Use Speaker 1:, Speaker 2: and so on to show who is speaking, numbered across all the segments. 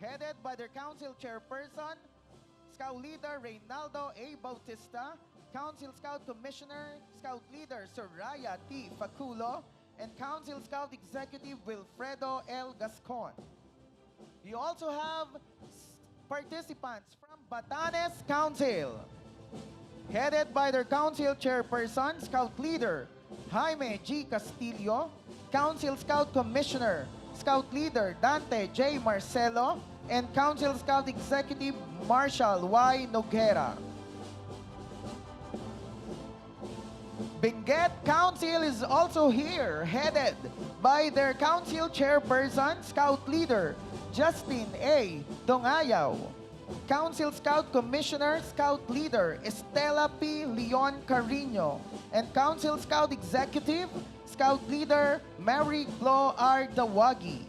Speaker 1: headed by their council chairperson, Scout Leader Reynaldo A. Bautista, Council Scout Commissioner, Scout Leader Soraya T. Faculo, and Council Scout Executive Wilfredo L. Gascon. You also have participants from Batanes Council, headed by their council chairperson, Scout Leader Jaime G. Castillo, Council Scout Commissioner, Scout Leader Dante J. Marcelo, and Council Scout Executive Marshall Y. Noguera. Benguet Council is also here, headed by their council chairperson, Scout Leader Justin A. Dongayaw, Council Scout Commissioner, Scout Leader Estela P. Leon Carino, and Council Scout Executive, Scout Leader Mary Glo R. Dawagi.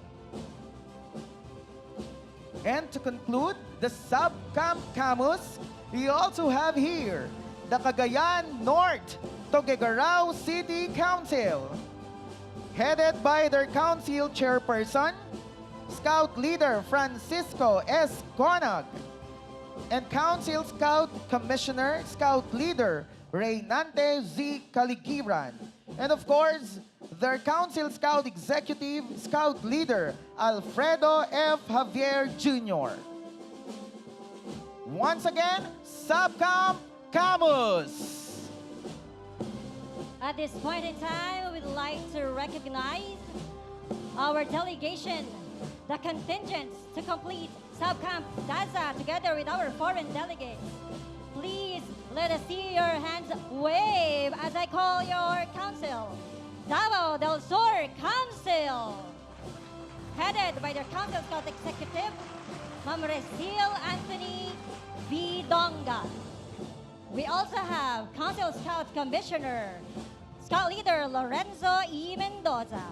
Speaker 1: And to conclude, the Sub-Camp Camus, we also have here the Cagayan North Tuguegarao City Council, headed by their council chairperson, Scout Leader Francisco S. Conag, and Council Scout Commissioner, Scout Leader Reynante Z. Caligiran, and of course, their Council Scout Executive, Scout Leader Alfredo F. Javier Jr. Once again, Subcamp Camus!
Speaker 2: At this point in time, we'd like to recognize our delegation, the contingents to complete Subcamp Daza together with our foreign delegates. Please let us see your hands wave as I call your council. Davao del Sur Council, headed by their Council Scout Executive, Ma'am Resil Anthony V. Donga. We also have Council Scout Commissioner, Scout Leader Lorenzo E. Mendoza.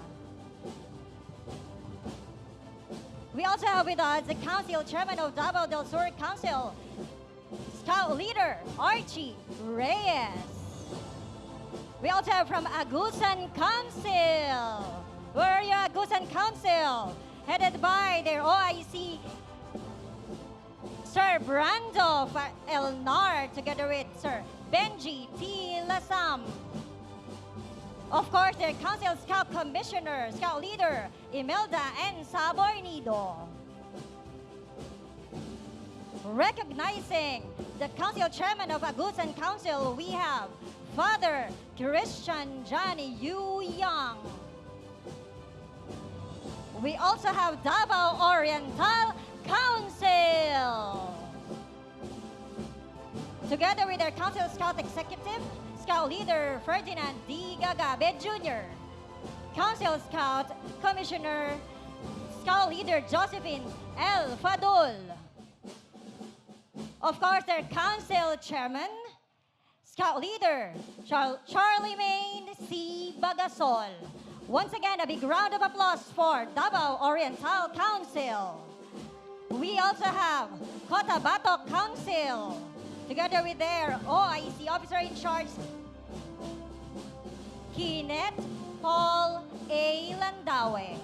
Speaker 2: We also have with us the Council Chairman of Davao del Sur Council, Scout Leader Archie Reyes. We also have from Agusan Council. Where are you, Agusan Council? Headed by their OIC, Sir Brando Elnar, together with Sir Benji T. Lasam. Of course, their Council Scout Commissioner, Scout Leader Imelda N. Sabornido. Recognizing the Council Chairman of Agusan Council, we have Father Christian Johnny Yu Yang. We also have Davao Oriental Council. Together with their Council Scout Executive, Scout Leader Ferdinand D. Gagabe Jr., Council Scout Commissioner, Scout Leader Josephine L. Fadul. Of course, their Council Chairman, Scout Leader Charlie Main C. Bagasol. Once again, a big round of applause for Davao Oriental Council. We also have Cotabato Council, together with their OIC Officer in Charge, Kenneth Paul A. Landawe.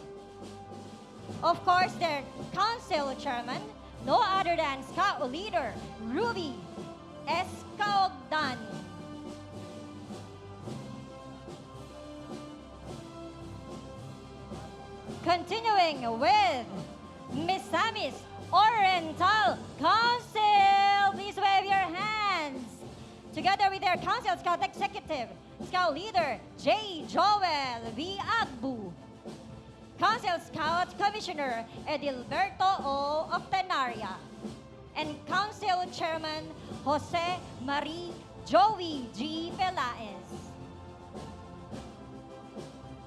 Speaker 2: Of course, their Council Chairman, no other than Scout Leader Ruby S. Kaogdan. Continuing with Misamis Oriental Council. Please wave your hands. Together with their Council Scout Executive, Scout Leader J. Joel V. Agbu. Council Scout Commissioner Edilberto O. Octenaria. And Council Chairman Jose Marie Joey G. Pelaez.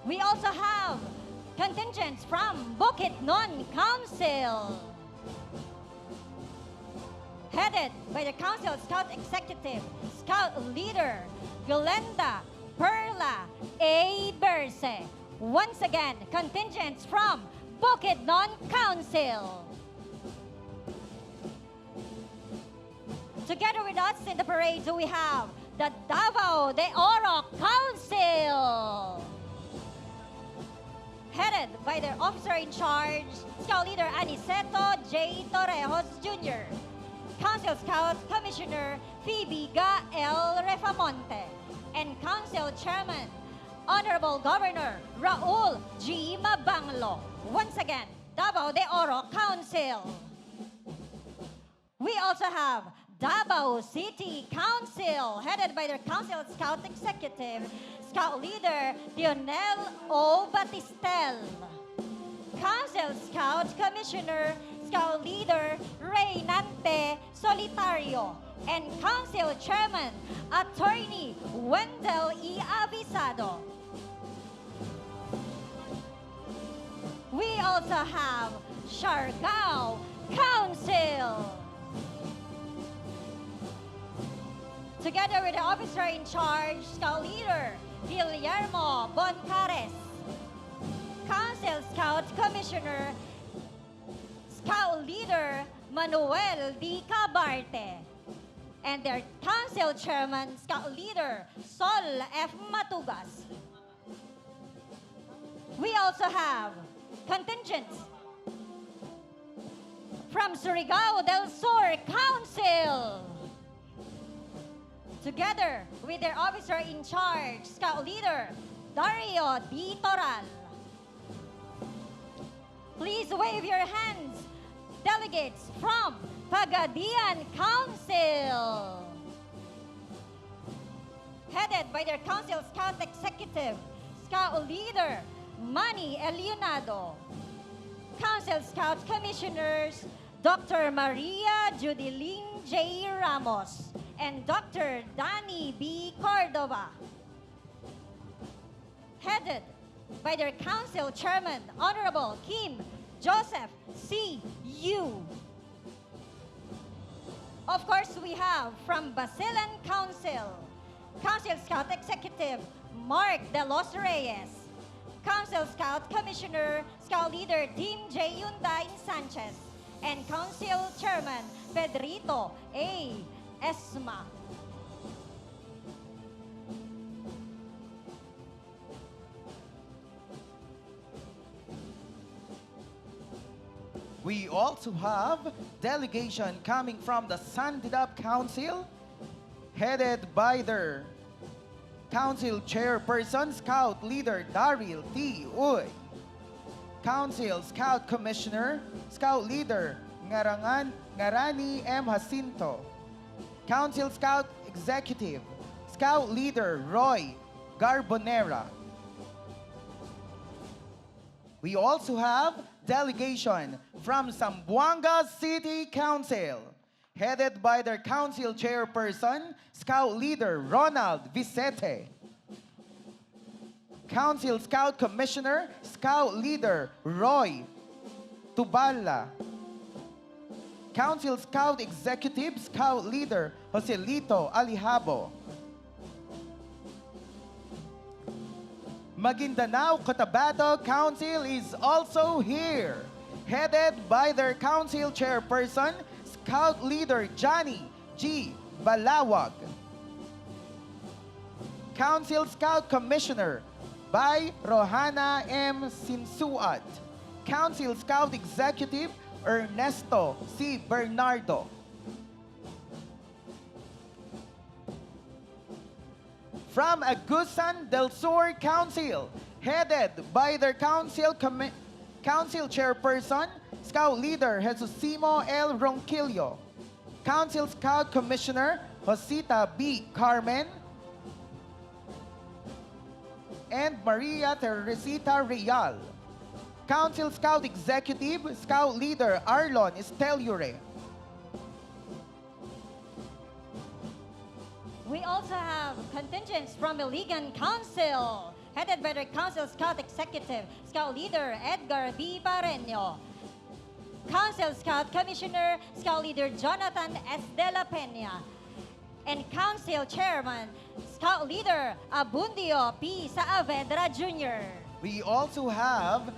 Speaker 2: We also have contingents from Bukidnon Council, headed by the Council Scout Executive, Scout Leader Glenda Perla A. Berse. Once again, contingents from Bukidnon Council. Together with us in the parade, we have the Davao de Oro Council, headed by by their officer in charge, Scout Leader Aniceto J. Torrejos Jr., Council Scout Commissioner Phoebe Gael Refamonte, and Council Chairman, Honorable Governor Raul G. Mabanglo. Once again, Davao de Oro Council. We also have Davao City Council, headed by their Council Scout Executive, Scout Leader Lionel O. Batistel. Council Scout Commissioner, Scout Leader Reynante Solitario. And Council Chairman, Attorney Wendell E. Avisado. We also have Siargao Council. Together with the officer in charge, Scout Leader Guillermo Boncares, Council Scout Commissioner, Scout Leader Manuel D. Cabarte, and their Council Chairman, Scout Leader Sol F. Matugas. We also have contingents from Surigao del Sur Council. Together with their officer in charge, Scout Leader Dario D. Toral. Please wave your hands, delegates from Pagadian Council. Headed by their Council Scout Executive, Scout Leader Manny Elionado. Council Scout Commissioners, Dr. Maria Judiling J. Ramos and Dr. Danny B. Cordova. Headed by their Council Chairman, Honorable Kim Joseph C. Yu. Of course, we have from Basilan Council, Council Scout Executive, Mark De Los Reyes. Council Scout Commissioner, Scout Leader Team J. Yunday Sanchez. And Council Chairman, Pedrito A. Esma.
Speaker 1: We also have delegation coming from the Sandidap Council, headed by their Council Chairperson, Scout Leader Daryl T. Uy. Council Scout Commissioner, Scout Leader Ngarani M. Jacinto. Council Scout Executive, Scout Leader Roy Garbonera. We also have delegation from Zamboanga City Council, headed by their Council Chairperson, Scout Leader Ronald Vicente. Council Scout Commissioner, Scout Leader Roy Tubala. Council Scout Executive, Scout Leader Joselito Alihabo. Maguindanao Cotabato Council is also here, headed by their Council Chairperson, Scout Leader Johnny G. Balawag. Council Scout Commissioner by Rohana M. Sinsuat. Council Scout Executive Ernesto C. Bernardo. From Agusan del Sur Council, headed by their Council Chairperson, Scout Leader Jesusimo L. Ronquillo. Council Scout Commissioner Josita B. Carmen. And Maria Teresita Real. Council Scout Executive, Scout Leader Arlon Esteliure.
Speaker 2: We also have contingents from Iligan Council, headed by their Council Scout Executive, Scout Leader Edgar B. Pareño. Council Scout Commissioner, Scout Leader Jonathan S. De La Peña. And Council Chairman, Scout Leader Abundio P. Saavedra Jr.
Speaker 1: We also have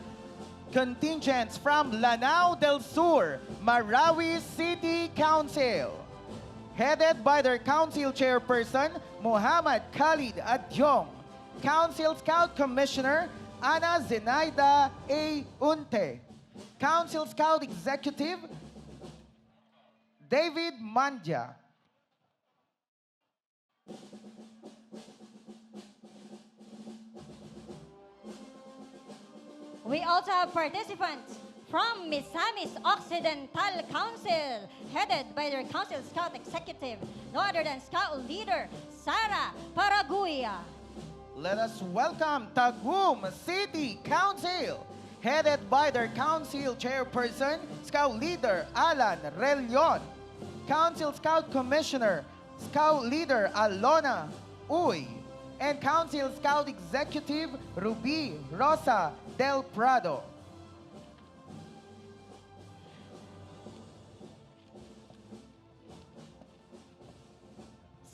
Speaker 1: contingents from Lanao del Sur, Marawi City Council, headed by their Council Chairperson, Muhammad Khalid Adyong. Council Scout Commissioner, Ana Zenaida A. Unte. Council Scout Executive, David Manja.
Speaker 2: We also have participants from Misamis Occidental Council, headed by their Council Scout Executive, no other than Scout Leader Sara Paraguya.
Speaker 1: Let us welcome Tagum City Council, headed by their Council Chairperson, Scout Leader Alan Relion. Council Scout Commissioner, Scout Leader Alona Uy. And Council Scout Executive, Ruby Rosa Del Prado.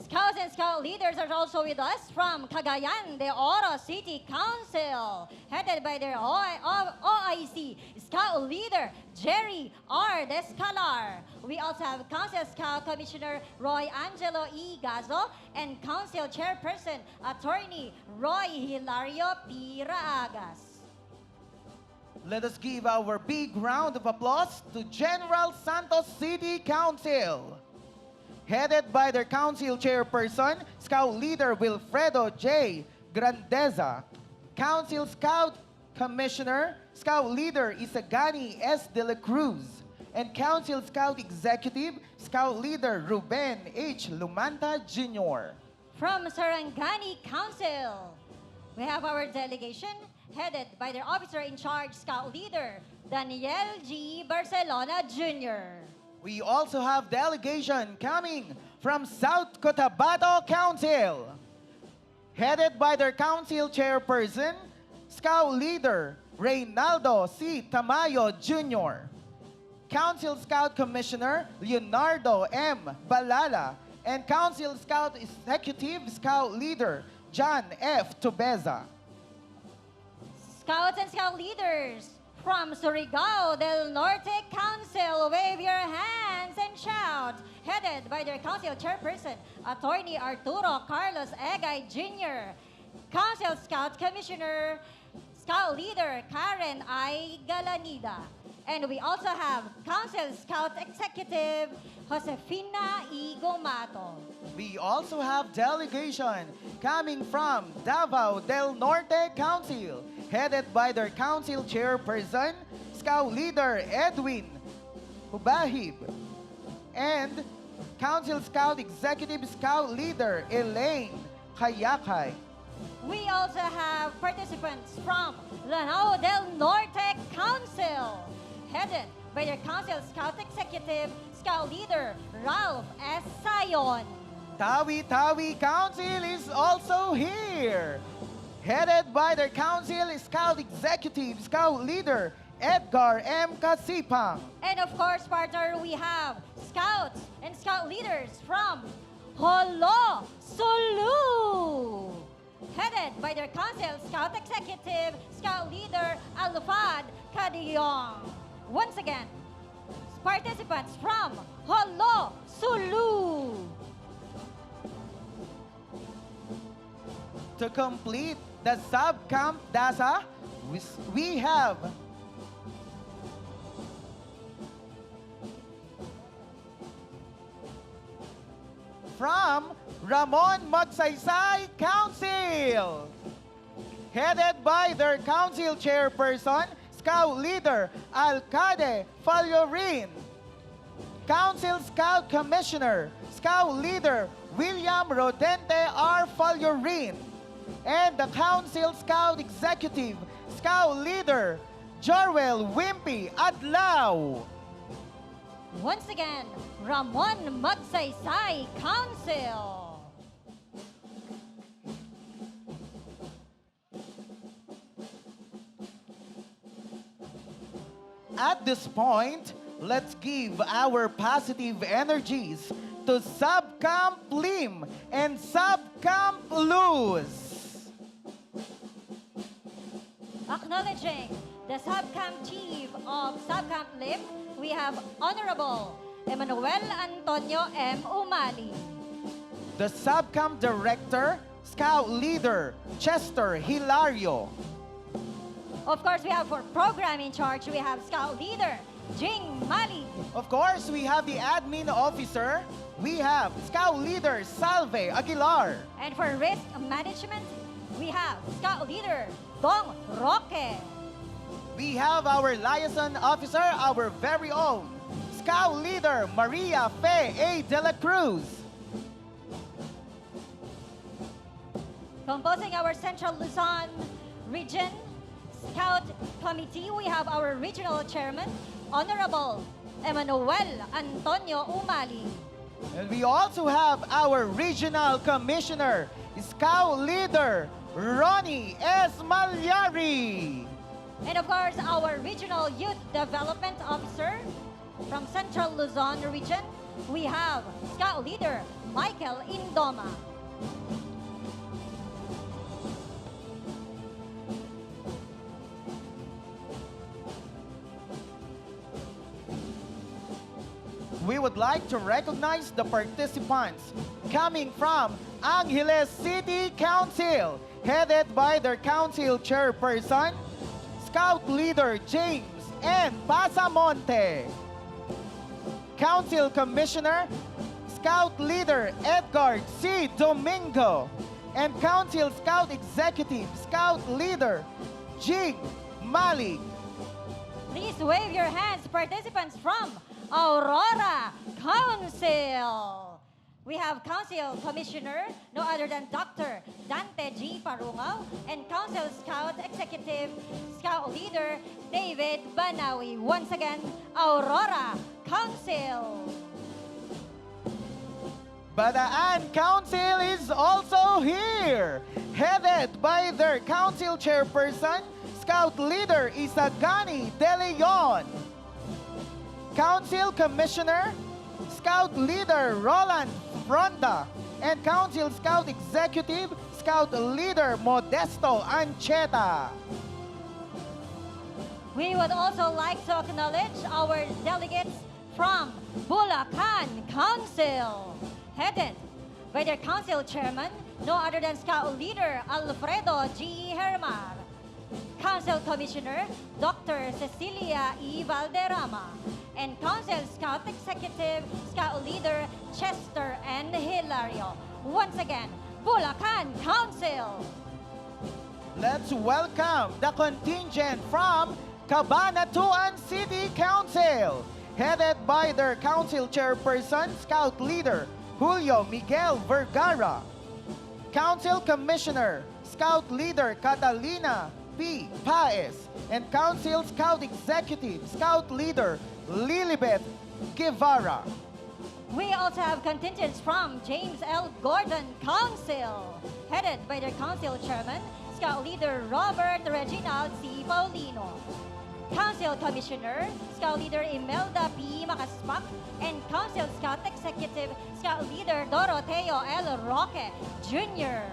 Speaker 2: Scouts and Scout leaders are also with us from Cagayan de Oro City Council, headed by their OIC Scout Leader Jerry R. Descalar. We also have Council Scout Commissioner Roy Angelo E. Gazo and Council Chairperson Attorney Roy Hilario P. Raagas.
Speaker 1: Let us give our big round of applause to General Santos City Council, headed by their Council Chairperson, Scout Leader Wilfredo J. Grandeza. Council Scout Commissioner, Scout Leader Isagani S. De la Cruz. And Council Scout Executive, Scout Leader Ruben H. Lumanta Jr.
Speaker 2: From Sarangani Council, we have our delegation, headed by their Officer in Charge, Scout Leader Daniel G. Barcelona Jr.
Speaker 1: We also have delegation coming from South Cotabato Council, headed by their Council Chairperson, Scout Leader Reynaldo C. Tamayo Jr., Council Scout Commissioner Leonardo M. Balala, and Council Scout Executive Scout Leader John F. Tobeza.
Speaker 2: Scouts and Scout leaders from Surigao del Norte Council, wave your hands and shout, headed by their Council Chairperson, Attorney Arturo Carlos Egay Jr., Council Scout Commissioner, Scout Leader Karen I. Galanida. And we also have Council Scout Executive, Josefina E. Gomato.
Speaker 1: We also have delegation coming from Davao del Norte Council, headed by their Council Chairperson, Scout Leader Edwin Hubahib, and Council Scout Executive Scout Leader Elaine Kayakay.
Speaker 2: We also have participants from Lanao del Norte Council, headed by their Council Scout Executive, Scout Leader Ralph S. Sayon.
Speaker 1: Tawi-Tawi Council is also here, headed by their Council Scout Executive Scout Leader Edgar M. Kasipang.
Speaker 2: And of course, partner, we have Scouts and Scout leaders from Holo, Sulu, headed by their Council Scout Executive Scout Leader Alfad Kadiyong. Once again, participants from Holo, Sulu.
Speaker 1: To complete the sub-camp DASA, we have from Ramon Magsaysay Council, headed by their Council Chairperson, Scout Leader Alcade Fallorin, Council Scout Commissioner, Scout Leader William Rodente R. Fallorin, and the Council Scout Executive, Scout Leader Jorwel Wimpy Adlaw.
Speaker 2: Once again, Ramon Magsaysay Council.
Speaker 1: At this point, let's give our positive energies to Sub-Camp Lim and Sub-Camp Luz.
Speaker 2: Acknowledging the Sub-Camp Chief of Sub-Camp Lim, we have Honorable Emmanuel Antonio M. Umali.
Speaker 1: The Sub-Camp Director, Scout Leader Chester Hilario.
Speaker 2: Of course, we have for program in charge, we have Scout Leader, Jing Mali.
Speaker 1: Of course, we have the admin officer. We have Scout Leader Salve Aguilar.
Speaker 2: And for risk management, we have Scout Leader, Dong Roque.
Speaker 1: We have our liaison officer, our very own Scout Leader Maria Fe A. De La Cruz.
Speaker 2: Composing our Central Luzon Region Scout Committee, we have our Regional Chairman, Honorable Emmanuel Antonio Umali.
Speaker 1: And we also have our Regional Commissioner, Scout Leader Ronnie S. Malyari.
Speaker 2: And of course, our Regional Youth Development Officer from Central Luzon Region, we have Scout Leader Michael Indoma.
Speaker 1: We would like to recognize the participants coming from Angeles City Council, headed by their council chairperson, Scout Leader James N. Pasamonte. Council Commissioner, Scout Leader Edgar C. Domingo. And Council Scout Executive, Scout Leader Jing Mali.
Speaker 2: Please wave your hands, participants from Aurora Council. We have Council Commissioner, no other than Dr. Dante G. Parungaw, and Council Scout Executive, Scout Leader David Banawi. Once again, Aurora Council.
Speaker 1: Badaan Council is also here, headed by their council chairperson, Scout Leader Isagani De Leon. Council Commissioner, Scout Leader Roland Fronda, and Council Scout Executive, Scout Leader Modesto Ancheta.
Speaker 2: We would also like to acknowledge our delegates from Bulacan Council, headed by their council chairman, no other than Scout Leader Alfredo G. Hermar, Council Commissioner Dr. Cecilia E. Valderrama, and Council Scout Executive Scout Leader Chester N. Hilario. Once again, Bulacan Council.
Speaker 1: Let's welcome the contingent from Cabanatuan City Council, headed by their council chairperson, Scout Leader Julio Miguel Vergara. Council Commissioner, Scout Leader Catalina P. Paez, and Council Scout Executive, Scout Leader Lilibet Guevara.
Speaker 2: We also have contingents from James L. Gordon Council, headed by their council chairman, Scout Leader Robert Reginald C. Paulino. Council Commissioner, Scout Leader Imelda P. Macaspak, and Council Scout Executive, Scout Leader Doroteo L. Roque Jr.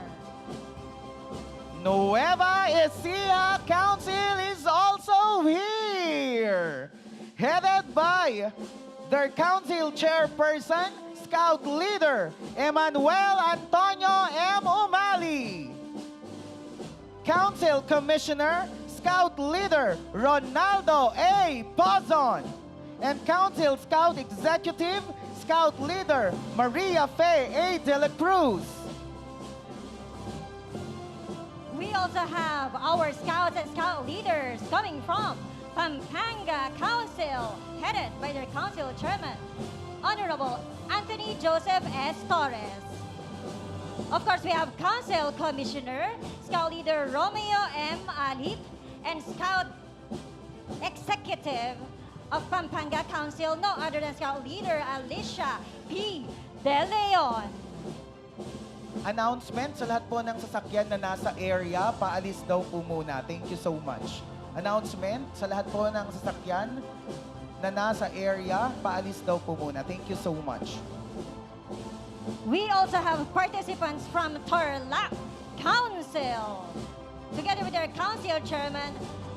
Speaker 1: Nueva Ecija Council is also here, headed by their council chairperson, Scout Leader Emmanuel Antonio M. Umali. Council Commissioner, Scout Leader Ronaldo A. Pozon. And Council Scout Executive, Scout Leader Maria Fe A. De La Cruz.
Speaker 2: We also have our scouts and scout leaders coming from Pampanga Council, headed by their council chairman, Honorable Anthony Joseph S. Torres. Of course, we have Council Commissioner, Scout Leader Romeo M. Alip, and Scout Executive of Pampanga Council, no other than Scout Leader Alicia P. De Leon.
Speaker 1: Announcement sa lahat po ng sasakyan na nasa area, paalis daw po muna. Thank you so much. Announcement sa lahat po ng sasakyan na nasa area, paalis daw po muna. Thank you so much.
Speaker 2: We also have participants from Tarlac Council, together with their council chairman,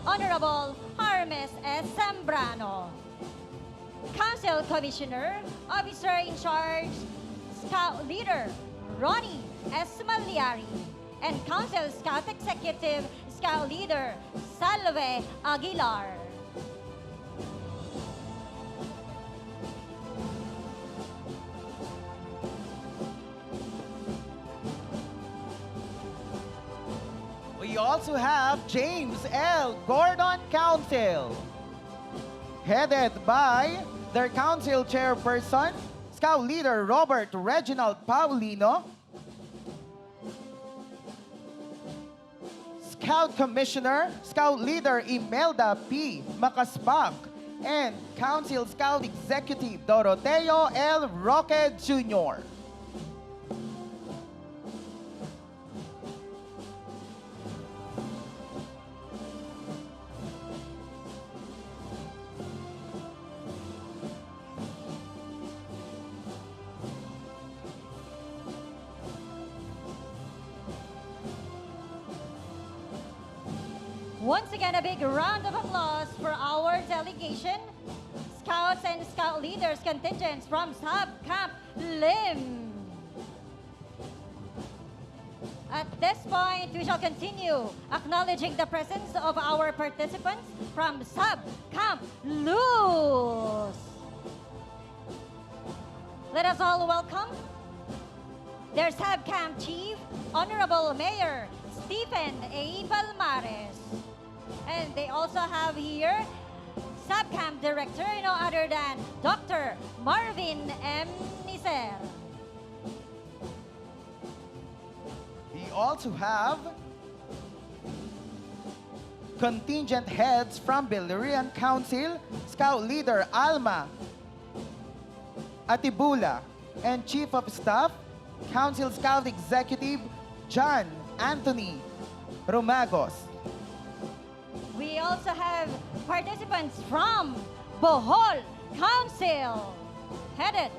Speaker 2: Honorable Hermes S. Zambrano. Council Commissioner, Officer in Charge, Scout Leader Ronnie S. Malyari, and Council Scout Executive, Scout Leader Salve Aguilar.
Speaker 1: We also have James L. Gordon Council, headed by their council chairperson, Scout Leader Robert Reginald Paulino, Scout Commissioner, Scout Leader Imelda P. Macaspac, and Council Scout Executive Doroteo L. Roque Jr.
Speaker 2: Once again, a big round of applause for our delegation, Scouts and Scout Leaders contingents from Sub-Camp Lim. At this point, we shall continue acknowledging the presence of our participants from Sub-Camp Luz. Let us all welcome their Sub-Camp Chief, Honorable Mayor Stephen A. Palmares. And they also have here Sub-Camp Director, no other than Dr. Marvin M. Nicer.
Speaker 1: We also have contingent heads from Bilirian Council, Scout Leader Alma Atibula, and Chief of Staff, Council Scout Executive John Anthony Romagos.
Speaker 2: We also have participants from Bohol Council, headed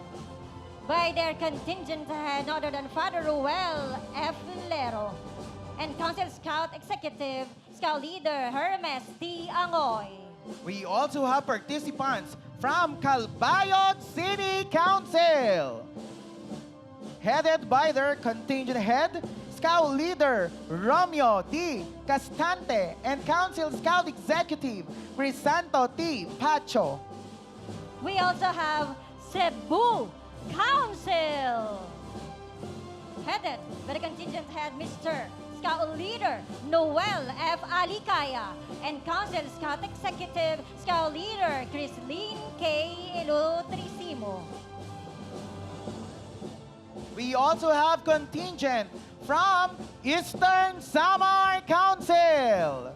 Speaker 2: by their contingent head, no other than Father Ruel F. Lero, and Council Scout Executive, Scout Leader Hermes T. Angoy.
Speaker 1: We also have participants from Calbayog City Council, headed by their contingent head, Scout Leader Romeo D. Castante, and Council Scout Executive Crisanto T. Pacho.
Speaker 2: We also have Cebu Council, headed by the contingent head, Mr. Scout Leader Noel F. Alicaya, and Council Scout Executive, Scout Leader Crislin K. Ilutrisimo.
Speaker 1: We also have contingent from Eastern Samar Council,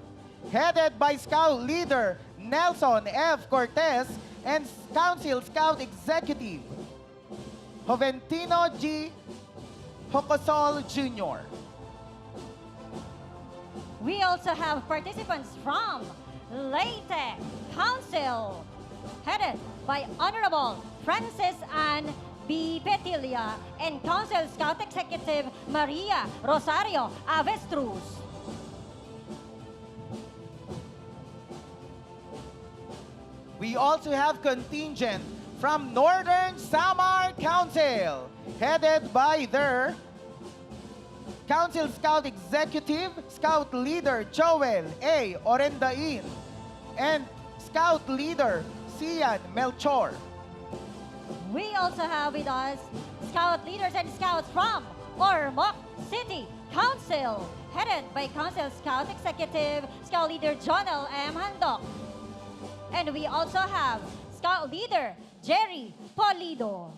Speaker 1: headed by Scout Leader Nelson F. Cortez and Council Scout Executive Joventino G. Hocosol Jr.
Speaker 2: We also have participants from Leyte Council, headed by Honorable Francis Ann B. Petilia and Council Scout Executive Maria Rosario Avestruz.
Speaker 1: We also have contingent from Northern Samar Council, headed by their Council Scout Executive, Scout Leader Joel A. Orendain, and Scout Leader Sian Melchor.
Speaker 2: We also have with us Scout Leaders and Scouts from Ormoc City Council, headed by Council Scout Executive, Scout Leader Jonel M. Handok. And we also have Scout Leader Jerry Polido.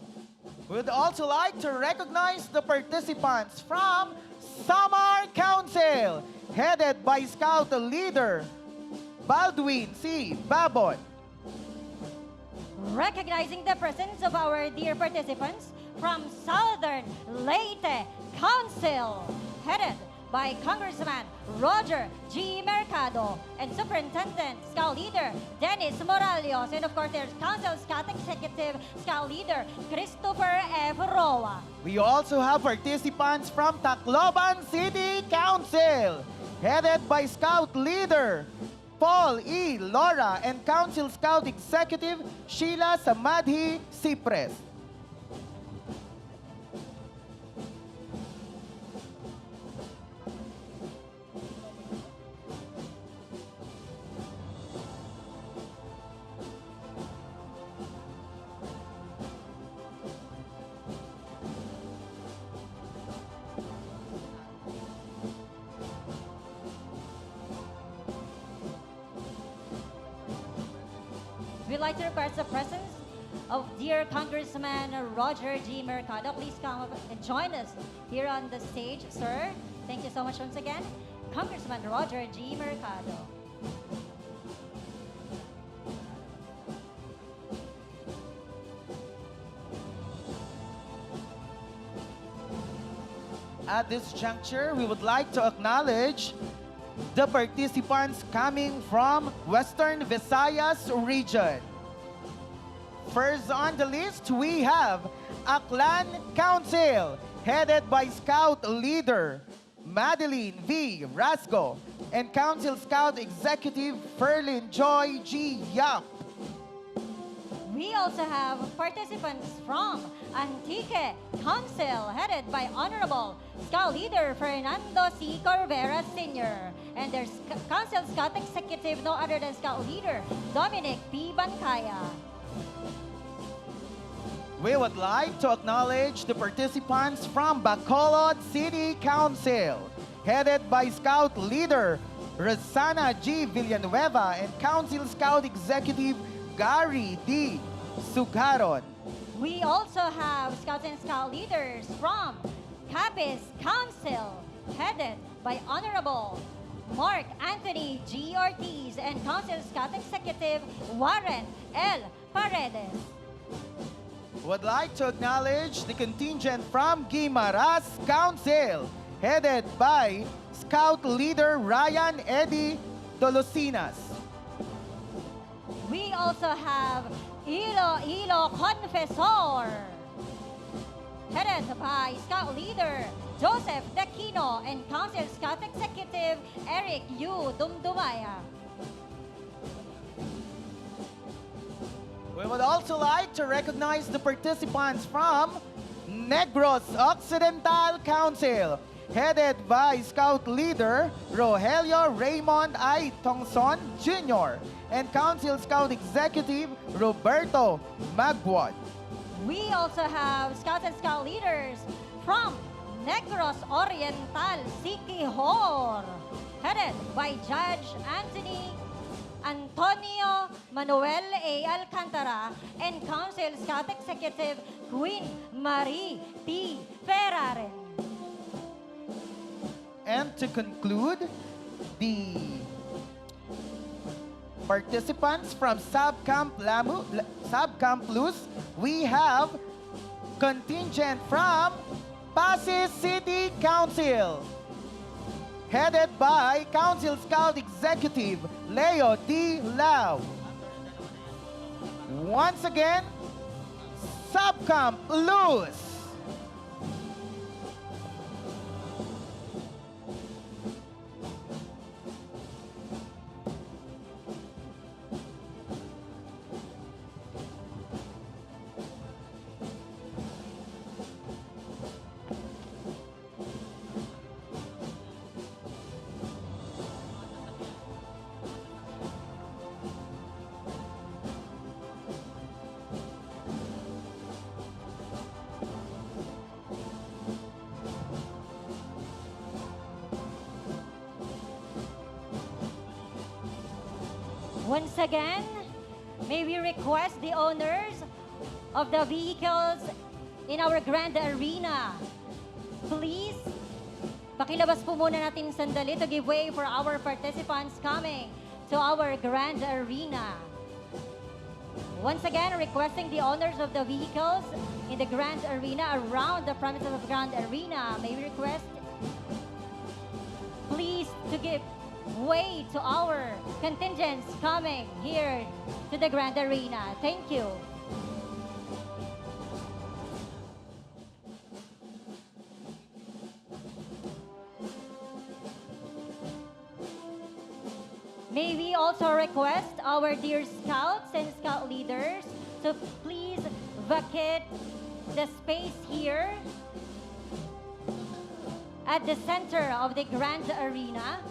Speaker 1: We would also like to recognize the participants from Samar Council, headed by Scout Leader Baldwin C. Babon.
Speaker 2: Recognizing the presence of our dear participants from Southern Leyte Council, headed by Congressman Roger G. Mercado and Superintendent Scout Leader Dennis Moralios, and of course there's Council Scout Executive Scout Leader Christopher F. Roa.
Speaker 1: We also have participants from Tacloban City Council, headed by Scout Leader Paul E. Lora and Council Scout Executive Sheila Samadhi Cipres.
Speaker 2: we'd like to request the presence of dear Congressman Roger G. Mercado. Please come up and join us here on the stage, sir. Thank you so much once again, Congressman Roger G. Mercado.
Speaker 1: At this juncture, we would like to acknowledge the participants coming from Western Visayas region. First on the list, we have Aklan Council, headed by Scout Leader Madeline V. Rasco and Council Scout Executive Ferlin Joy G. Yap.
Speaker 2: We also have participants from Antique Council, headed by Honorable Scout Leader Fernando C. Corvera Sr. and their Council Scout Executive, no other than Scout Leader Dominic P. Bancaya.
Speaker 1: We would like to acknowledge the participants from Bacolod City Council, headed by Scout Leader Rosana G. Villanueva and Council Scout Executive Gary D. Sugaron.
Speaker 2: We also have Scouts and Scout leaders from Capiz Council, headed by Honorable Mark Anthony G. Ortiz and Council Scout Executive Warren L. Paredes.
Speaker 1: Would like to acknowledge the contingent from Guimaras Council, headed by Scout Leader Ryan Eddie Tolosinas.
Speaker 2: We also have Iloilo Confessor, headed by Scout Leader Joseph Dequino and Council Scout Executive Eric U. Dumdumaya.
Speaker 1: We would also like to recognize the participants from Negros Occidental Council, headed by Scout Leader Rogelio Raymond I. Tongson Jr. and Council Scout Executive Roberto Magwad.
Speaker 2: We also have Scouts and Scout leaders from Negros Oriental Siquijor, headed by Judge Antonio Manuel A. Alcantara and Council Scout Executive Queen Marie T. Ferraren.
Speaker 1: And to conclude, the participants from Subcamp Luz, we have contingent from Pasig City Council, headed by Council Scout Executive Leo D. Lau. Once again, Subcamp Luz.
Speaker 2: Once again, may we request the owners of the vehicles in our Grand Arena, please, pakilabas po muna natin sandali to give way for our participants coming to our Grand Arena. Once again, requesting the owners of the vehicles in the Grand Arena, around the premises of Grand Arena, may we request, please, to give way to our contingents coming here to the Grand Arena. Thank you. May we also request our dear scouts and scout leaders to please vacate the space here at the center of the Grand Arena.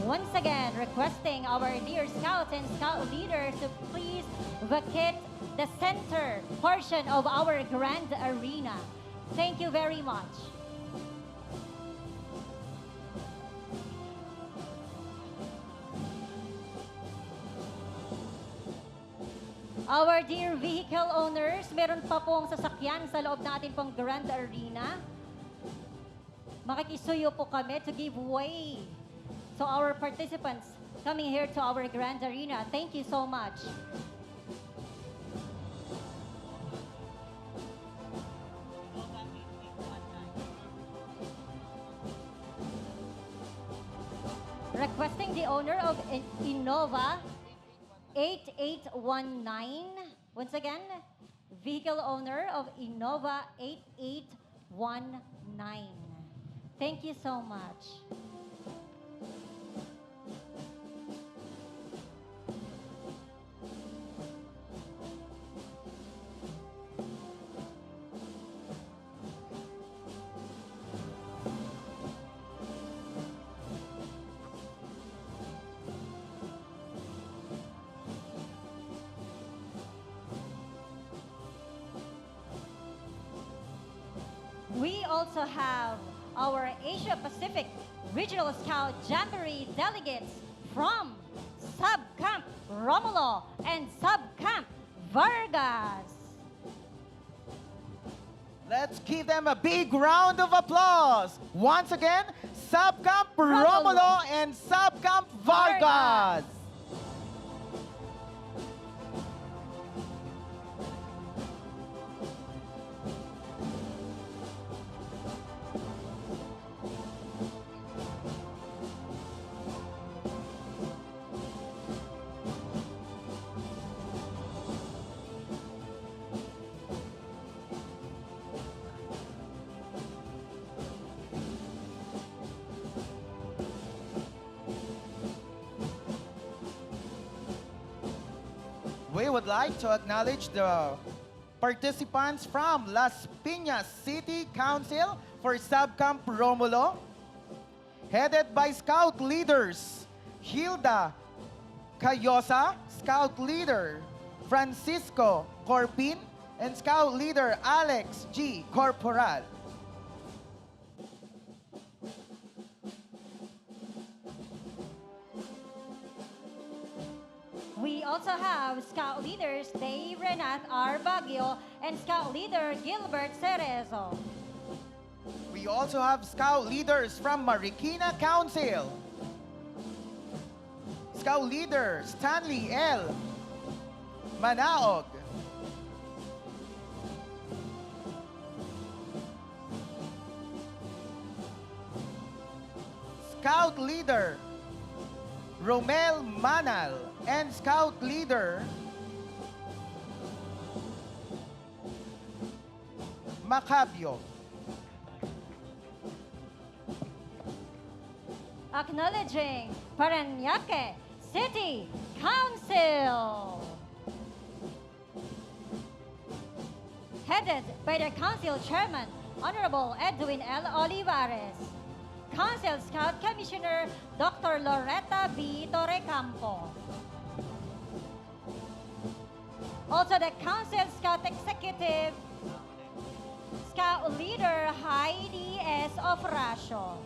Speaker 2: Once again, requesting our dear scouts and scout leaders to please vacate the center portion of our Grand Arena. Thank you very much. Our dear vehicle owners, meron pa pong sasakyan sa loob ng ating pong Grand Arena. Makikisuyo po kami to give way to our participants coming here to our Grand Arena. Thank you so much. Requesting the owner of Innova 8819. Once again, vehicle owner of Innova 8819. Thank you so much. We also have our Asia-Pacific Regional Scout Jamboree delegates from Sub-Camp Romulo and Sub-Camp Vargas.
Speaker 1: Let's give them a big round of applause. Once again, Sub-Camp Romulo and Sub-Camp Vargas. We would like to acknowledge the participants from Las Piñas City Council for Sub-Camp Romulo, headed by Scout leaders Hilda Cayosa, Scout leader Francisco Corpin, and Scout leader Alex G. Corporal.
Speaker 2: We also have Scout leaders Day Renat R. Baguio and Scout leader Gilbert Cerezo.
Speaker 1: We also have Scout leaders from Marikina Council. Scout leader Stanley L. Manaog. Scout leader Romel Manal and Scout leader Macabio.
Speaker 2: Acknowledging Parañaque City Council. Headed by the Council Chairman, Honorable Edwin L. Olivares. Council Scout Commissioner, Dr. Loretta B. Torrecampo. Also the Council Scout Executive, Scout Leader Heidi S. Ofracio.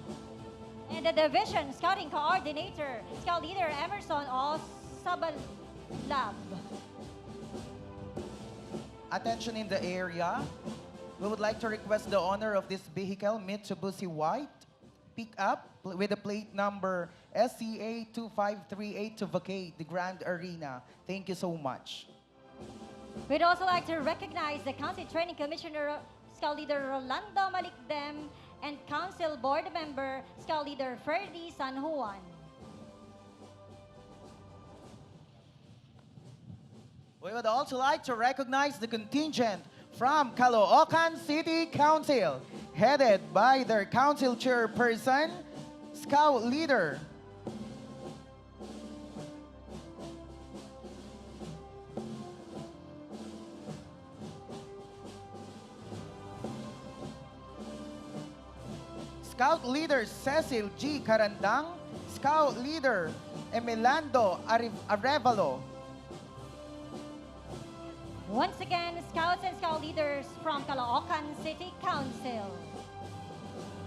Speaker 2: And the Division Scouting Coordinator, Scout Leader Emerson O. Sabalab.
Speaker 1: Attention in the area. We would like to request the owner of this vehicle, Mitsubishi White, pick up with the plate number SCA 2538 to vacate the Grand Arena. Thank you so much.
Speaker 2: We'd also like to recognize the Council Training Commissioner, Scout Leader Rolando Malikdem, and Council Board Member, Scout Leader Ferdy San Juan.
Speaker 1: We would also like to recognize the contingent from Caloocan City Council, headed by their council chairperson, Scout Leader Scout Leader Cecil G. Carandang, Scout Leader Emilando Arevalo.
Speaker 2: Once again, Scouts and Scout Leaders from Caloocan City Council.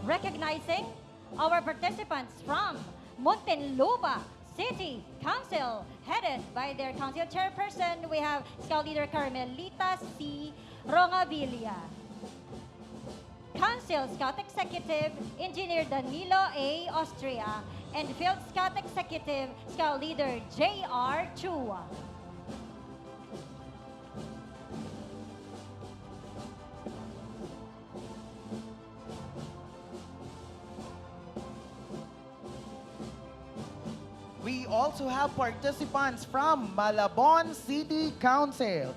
Speaker 2: Recognizing our participants from Muntinlupa City Council, headed by their council chairperson, we have Scout Leader Carmelita C. Rongavilla. Council Scout Executive, Engineer Danilo A. Austria, and Field Scout Executive, Scout Leader J.R. Chua.
Speaker 1: We also have participants from Malabon City Council,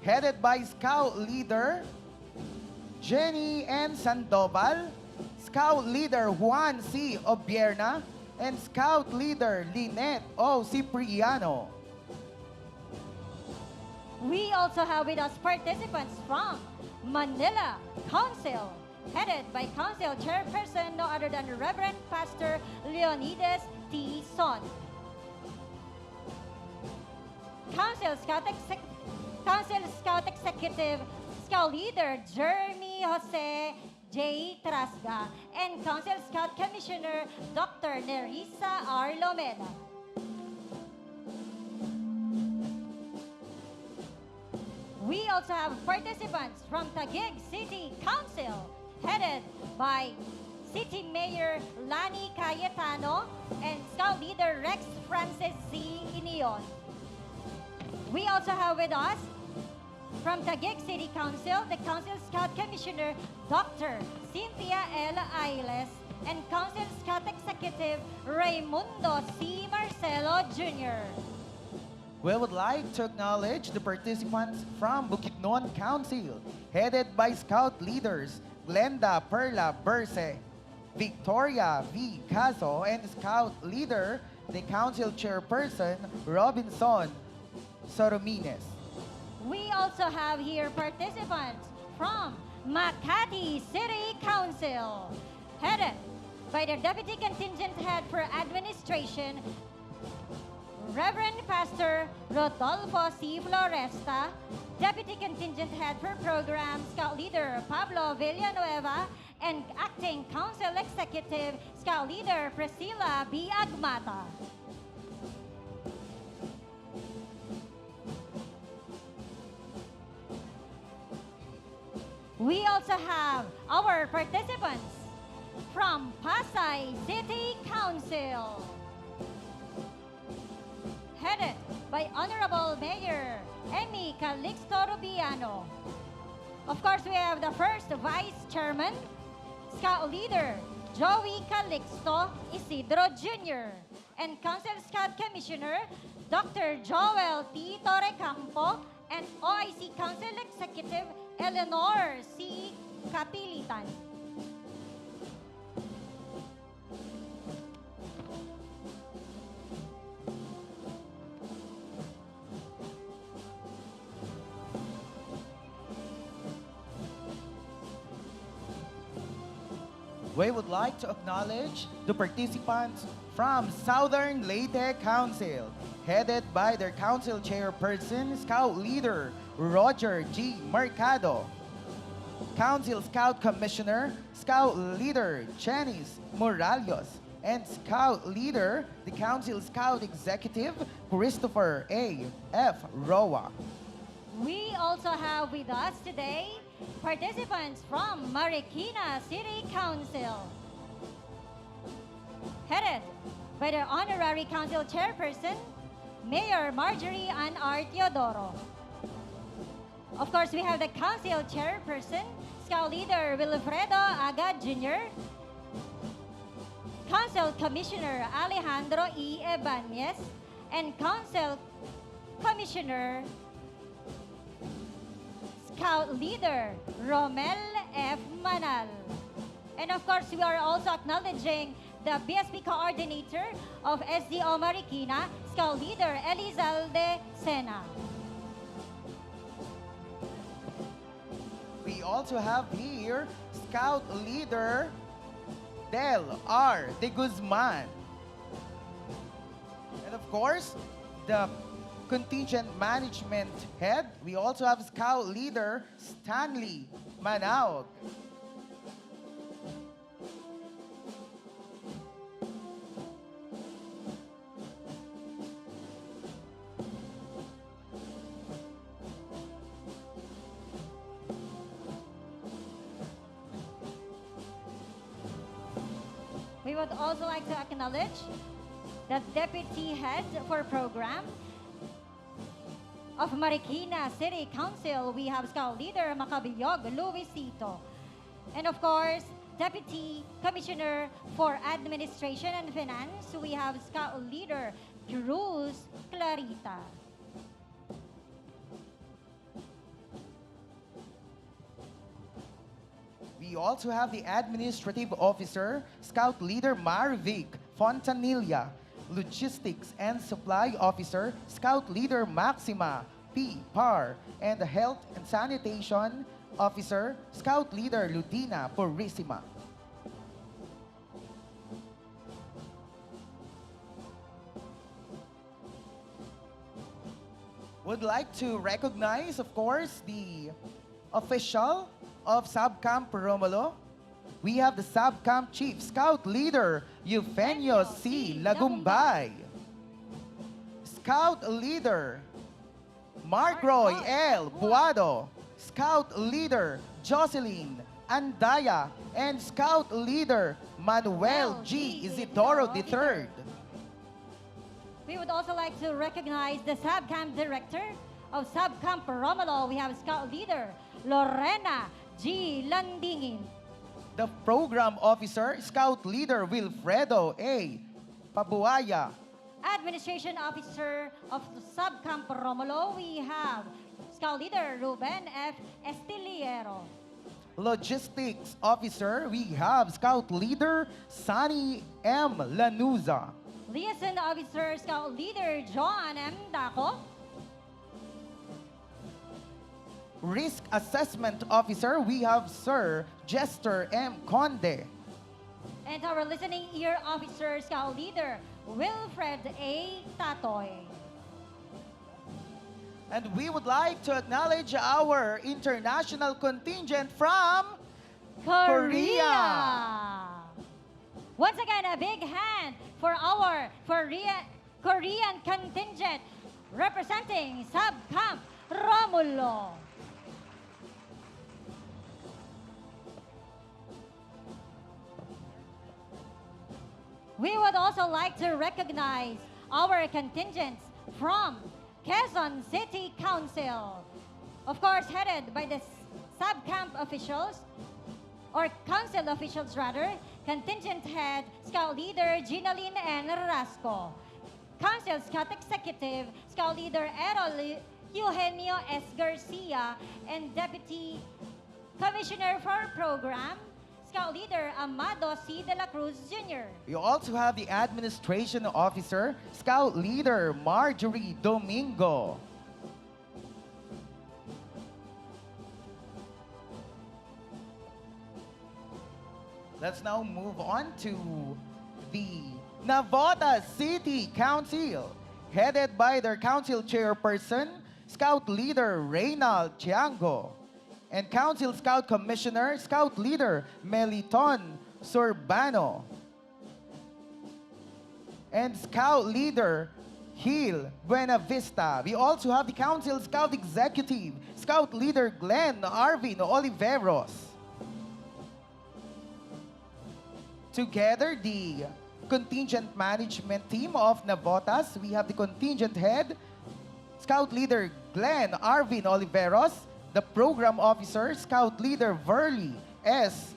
Speaker 1: headed by Scout Leader Jenny N. Sandoval, Scout Leader Juan C. Obierna, and Scout Leader Lynette O. Cipriano.
Speaker 2: We also have with us participants from Manila Council, headed by Council Chairperson no other than Reverend Pastor Leonidas T. Son. Council Scout Executive, Scout Leader Jeremy Jose J. Trasga, and Council Scout Commissioner Dr. Nerissa R. Lomeda. We also have participants from Taguig City Council, headed by City Mayor Lani Cayetano and Scout Leader Rex Francis C. Inion. We also have with us from Taguig City Council, the Council Scout Commissioner Dr. Cynthia L. Ailes and Council Scout Executive Raimundo C. Marcelo Jr.
Speaker 1: We would like to acknowledge the participants from Bukidnon Council, headed by Scout Leaders Glenda Perla Berse, Victoria V. Caso, and Scout Leader, the Council Chairperson Robinson Soromines.
Speaker 2: We also have here participants from Makati City Council, headed by the Deputy Contingent Head for Administration, Reverend Pastor Rodolfo C. Floresta, Deputy Contingent Head for Program, Scout Leader Pablo Villanueva, and Acting Council Executive, Scout Leader Priscilla B. Agmata. We also have our participants from Pasay City Council, headed by Honorable Mayor Emmy Calixto Rubiano. Of course, we have the first Vice Chairman, Scout Leader Joey Calixto Isidro Jr., and Council Scout Commissioner Dr. Joel T. Torrecampo, and OIC Council Executive Eleanor C. Kapilitan.
Speaker 1: We would like to acknowledge the participants from Southern Leyte Council, headed by their council chairperson, Scout Leader Roger G. Mercado, Council Scout Commissioner, Scout Leader Janice Morales, and Scout Leader, the Council Scout Executive, Christopher A. F. Roa.
Speaker 2: We also have with us today participants from Marikina City Council, headed by the Honorary Council Chairperson, Mayor Marjorie Ann R. Teodoro. Of course, we have the Council Chairperson, Scout Leader Wilfredo Aga Jr., Council Commissioner Alejandro E. Ebanez, and Council Commissioner Scout Leader Romel F. Manal. And of course, we are also acknowledging the BSP Coordinator of SDO Marikina, Scout Leader Elizalde Sena.
Speaker 1: We also have here Scout Leader Del R. De Guzman. And of course, the Contingent Management Head, we also have Scout Leader Stanley Manaog.
Speaker 2: We would also like to acknowledge the Deputy Head for Program of Marikina City Council. We have Scout Leader Macabiyog Luisito. And of course, Deputy Commissioner for Administration and Finance, we have Scout Leader Cruz Clarita.
Speaker 1: We also have the Administrative Officer, Scout Leader Marvic Fontanilla, Logistics and Supply Officer, Scout Leader Maxima P. Par, and the Health and Sanitation Officer, Scout Leader Ludina Porissima. Would like to recognize, of course, the official of Subcamp Romulo. We have the Subcamp Chief Scout Leader Eugenio C. Lagumbay. Scout Leader Mark Roy L. Buado. Scout Leader Jocelyn Andaya. And Scout Leader Manuel G. Isidoro III.
Speaker 2: We would also like to recognize the Subcamp Director of Subcamp Romulo. We have Scout Leader Lorena G. Landingin.
Speaker 1: The Program Officer, Scout Leader Wilfredo A. Pabuaya.
Speaker 2: Administration Officer of the Subcamp Romulo, we have Scout Leader Ruben F. Estiliero.
Speaker 1: Logistics Officer, we have Scout Leader Sunny M. Lanuza.
Speaker 2: Liaison Officer, Scout Leader John M. Daco.
Speaker 1: Risk Assessment Officer, we have Sir Jester M. Conde.
Speaker 2: And our Listening Ear Officer, Scout Leader Wilfred A. Tatoy.
Speaker 1: And we would like to acknowledge our international contingent from Korea.
Speaker 2: Once again, a big hand for our Korean contingent representing Subcamp Romulo. We would also like to recognize our contingents from Quezon City Council. Of course, headed by the Subcamp officials, or council officials rather, Contingent Head, Scout Leader Ginaline N. Rasco. Council Scout Executive, Scout Leader Errol Eugenio S. Garcia, and Deputy Commissioner for Program, Scout Leader Amado C. De La Cruz Jr.
Speaker 1: We also have the Administration Officer, Scout Leader Marjorie Domingo. Let's now move on to the Navotas City Council, headed by their council chairperson, Scout Leader Reynald Tiango, and Council Scout Commissioner, Scout Leader Meliton Sorbano, and Scout Leader Gil Buenavista. We also have the Council Scout Executive, Scout Leader Glenn Arvin Oliveros. Together, the contingent management team of Navotas, we have the contingent head, Scout Leader Glenn Arvin Oliveros, the program officer, Scout Leader Verly S.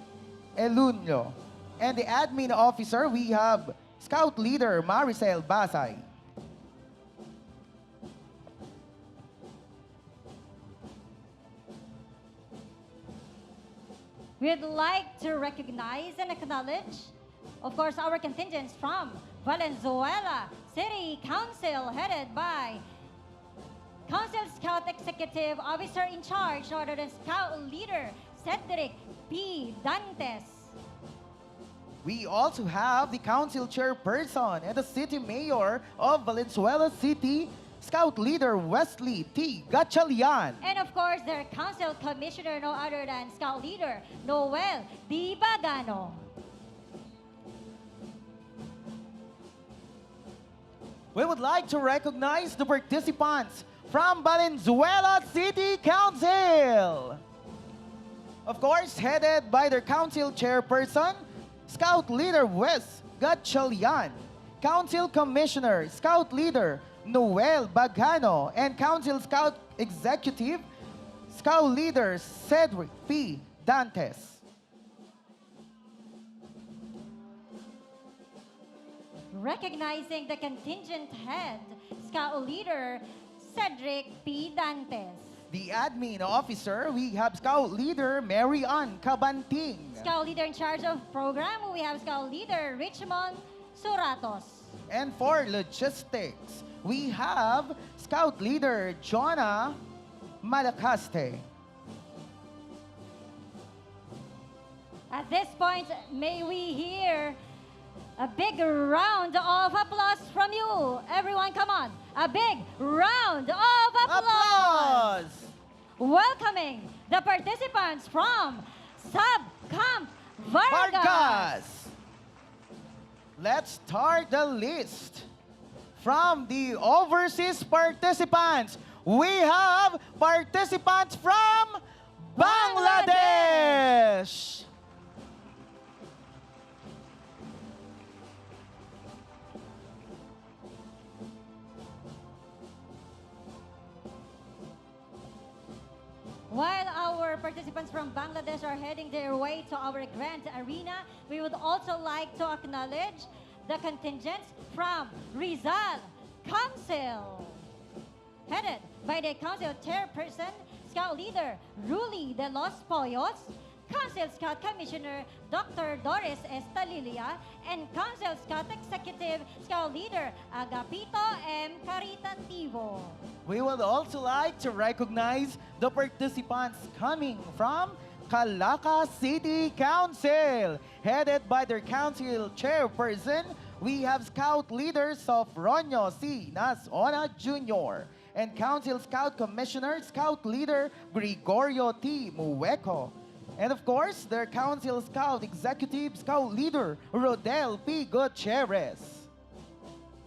Speaker 1: Elunio, and the admin officer, we have Scout Leader Maricel Basay.
Speaker 2: We'd like to recognize and acknowledge, of course, our contingents from Valenzuela City Council, headed by Council Scout Executive Officer in Charge, other than Scout Leader Cedric P. Dantes.
Speaker 1: We also have the council chairperson and the city mayor of Valenzuela City, Scout Leader Wesley T. Gatchalian.
Speaker 2: And of course, their council commissioner, no other than Scout Leader Noel Di Bagano.
Speaker 1: We would like to recognize the participants from Valenzuela City Council. Of course, headed by their council chairperson, Scout Leader Wes Gatchalian, Council Commissioner, Scout Leader Noel Bagano, and Council Scout Executive, Scout Leader Cedric P. Dantes.
Speaker 2: Recognizing the contingent head, Scout Leader Cedric P. Dantes.
Speaker 1: The admin officer, we have Scout Leader Mary Ann Cabanting.
Speaker 2: Scout Leader in charge of program, we have Scout Leader Richmond Suratos.
Speaker 1: And for logistics, we have Scout Leader Jonah Malacaste.
Speaker 2: At this point, may we hear a big round of applause from you. Everyone, come on. A big round of applause. Welcoming the participants from Sub-Camp Vargas.
Speaker 1: Vargas. Let's start the list. From the overseas participants, we have participants from Bangladesh.
Speaker 2: While our participants from Bangladesh are heading their way to our grand arena, we would also like to acknowledge the contingents from Rizal Council, headed by the Council Chairperson, Scout Leader Ruli de los Poyos, Council Scout Commissioner Dr. Doris Estalilia, and Council Scout Executive Scout Leader Agapito M. Caritativo.
Speaker 1: We would also like to recognize the participants coming from Calaca City Council. Headed by their council chairperson, we have Scout Leader Sofronio C. Nasona Jr. and Council Scout Commissioner Scout Leader Gregorio T. Mueco. And of course, their Council Scout Executive Scout Leader Rodel P. Gutierrez.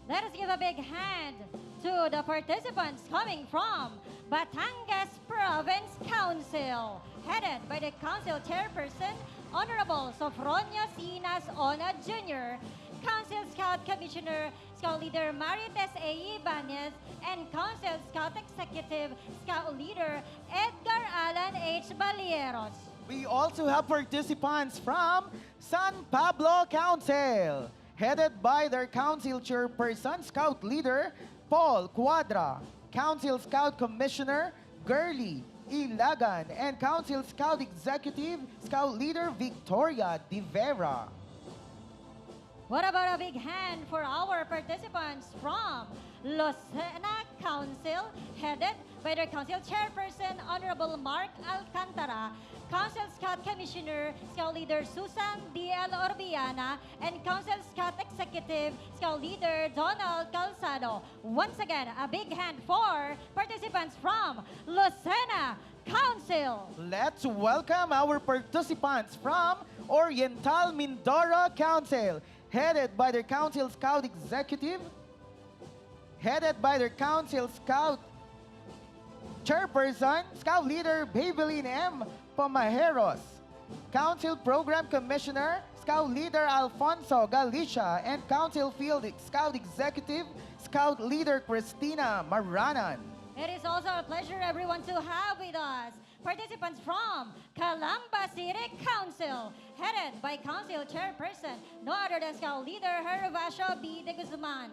Speaker 2: Let us give a big hand to the participants coming from Batangas Province Council, headed by the Council Chairperson, Honorable Sofronio C. Nasona Jr., Council Scout Commissioner, Scout Leader Marites A. Ibanez, and Council Scout Executive, Scout Leader Edgar Alan H. Balieros.
Speaker 1: We also have participants from San Pablo Council, headed by their Council Chairperson, Scout Leader Paul Cuadra, Council Scout Commissioner Gurley Ilagan, and Council Scout Executive Scout Leader Victoria De Vera.
Speaker 2: What about a big hand for our participants from Lucena Council, headed by their Council Chairperson, Honorable Mark Alcantara, Council Scout Commissioner, Scout Leader Susan D.L. Orbiana, and Council Scout Executive, Scout Leader Donald Calzado. Once again, a big hand for participants from Lucena Council.
Speaker 1: Let's welcome our participants from Oriental Mindoro Council, headed by their Council Scout Executive, headed by their Council Scout Chairperson, Scout Leader Babylin M. Pomajeros, Council Program Commissioner, Scout Leader Alfonso Galicia, and Council Field Scout Executive, Scout Leader Christina Maranan.
Speaker 2: It is also a pleasure, everyone, to have with us participants from Calamba City Council, headed by Council Chairperson, no other than Scout Leader Hervasio B. de Guzman,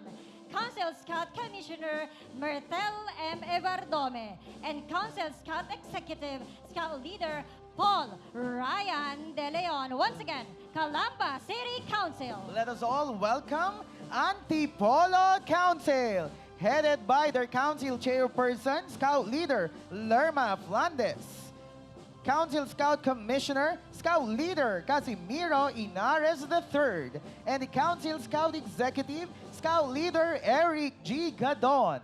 Speaker 2: Council Scout Commissioner Mertel M. Evardome, and Council Scout Executive Scout Leader Paul Ryan De Leon. Once again, Calamba City Council.
Speaker 1: Let us all welcome Antipolo Council, headed by their Council Chairperson, Scout Leader Lerma Flandes, Council Scout Commissioner, Scout Leader Casimiro Inares III, and the Council Scout Executive, Scout Leader Eric G. Gadon.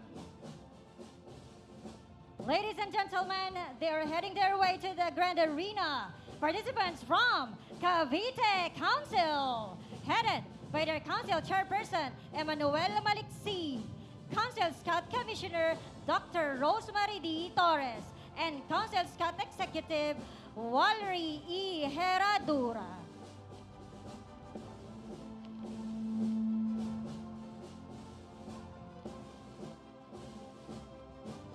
Speaker 2: Ladies and gentlemen, they are heading their way to the Grand Arena. Participants from Cavite Council, headed by their Council Chairperson, Emmanuel Maliksi, Council Scout Commissioner, Dr. Rosemary D. Torres, and Council Scout Executive, Valerie E. Herradura.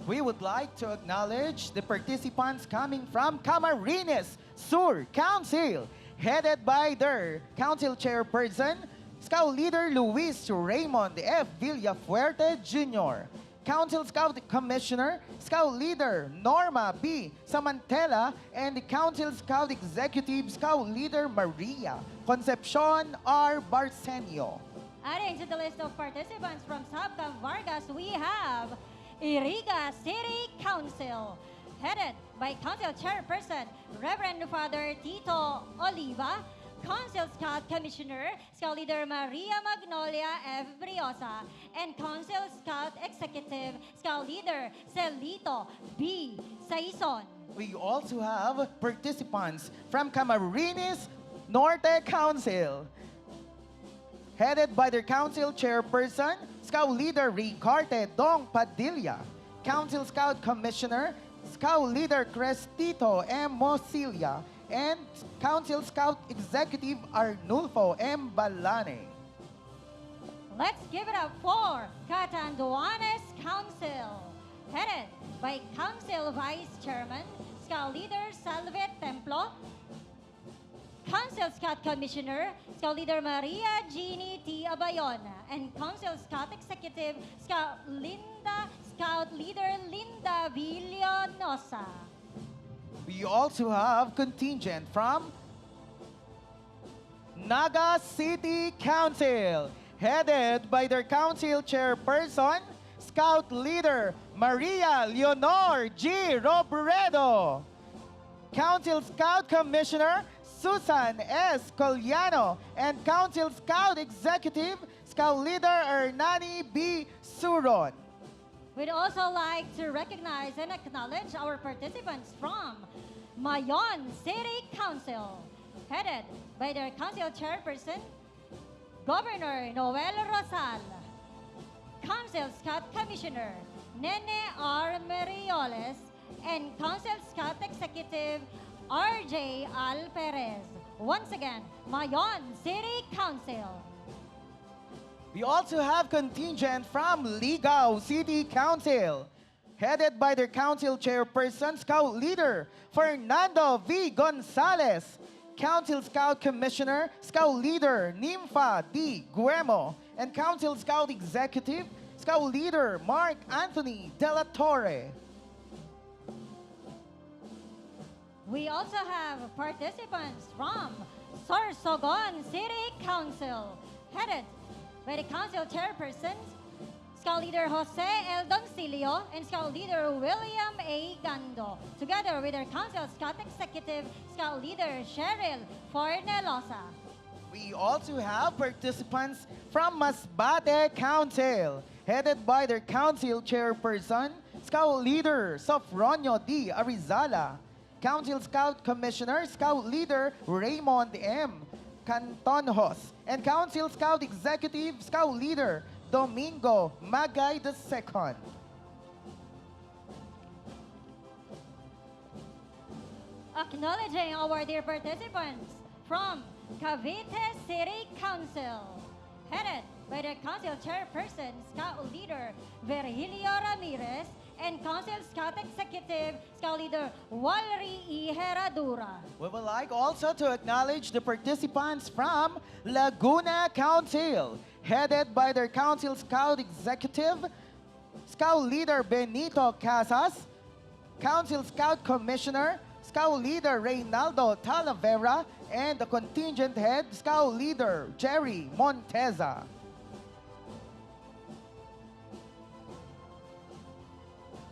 Speaker 1: We would like to acknowledge the participants coming from Camarines Sur Council, headed by their council chairperson, Scout Leader Luis Raymond F. Villafuerte Jr., Council Scout Commissioner, Scout Leader Norma B. Samantela, and the Council Scout Executive, Scout Leader Maria Concepcion R. Barsenio.
Speaker 2: Adding to the list of participants from Subcamp Vargas, we have Iriga City Council, headed by Council Chairperson Reverend Father Tito Oliva, Council Scout Commissioner, Scout Leader Maria Magnolia F. Briosa, and Council Scout Executive, Scout Leader Celito B. Saison.
Speaker 1: We also have participants from Camarines Norte Council, headed by their council chairperson, Scout Leader Ricarte Dong Padilla, Council Scout Commissioner, Scout Leader Crestito M. Mosilia, and Council Scout Executive Arnulfo M. Balane.
Speaker 2: Let's give it up for Catanduanes Council, headed by Council Vice Chairman, Scout Leader Salve Templo, Council Scout Commissioner, Scout Leader Maria Jeannie T. Abayon, and Council Scout Executive, Scout Leader Linda Villanosa.
Speaker 1: We also have contingent from Naga City Council, headed by their council chairperson, Scout Leader Maria Leonor G. Robredo, Council Scout Commissioner Susan S. Coliano, and Council Scout Executive, Scout Leader Hernani B. Suron.
Speaker 2: We'd also like to recognize and acknowledge our participants from Mayon City Council, headed by their council chairperson, Governor Noel Rosal, Council Scout Commissioner Nene R. Merioles, and Council Scout Executive RJ Al Perez. Once again, Mayon City Council.
Speaker 1: We also have contingent from Ligao City Council, headed by their council chairperson, Scout Leader Fernando V. Gonzalez, Council Scout Commissioner, Scout Leader Nympha D. Guemo, and Council Scout Executive, Scout Leader Mark Anthony De La Torre.
Speaker 2: We also have participants from Sorsogon City Council, headed by the council chairpersons, Scout Leader Jose L. Doncilio and Scout Leader William A. Gando, together with their Council Scout Executive, Scout Leader Cheryl Fornelosa.
Speaker 1: We also have participants from Masbate Council, headed by their council chairperson, Scout Leader Sofronio D. Arizala, Council Scout Commissioner, Scout Leader Raymond M. Cantonhos, and Council Scout Executive, Scout Leader Domingo Magay II.
Speaker 2: Acknowledging our dear participants from Cavite City Council, headed by the council chairperson, Scout Leader Virgilio Ramirez, and Council Scout Executive, Scout Leader Walry E. Herradura.
Speaker 1: We would like also to acknowledge the participants from Laguna Council, headed by their Council Scout Executive, Scout Leader Benito Casas, Council Scout Commissioner, Scout Leader Reynaldo Talavera, and the contingent head, Scout Leader Jerry Monteza.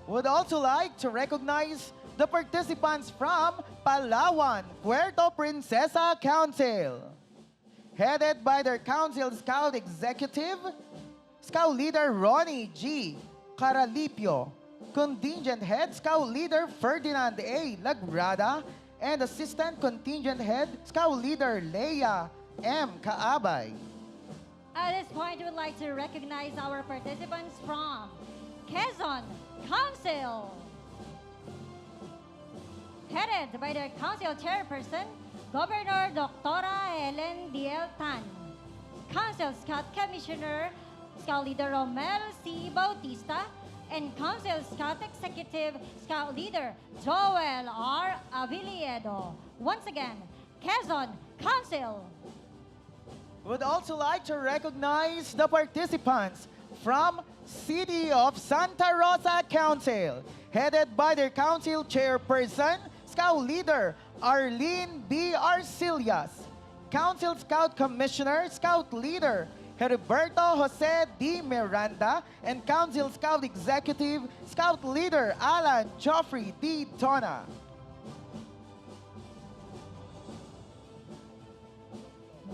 Speaker 1: Would also like to recognize the participants from Palawan, Puerto Princesa Council, headed by their Council Scout Executive, Scout Leader Ronnie G. Caralipio, Contingent Head Scout Leader Ferdinand A. Lagrada, and Assistant Contingent Head Scout Leader Leia M. Kaabay.
Speaker 2: At this point, we would like to recognize our participants from Quezon Council, headed by their council chairperson, Governor Doctora Helen D.L. Tan, Council Scout Commissioner, Scout Leader Romel C. Bautista, and Council Scout Executive Scout Leader Joel R. Avilledo. Once again, Quezon Council.
Speaker 1: Would also like to recognize the participants from City of Santa Rosa Council, headed by their council chairperson, Scout Leader Arlene B. Arcillas, Council Scout Commissioner, Scout Leader Heriberto Jose D. Miranda, and Council Scout Executive, Scout Leader Alan Joffrey D. Tona.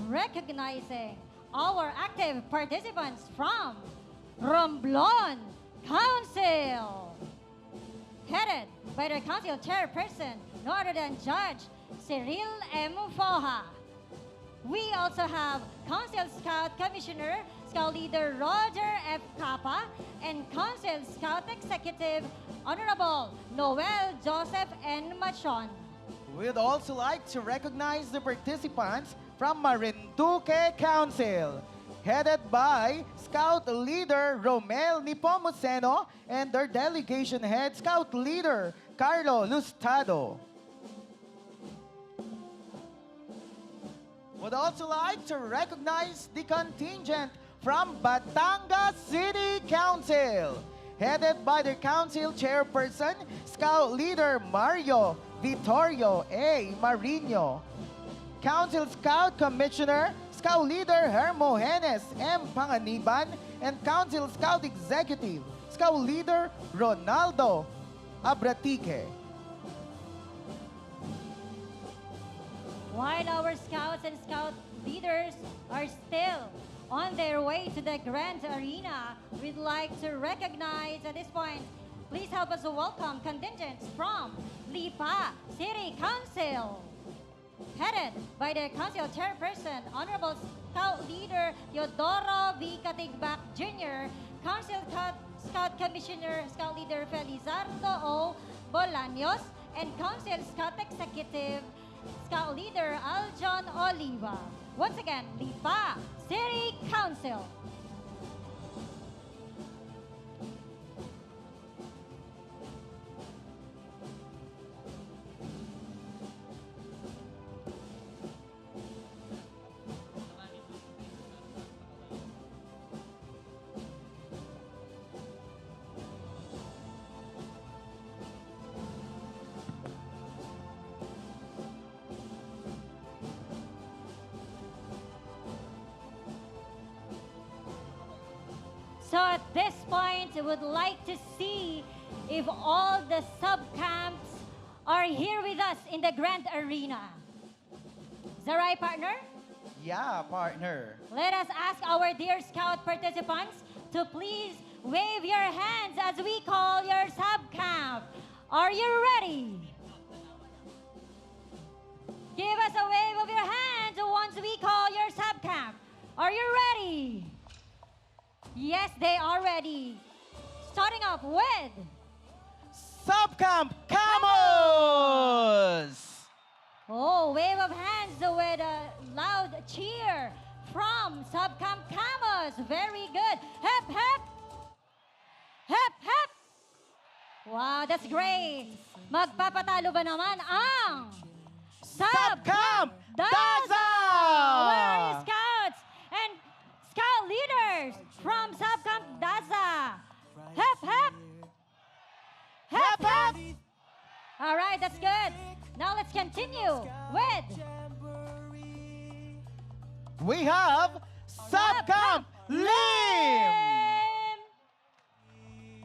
Speaker 2: Recognizing our active participants from Romblon Council, headed by their council chairperson, no other than Judge Cyril M. Foja. We also have Council Scout Commissioner, Scout Leader Roger F. Capa, and Council Scout Executive, Honorable Noel Joseph N. Machon.
Speaker 1: We'd also like to recognize the participants from Marinduque Council, headed by Scout Leader Romel Nipomuceno and their delegation head, Scout Leader Carlo Lustado. Would also like to recognize the contingent from Batangas City Council, headed by their council chairperson, Scout Leader Mario Vittorio A. Marino. Council Scout Commissioner, Scout Leader Hermogenes M. Panganiban, and Council Scout Executive, Scout Leader Ronaldo Abratique.
Speaker 2: While our scouts and scout leaders are still on their way to the Grand Arena, we'd like to recognize at this point, please help us welcome contingents from Lipa City Council, headed by their council chairperson, Honorable Scout Leader Teodoro V. Katigbak Jr., Council Scout Commissioner, Scout Leader Felizardo O. Bolaños, and Council Scout Executive, Scout Leader Aljon Oliva. Once again, Lipa City Council. So at this point, I would like to see if all the sub-camps are here with us in the Grand Arena. Is that right, partner?
Speaker 1: Yeah, partner.
Speaker 2: Let us ask our dear Scout participants to please wave your hands as we call your sub-camp. Are you ready? Give us a wave of your hands once we call your sub-camp. Are you ready? Yes, they are ready. Starting off with
Speaker 1: Subcamp Camos!
Speaker 2: oh, wave of hands with a loud cheer from Subcamp Camos. Very good. Hep, hep. Hep, hep. Wow, that's great. Magpapatalo ba naman ang
Speaker 1: Subcamp Daza!
Speaker 2: Where are you, Scouts and Scout leaders from Subcamp Daza? Hep, hep. Hep, hep. All right, that's good. Now let's continue with
Speaker 1: We have Subcamp Lim!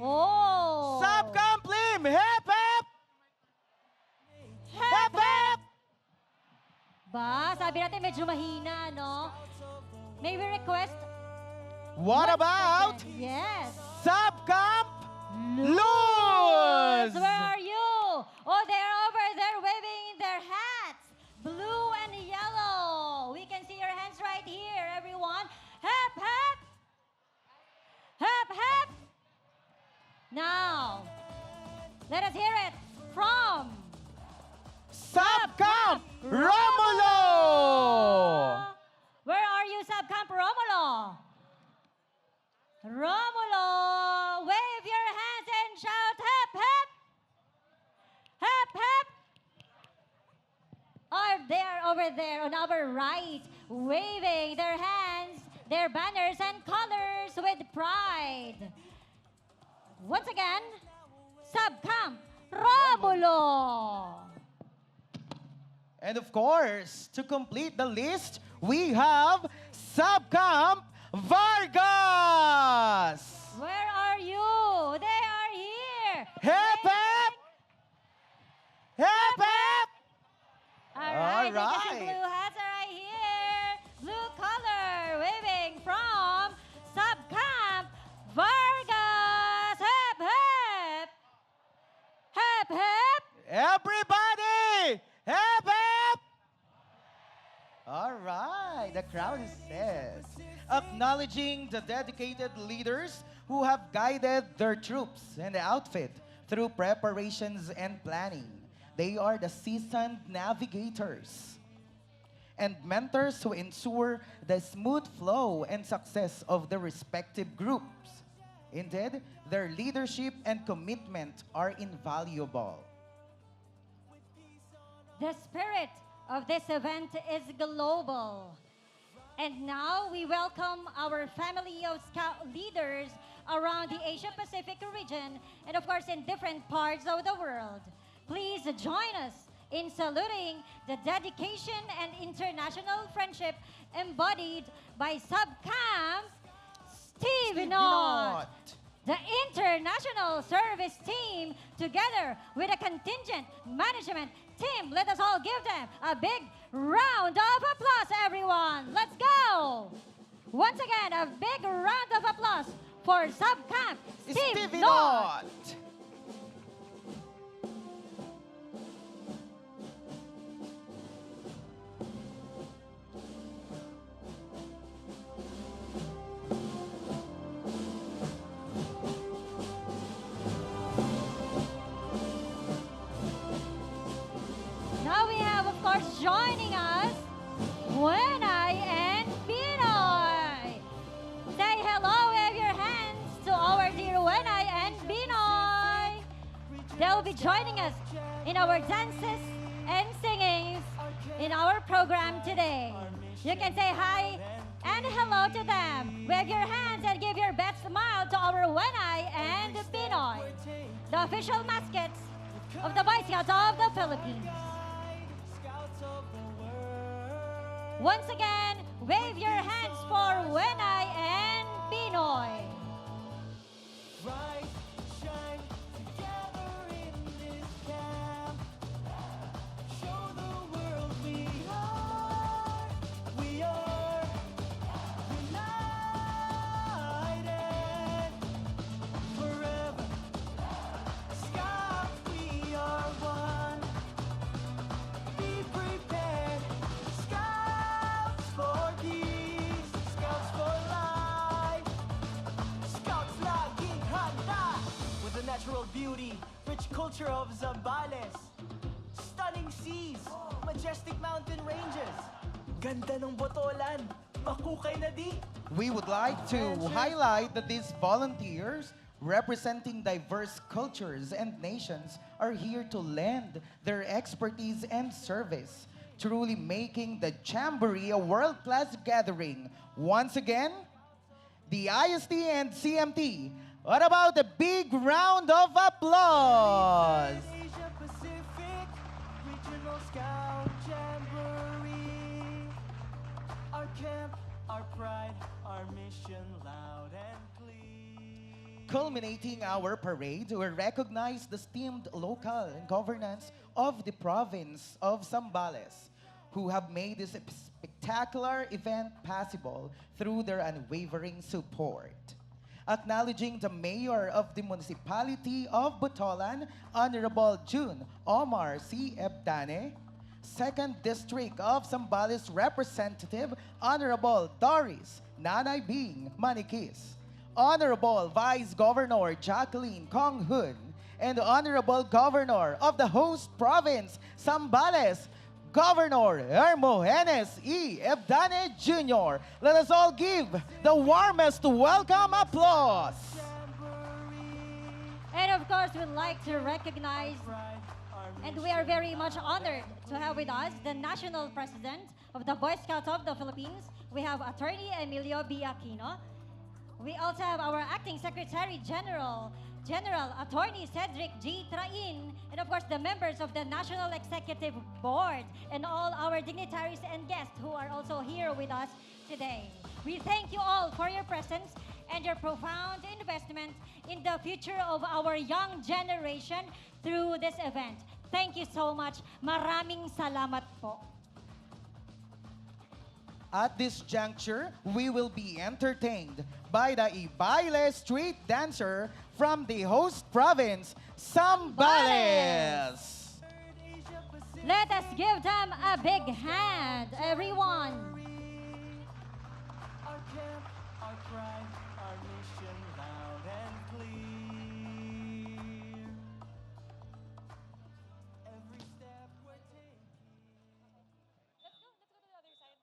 Speaker 2: Oh.
Speaker 1: Subcamp Lim! Hep, hep! Hep, hep!
Speaker 2: Ba, sabi natin medyo mahina, no? May we request?
Speaker 1: What about
Speaker 2: Yes.
Speaker 1: Subcamp Luz?
Speaker 2: Where are you? Oh, they're over there waving their hats. Blue and yellow. We can see your hands right here, everyone. Hep, hep. Hep, hep. Now, let us hear it from
Speaker 1: Subcamp Romulo!
Speaker 2: Where are you, Subcamp Romulo? Romulo, wave your hands over there on our right, waving their hands, their banners and colors with pride. Once again, Subcamp Romulo.
Speaker 1: And of course, to complete the list, we have Subcamp Vargas.
Speaker 2: Where are you? They are here.
Speaker 1: Hip hip! Hip hip!
Speaker 2: All right,
Speaker 1: All right.
Speaker 2: the blue hats are right here. Blue color, waving from Subcamp Vargas. Hip hip! Hip hip!
Speaker 1: Everybody! Hip hip! All right, the crowd is set. Acknowledging the dedicated leaders who have guided their troops and the outfit through preparations and planning. They are the seasoned navigators and mentors who ensure the smooth flow and success of the respective groups. Indeed, their leadership and commitment are invaluable.
Speaker 2: The spirit of this event is global. And now we welcome our family of Scout leaders around the Asia-Pacific region and of course in different parts of the world. Please join us in saluting the dedication and international friendship embodied by Subcamp Steve Knott. The international service team, together with a contingent management team. Let us all give them a big round of applause, everyone. Let's go. Once again, a big round of applause for Subcamp Steve Knott. Now we have, of course, joining us, Wenai and Pinoy. Say hello, wave your hands to our dear Wenai and Pinoy. They will be joining us in our dances and singings in our program today. You can say hi and hello to them. Wave your hands and give your best smile to our Wenai and Pinoy, the official mascots of the Boy Scouts of the Philippines. Once again, wave your hands for Wenai and Pinoy.
Speaker 3: Rise, shine together in this camp. Show the world we are united forever. Scouts, we are one. Be prepared. Scouts for peace, Scouts for life. Scouts laging handa with the natural beauty, rich culture of Zambales. Stunning seas, majestic mountain ranges. Ganda ng Botolan, makukay na di.
Speaker 1: We would like to highlight that these volunteers representing diverse cultures and nations are here to lend their expertise and service, truly making the Jamboree a world-class gathering. Once again, the IST and CMT. What about a big round of applause?
Speaker 3: Asia-Pacific Regional Scout Jamboree. Our camp, our pride, our mission loud and clear.
Speaker 1: Culminating our parade, we recognize the esteemed local and governance of the province of Zambales, who have made this spectacular event possible through their unwavering support. Acknowledging the mayor of the municipality of Botolan, Honorable June Omar C. Ebdane, 2nd District of Zambales Representative, Honorable Doris Nanay Bing Manikis, Honorable Vice Governor Jacqueline Konghun, and Honorable Governor of the host province, Zambales, Governor Hermogenes E. Ebdane Jr. Let us all give the warmest welcome applause.
Speaker 2: And of course, we'd like to recognize And we are very much honored to have with us the National President of the Boy Scouts of the Philippines. We have Attorney Emilio B. Aquino. We also have our Acting Secretary General, Attorney Cedric G. Train, and of course the members of the National Executive Board and all our dignitaries and guests who are also here with us today. We thank you all for your presence and your profound investment in the future of our young generation through this event. Thank you so much. Maraming salamat po.
Speaker 1: At this juncture, we will be entertained by the Ibaile street dancer from the host province, Zambales.
Speaker 2: Let us give them a big hand, everyone.
Speaker 3: Our camp, our pride, our mission loud and clear. Every step we're taking.
Speaker 2: Let's go to the other side.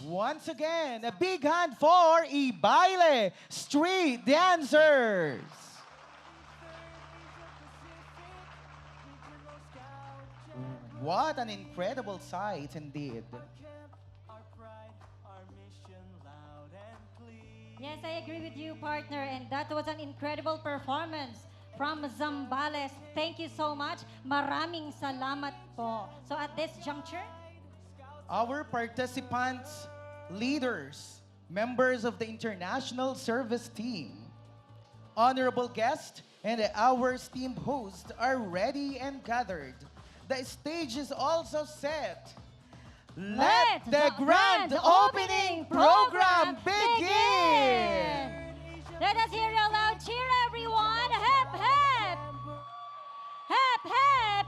Speaker 1: Once again, a big hand for Ibaile street dancers. What an incredible sight indeed.
Speaker 3: Our camp, our pride, our mission loud and clear.
Speaker 2: Yes, I agree with you, partner. And that was an incredible performance from Zambales. Thank you so much. Maraming salamat po. So at this juncture,
Speaker 1: Our participants, leaders, members of the International Service Team, honorable guests, and our esteemed host are ready and gathered. The stage is also set. Let the grand opening program begin!
Speaker 2: Let us hear a loud cheer, everyone. Hep, hep! Hep, hep!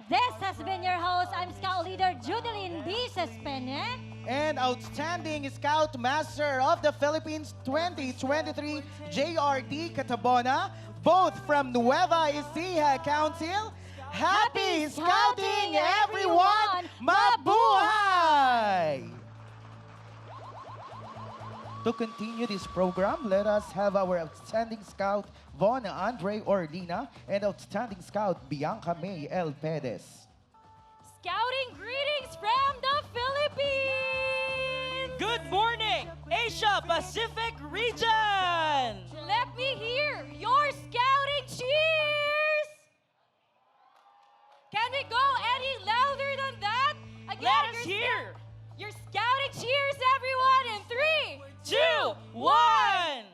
Speaker 2: This has been your host. I'm Scout Leader Judeline B. Suspenian.
Speaker 1: And Outstanding Scout Master of the Philippines 2023 JRD Catabona, both from Nueva Ecija Council. Happy Scouting, everyone! Mabuhay! To continue this program, let us have our Outstanding Scout Von Andre Orlina and Outstanding Scout Bianca May L. Perez.
Speaker 2: Scouting greetings from the Philippines!
Speaker 4: Good morning, Asia-Pacific Region!
Speaker 2: Let me hear your scouting cheers! Can we go any louder than that? Again,
Speaker 4: Let us hear!
Speaker 2: Your scouting cheers, everyone, in 3,
Speaker 4: 2, 1!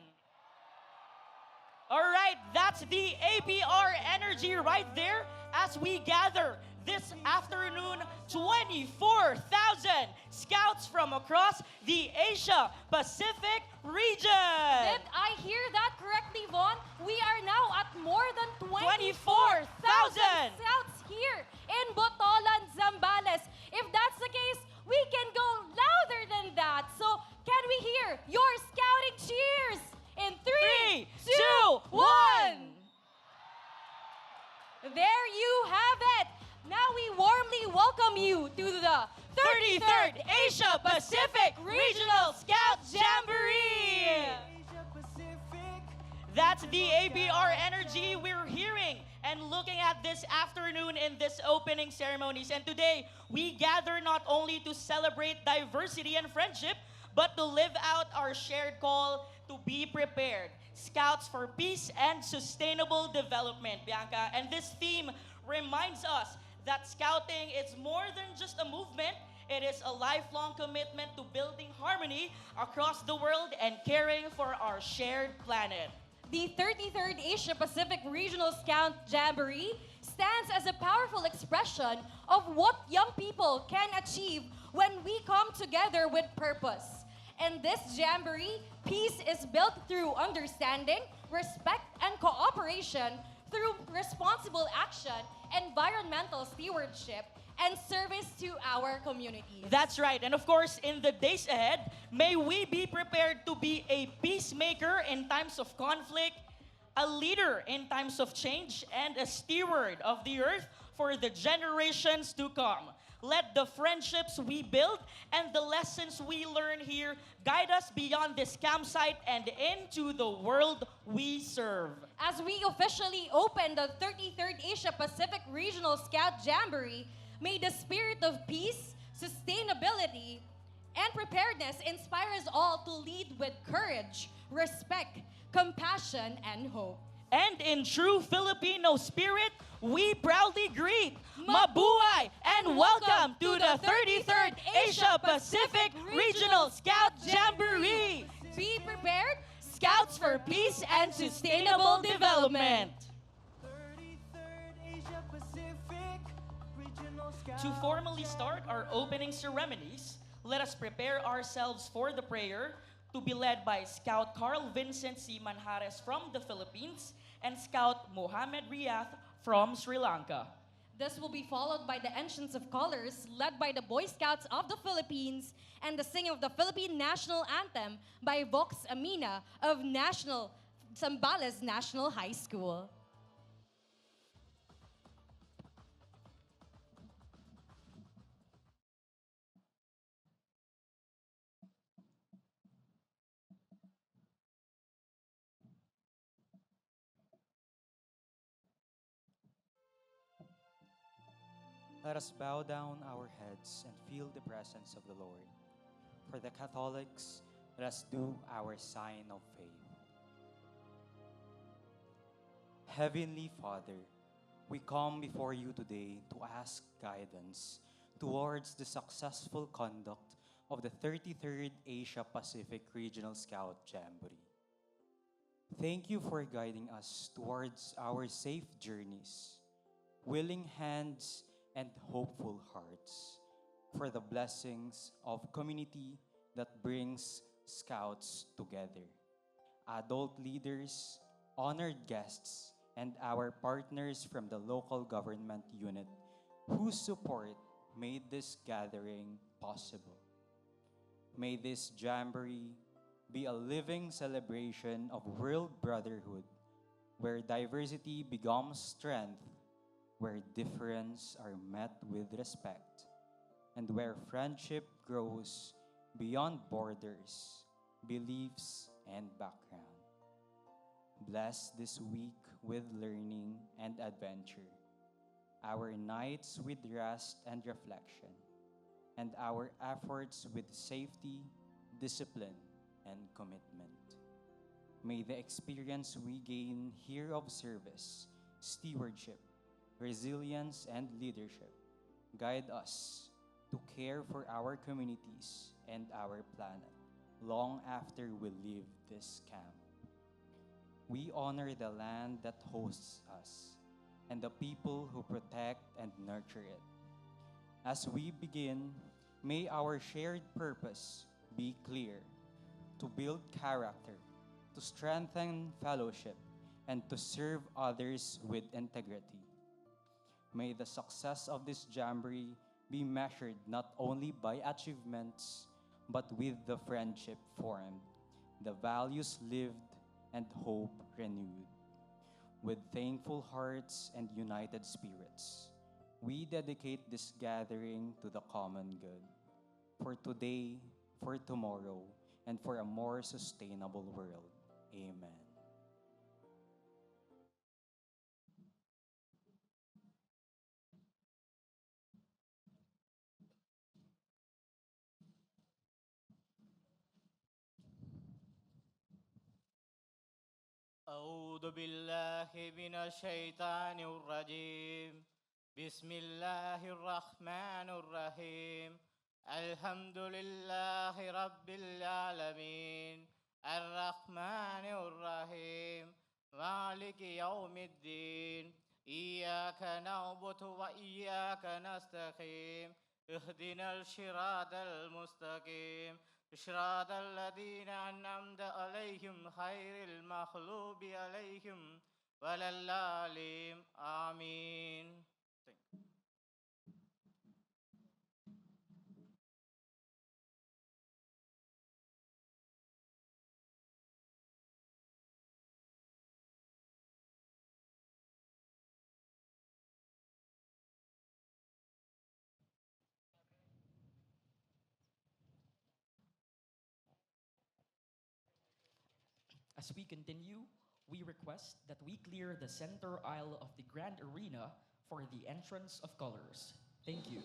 Speaker 4: All right, that's the APR energy right there as we gather this afternoon 24,000 scouts from across the Asia-Pacific region.
Speaker 2: Did I hear that correctly, Von? We are now at more than 24,000
Speaker 4: 24,000
Speaker 2: scouts here in Botolan, Zambales. If that's the case, we can go louder than that. So can we hear your scouting cheers in 3, 2, 1? There you have it. Now we warmly welcome you to the
Speaker 4: 33rd Asia-Pacific Regional Scout Jamboree. That's the APR energy we're hearing and looking at this afternoon in this opening ceremonies. And today, we gather not only to celebrate diversity and friendship, but to live out our shared call to be prepared. Scouts for Peace and Sustainable Development, Bianca. And this theme reminds us that scouting is more than just a movement. It is a lifelong commitment to building harmony across the world and caring for our shared planet.
Speaker 2: The 33rd Asia-Pacific Regional Scout Jamboree stands as a powerful expression of what young people can achieve when we come together with purpose. And this Jamboree, peace is built through understanding, respect, and cooperation, through responsible action, environmental stewardship, and service to our communities.
Speaker 4: That's right. And of course, in the days ahead, may we be prepared to be a peacemaker in times of conflict, a leader in times of change, and a steward of the earth for the generations to come. Let the friendships we build and the lessons we learn here guide us beyond this campsite and into the world we serve.
Speaker 2: As we officially open the 33rd Asia-Pacific Regional Scout Jamboree, may the spirit of peace, sustainability, and preparedness inspire us all to lead with courage, respect, compassion, and hope.
Speaker 4: And in true Filipino spirit, we proudly greet Mabuhay and welcome to the 33rd Asia-Pacific Regional Scout Jamboree.
Speaker 2: Be prepared,
Speaker 4: Scouts for Peace and Sustainable Development. To formally start our opening ceremonies, let us prepare ourselves for the prayer to be led by Scout Carl Vincent C. Manjares from the Philippines and Scout Mohammed Riyadh from Sri Lanka.
Speaker 2: This will be followed by the entrance of colors led by the Boy Scouts of the Philippines and the singing of the Philippine National Anthem by Vox Amina of Zambales National High School.
Speaker 3: Let us bow down our heads and feel the presence of the Lord. For the Catholics, let us do our sign of faith. Heavenly Father, we come before you today to ask guidance towards the successful conduct of the 33rd Asia-Pacific Regional Scout Jamboree. Thank you for guiding us towards our safe journeys, willing hands, and hopeful hearts for the blessings of community that brings scouts together. Adult leaders, honored guests, and our partners from the local government unit whose support made this gathering possible. May this jamboree be a living celebration of world brotherhood, where diversity becomes strength, where difference are met with respect, and where friendship grows beyond borders, beliefs, and background. Bless this week with learning and adventure, our nights with rest and reflection, and our efforts with safety, discipline, and commitment. May the experience we gain here of service, stewardship, resilience, and leadership guide us to care for our communities and our planet long after we leave this camp. We honor the land that hosts us and the people who protect and nurture it. As we begin, may our shared purpose be clear: to build character, to strengthen fellowship, and to serve others with integrity. May the success of this jamboree be measured not only by achievements, but with the friendship formed, the values lived, and hope renewed. With thankful hearts and united spirits, we dedicate this gathering to the common good, for today, for tomorrow, and for a more sustainable world. Amen.
Speaker 5: أعوذ بالله من الشيطان الرجيم بسم الله الرحمن الرحيم الحمد لله رب العالمين الرحمن الرحيم مالك يوم الدين إياك نعبد وإياك نستقيم اهدنا الصراط المستقيم صراط الذين أنعمت عليهم غير المغضوب عليهم ولا الضالين آمين.
Speaker 6: As we continue, we request that we clear the center aisle of the Grand Arena for the entrance of colors. Thank you.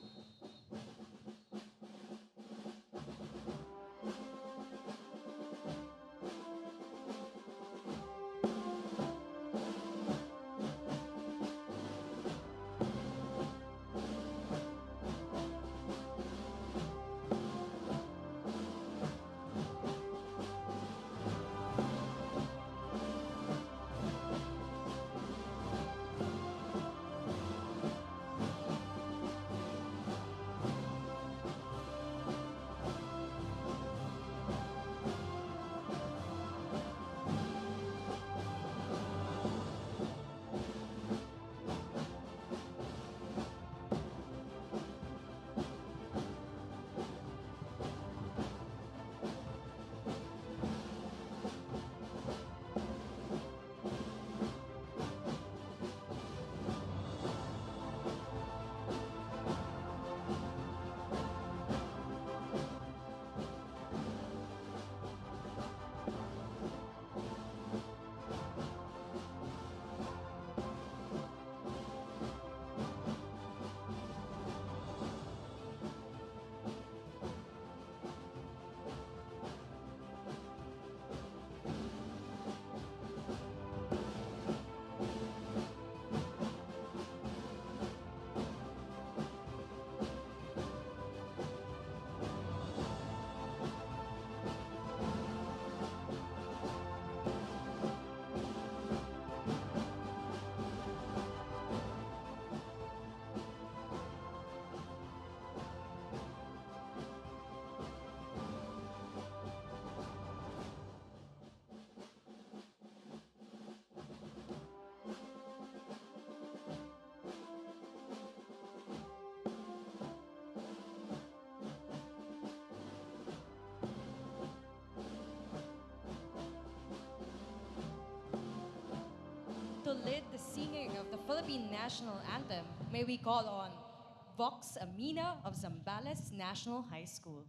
Speaker 7: lead the singing of the Philippine National Anthem, may we call on Vox Amina of Zambales National High School.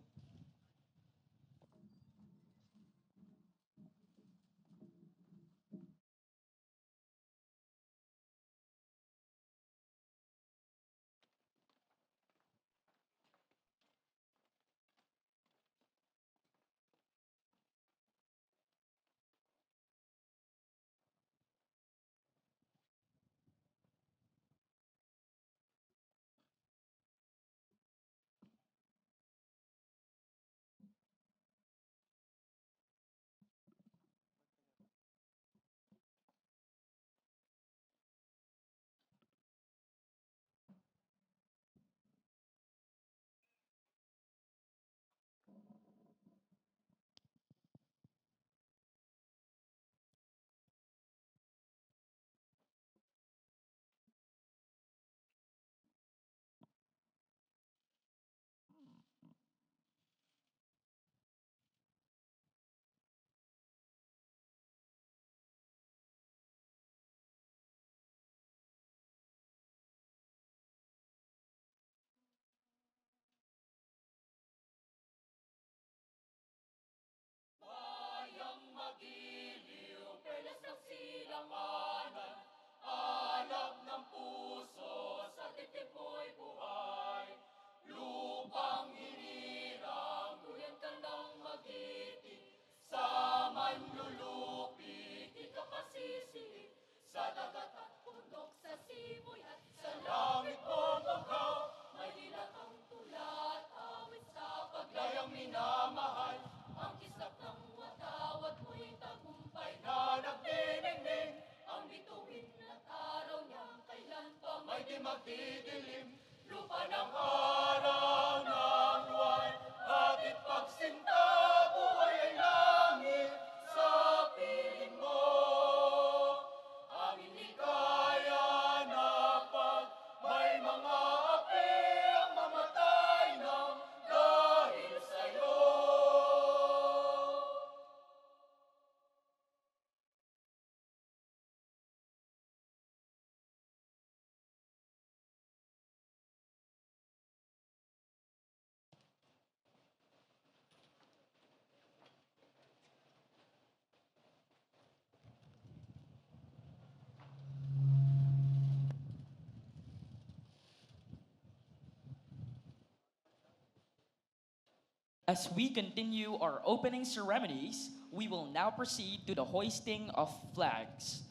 Speaker 6: As we continue our opening ceremonies, we will now proceed to the hoisting of flags.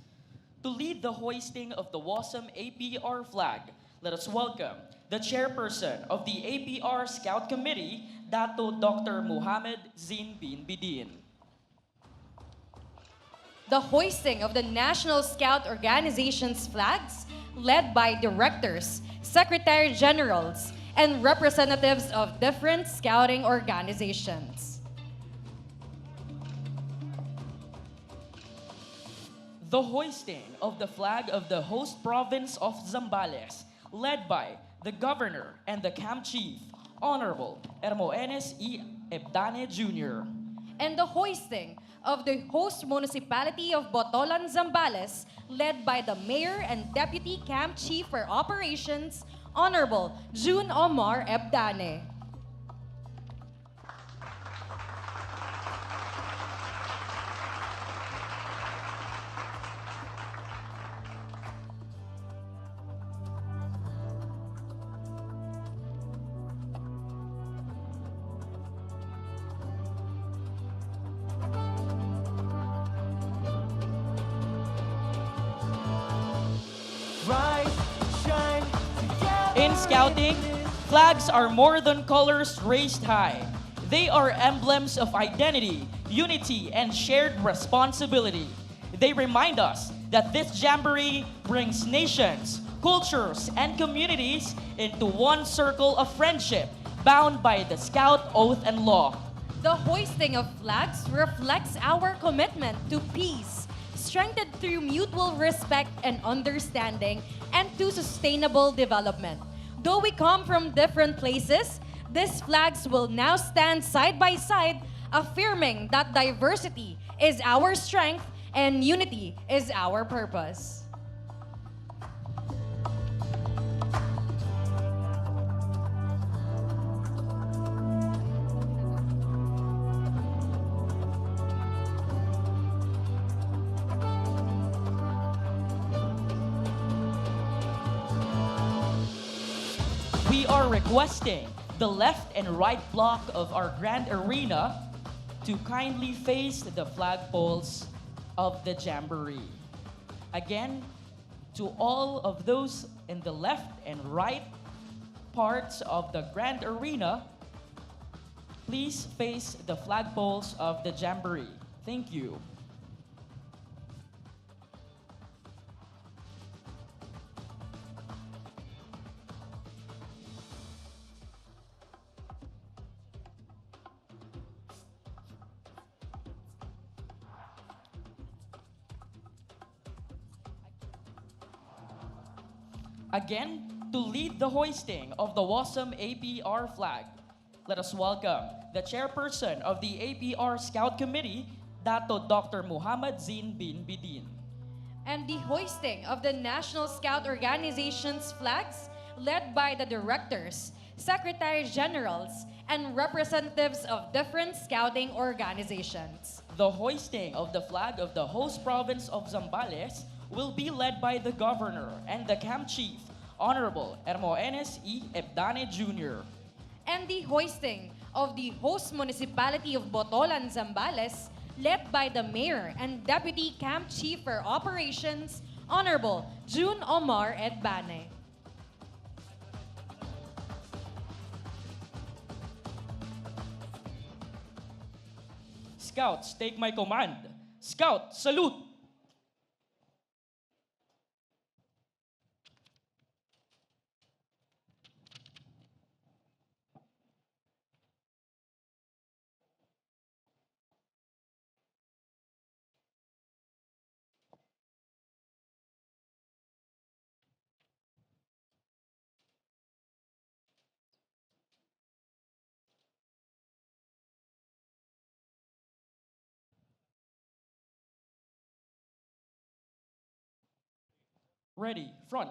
Speaker 6: To lead the hoisting of the WASM APR flag, let us welcome the chairperson of the APR Scout Committee, Dato Dr. Muhammad Zin bin Bidin.
Speaker 7: The hoisting of the National Scout Organization's flags, led by directors, secretary generals, and representatives of different scouting organizations.
Speaker 6: The hoisting of the flag of the host province of Zambales, led by the governor and the camp chief, Honorable Hermoenes E. Ebdane Jr.
Speaker 7: And the hoisting of the host municipality of Botolan, Zambales, led by the mayor and deputy camp chief for operations, Honorable June Omar Ebdane.
Speaker 6: In scouting, flags are more than colors raised high. They are emblems of identity, unity, and shared responsibility. They remind us that this jamboree brings nations, cultures, and communities into one circle of friendship, bound by the Scout Oath and Law.
Speaker 7: The hoisting of flags reflects our commitment to peace, strengthened through mutual respect and understanding, and to sustainable development. Though we come from different places, these flags will now stand side by side, affirming that diversity is our strength and unity is our purpose.
Speaker 6: we are requesting the left and right block of our grand arena to kindly face the flagpoles of the Jamboree. Again, to all of those in the left and right parts of the grand arena, please face the flagpoles of the Jamboree. Thank you. Again, to lead the hoisting of the awesome APR flag, let us welcome the chairperson of the APR Scout Committee, Dato Dr. Muhammad Zin bin Bidin.
Speaker 7: And the hoisting of the National Scout Organization's flags, led by the directors, secretary generals, and representatives of different scouting organizations.
Speaker 6: The hoisting of the flag of the host province of Zambales will be led by the governor and the camp chief, Honorable Hermoenes E. Ebdane Jr.
Speaker 7: And the hoisting of the host municipality of Botolan, Zambales, led by the mayor and deputy camp chief for operations, Honorable June Omar Edbane.
Speaker 6: Scouts, take my command. Scout, salute! Ready, front.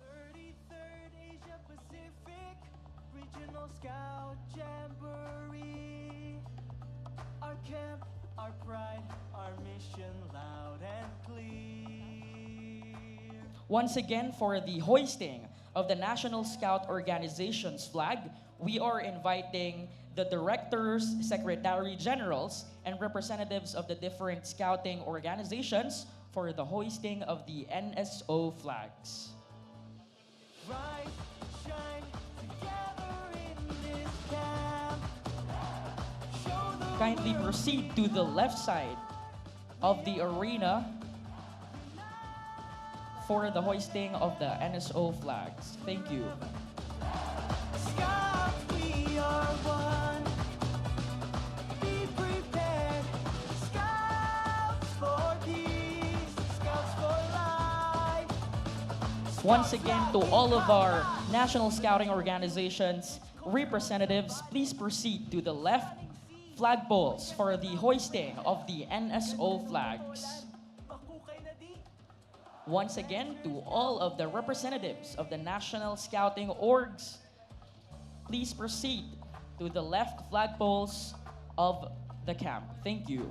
Speaker 8: 33rd Asia-Pacific Regional Scout Jamboree. Our camp, our pride, our mission loud and clear.
Speaker 6: Once again, for the hoisting of the National Scout Organization's flag, we are inviting the directors, secretary generals, and representatives of the different scouting organizations for the hoisting of the NSO flags.
Speaker 8: Rise, shine together in this camp. Show the
Speaker 6: Kindly
Speaker 8: world
Speaker 6: proceed to the left side of the arena for the hoisting of the NSO flags. Thank you.
Speaker 8: Scouts, we are one. Be prepared. Scouts for peace. Scouts for life.
Speaker 6: Once again, to all of our national scouting organizations representatives, please proceed to the left flagpoles for the hoisting of the NSO flags.
Speaker 8: Mahukay na di.
Speaker 6: Once again, to all of the representatives of the national scouting orgs, please proceed to the left flagpoles of the camp. Thank you.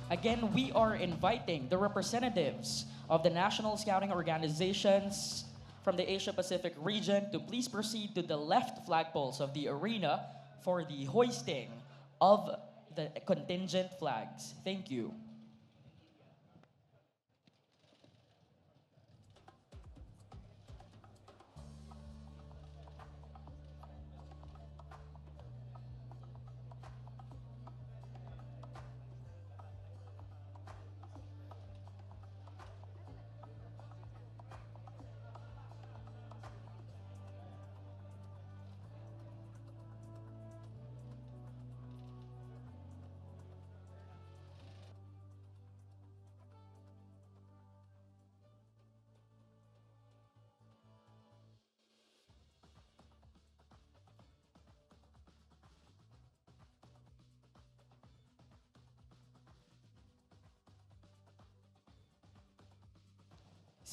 Speaker 6: Again, we are inviting the representatives of the national scouting organizations from the Asia-Pacific region to please proceed to the left flagpoles of the arena for the hoisting of the contingent flags. Thank you.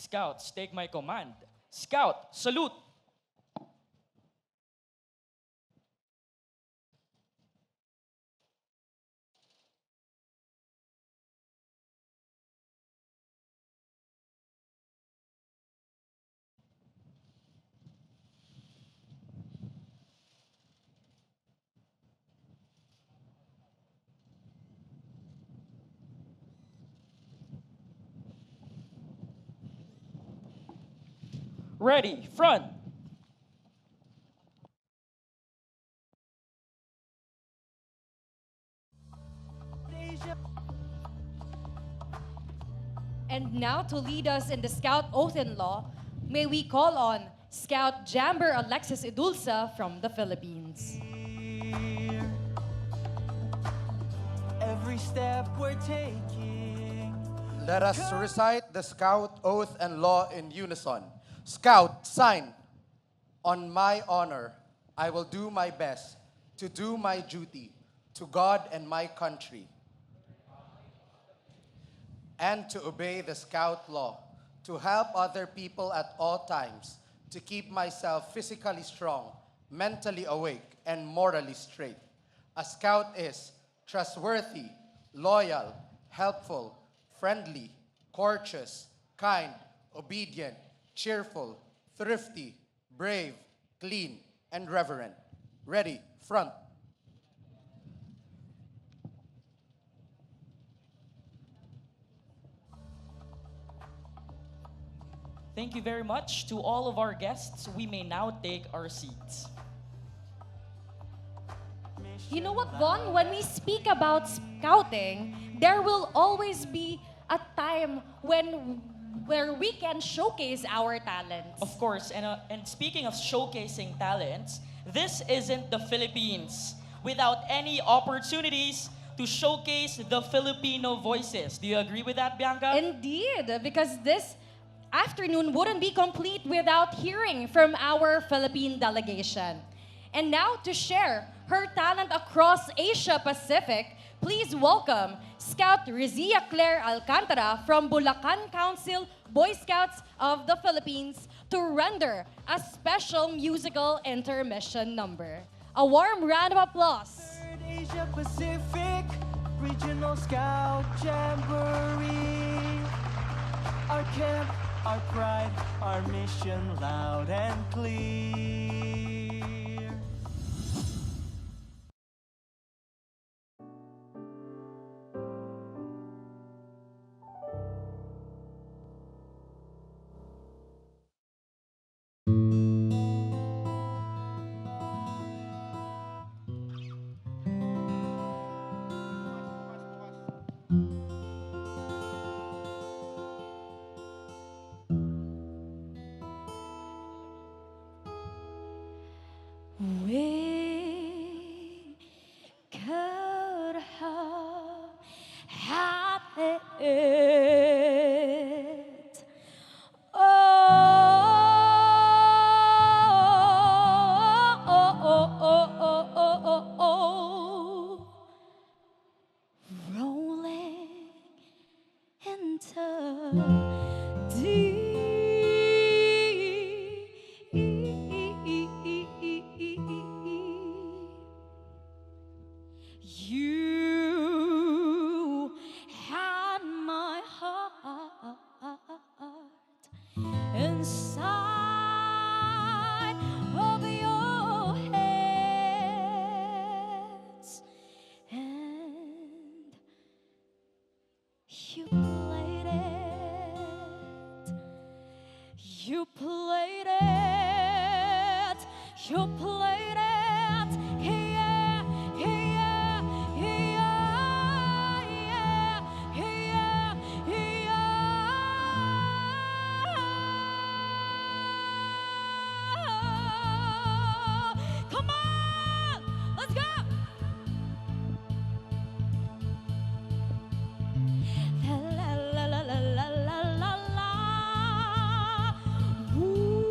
Speaker 6: Scouts, take my command. Scout, salute! Ready, front!
Speaker 7: And now to lead us in the Scout Oath and Law, may we call on Scout Jamber Alexis Idulsa from the Philippines.
Speaker 8: Every step we're taking.
Speaker 9: Let us recite the Scout Oath and Law in unison. Scout, sign. On my honor, I will do my best to do my duty to God and my country, and to obey the Scout law, to help other people at all times, to keep myself physically strong, mentally awake, and morally straight. A Scout is trustworthy, loyal, helpful, friendly, courteous, kind, obedient, cheerful, thrifty, brave, clean, and reverent. Ready, front.
Speaker 6: Thank you very much to all of our guests. We may now take our seats.
Speaker 7: You know what, Von? When we speak about scouting, there will always be a time where we can showcase our talents.
Speaker 6: Of course, and speaking of showcasing talents, this isn't the Philippines without any opportunities to showcase the Filipino voices. Do you agree with that, Bianca?
Speaker 7: Indeed, because this afternoon wouldn't be complete without hearing from our Philippine delegation. And now to share her talent across Asia-Pacific, please welcome Scout Rizia Claire Alcantara from Bulacan Council Boy Scouts of the Philippines to render a special musical intermission number. A warm round of applause.
Speaker 8: Asia-Pacific Regional Scout Jamboree. Our camp, our pride, our mission loud and clear.
Speaker 7: We could have it. Oh, rolling into you had my heart inside of your hands, and you played it. You played it. You played it. Yeah, yeah, yeah, yeah, yeah. Come on, let's go. La la la la la la la la la. Ooh.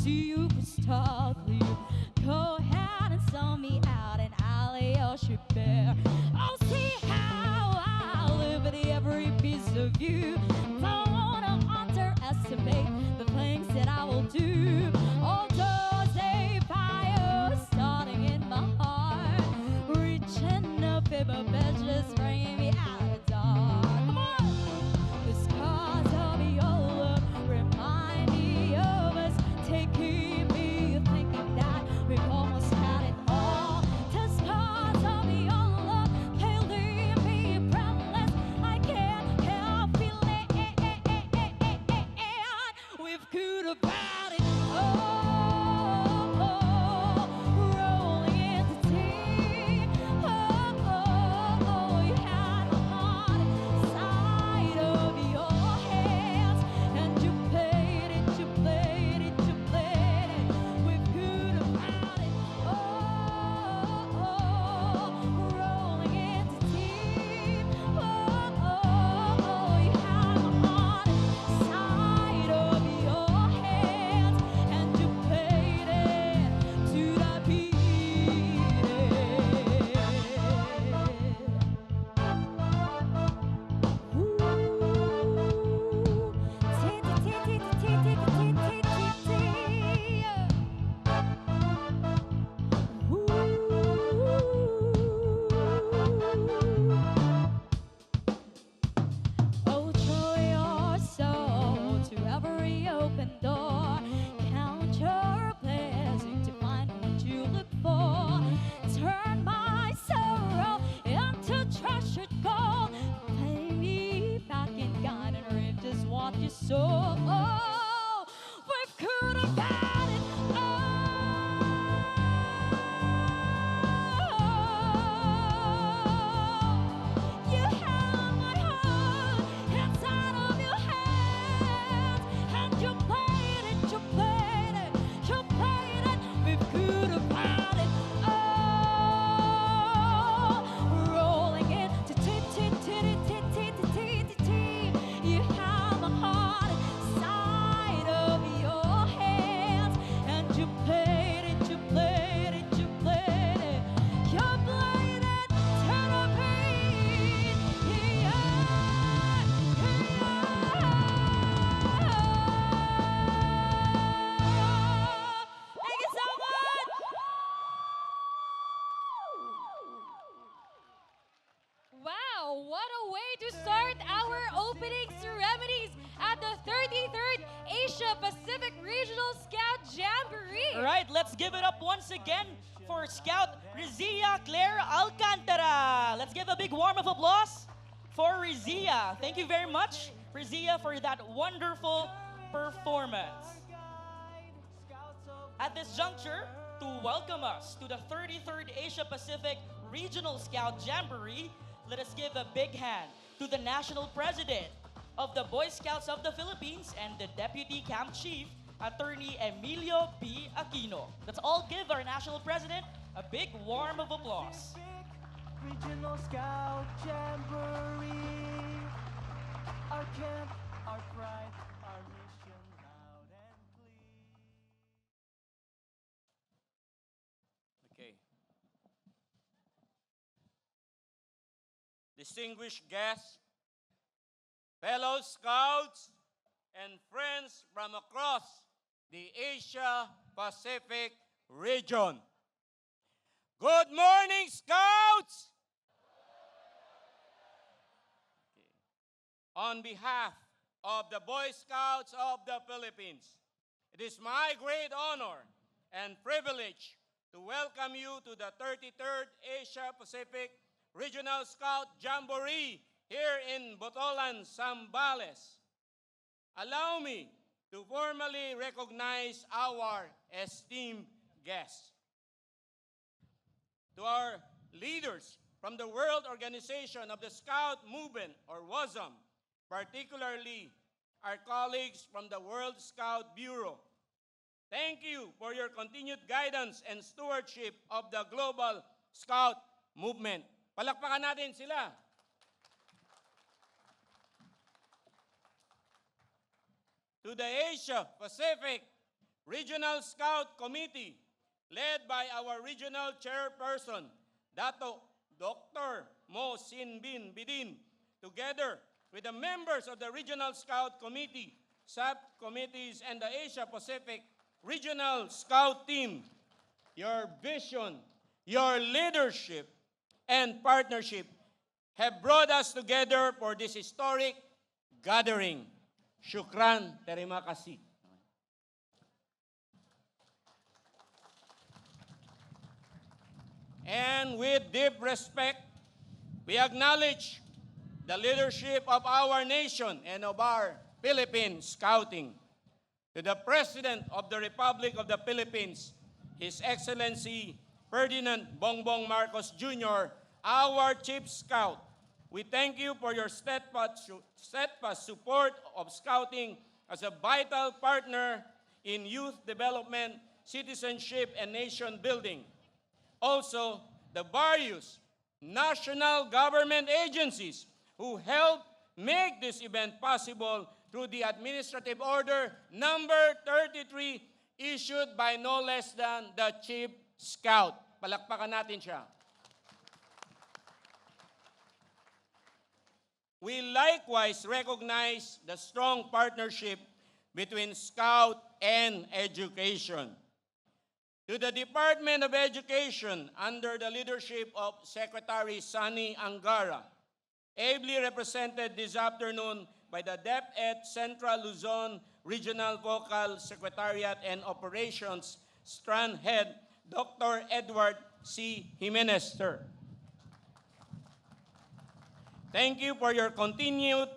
Speaker 2: you crystallically. Go ahead and sell me out and I'll lay your ship bare. Oh, see how I live with every piece of you. Don't wanna underestimate the things that I will do. Although a fire starting in my heart, reaching up in my bed, just bringing me out of the dark. Come on! The scars of your love remind me of us, taking me thinking that we've almost had it all. The scars of your love, they leave me breathless. I can't help feeling we've good about it. Rolling into tea. You had my heart inside of your hands, and you played it, you played it, you played it. We're good about it. Rolling into tea. You had my heart inside of your hands, and you played it to the beat. Oh, throw your soul to every open door. Count your blessing to find what you look for. Turn my sorrow into treasured gold. Pay me back in kind and reap just what you sow. Oh, we've good about it. You have my heart inside of your hands, and you played it, you played it, you played it. We've good about it. Rolling in to you have my heart inside of your hands, and you played it, you played it, you played it, you played it to the beat. Thank you so much.
Speaker 7: Wow, what a way to start our opening ceremonies at the 33rd Asia-Pacific Regional Scout Jamboree.
Speaker 6: All right, let's give it up once again for Scout Rizia Claire Alcantara. Let's give a big warm of applause for Rizia. Thank you very much, Rizia, for that wonderful performance. At this juncture, to welcome us to the 33rd Asia-Pacific Regional Scout Jamboree, let us give a big hand to the National President of the Boy Scouts of the Philippines and the Deputy Camp Chief, Attorney Emilio B. Aquino. Let's all give our National President a big warm of applause.
Speaker 8: Regional Scout Jamboree. Our camp, our pride, our mission, loud and clear.
Speaker 5: Okay. Distinguished guests, fellow scouts, and friends from across the Asia-Pacific region. Good morning, Scouts! Okay. On behalf of the Boy Scouts of the Philippines, it is my great honor and privilege to welcome you to the 33rd Asia-Pacific Regional Scout Jamboree here in Botolan, Zambales. Allow me to formally recognize our esteemed guests. To our leaders from the World Organization of the Scout Movement, or WOSM, particularly our colleagues from the World Scout Bureau. Thank you for your continued guidance and stewardship of the global Scout movement. Palakpakan natin sila. To the Asia-Pacific Regional Scout Committee, led by our regional chairperson, Dato Dr. Mo Sinbin Bidin, together with the members of the Regional Scout Committee, subcommittees, and the Asia-Pacific Regional Scout Team. Your vision, your leadership, and partnership have brought us together for this historic gathering. Shukran, terima kasih. And with deep respect, we acknowledge the leadership of our nation and of our Philippine Scouting. To the President of the Republic of the Philippines, His Excellency Ferdinand Bongbong Marcos Jr., our Chief Scout, we thank you for your steadfast support of Scouting as a vital partner in youth development, citizenship, and nation building. Also, the various national government agencies who helped make this event possible through the Administrative Order number 33 issued by no less than the Chief Scout. Palakpakan natin siya. We likewise recognize the strong partnership between Scout and education. To the Department of Education, under the leadership of Secretary Sani Angara, ably represented this afternoon by the DepEd Central Luzon Regional Vocal Secretariat and Operations Strand Head, Dr. Edward C. Jimenez, sir. Thank you for your continued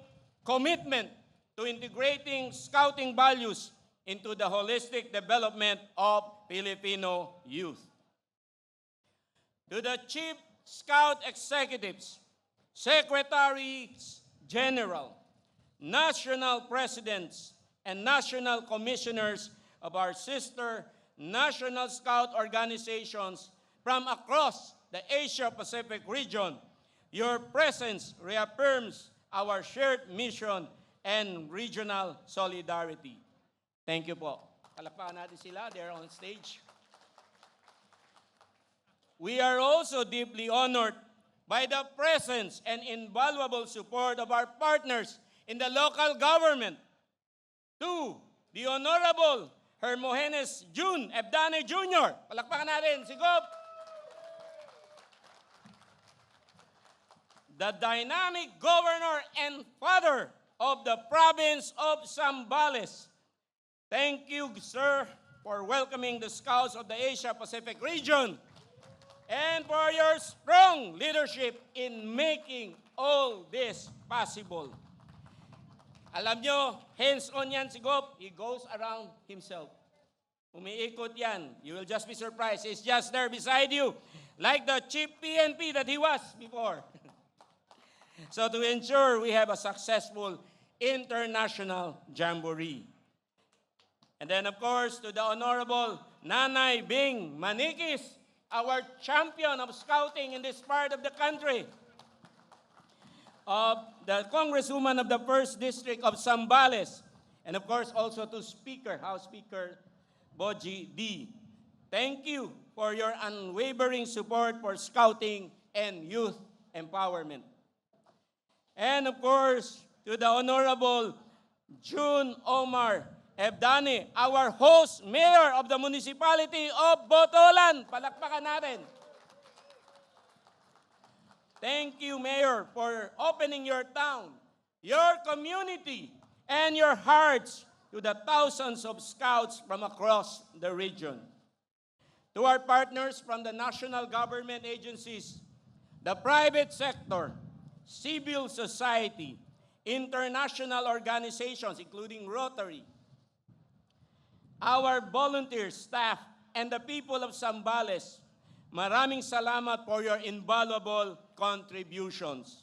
Speaker 5: commitment to integrating Scouting values into the holistic development of Filipino youth. To the Chief Scout Executives, Secretaries General, National Presidents, and National Commissioners of our sister National Scout organizations from across the Asia-Pacific region, your presence reaffirms our shared mission and regional solidarity. Thank you po. Palakpakan natin sila. They're on stage. We are also deeply honored by the presence and invaluable support of our partners in the local government. To the Honorable Hermogenes Jun Ebdane Jr. Palakpakan natin si Gop. The dynamic governor and father of the province of Zambales. Thank you, sir, for welcoming the Scouts of the Asia-Pacific region and for your strong leadership in making all this possible. Alam nyo, hands-on yan si Gop. He goes around himself. Umiikot yan. You will just be surprised. He's just there beside you, like the chief PNP that he was before. So to ensure we have a successful international jamboree. And then, of course, to the Honorable Nanay Bing Manikis, our champion of scouting in this part of the country, of the Congresswoman of the 1st District of Zambales, and of course also to House Speaker Boji D. Thank you for your unwavering support for scouting and youth empowerment. And of course, to the Honorable June Omar Ebdane, our host mayor of the municipality of Botolan. Palakpakan natin. Thank you, Mayor, for opening your town, your community, and your hearts to the thousands of scouts from across the region. To our partners from the national government agencies, the private sector, civil society, international organizations, including Rotary, our volunteer staff, and the people of Zambales, maraming salamat for your invaluable contributions.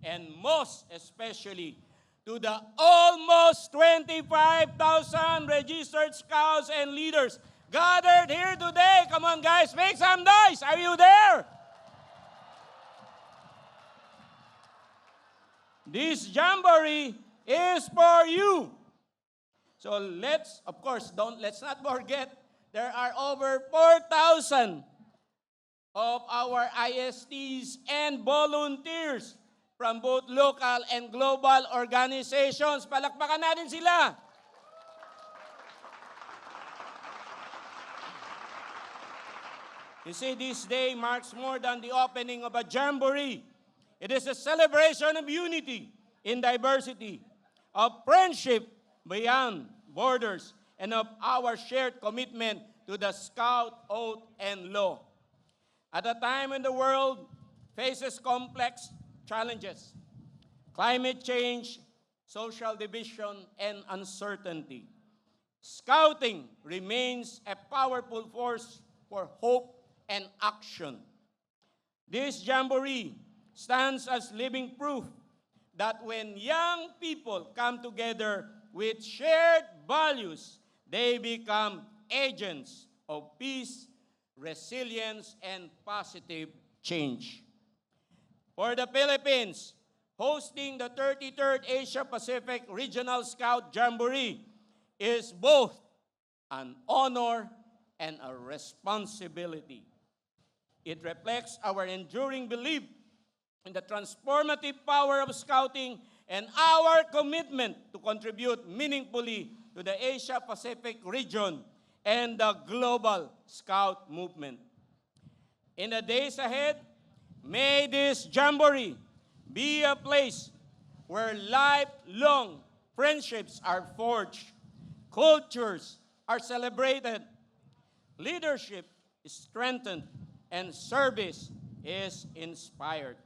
Speaker 5: And most especially to the almost 25,000 registered scouts and leaders gathered here today. Come on, guys, make some noise. Are you there? This jamboree is for you. So let's not forget, there are over 4,000 of our ISTs and volunteers from both local and global organizations. Palakpakan natin sila. You see, this day marks more than the opening of a jamboree. It is a celebration of unity in diversity, of friendship beyond borders, and of our shared commitment to the Scout Oath and Law. At a time when the world faces complex challenges, climate change, social division, and uncertainty, Scouting remains a powerful force for hope and action. This jamboree stands as living proof that when young people come together with shared values, they become agents of peace, resilience, and positive change. For the Philippines, hosting the 33rd Asia-Pacific Regional Scout Jamboree is both an honor and a responsibility. It reflects our enduring belief in the transformative power of scouting and our commitment to contribute meaningfully to the Asia-Pacific region and the global Scout movement. In the days ahead, may this jamboree be a place where lifelong friendships are forged, cultures are celebrated, leadership is strengthened, and service is inspired.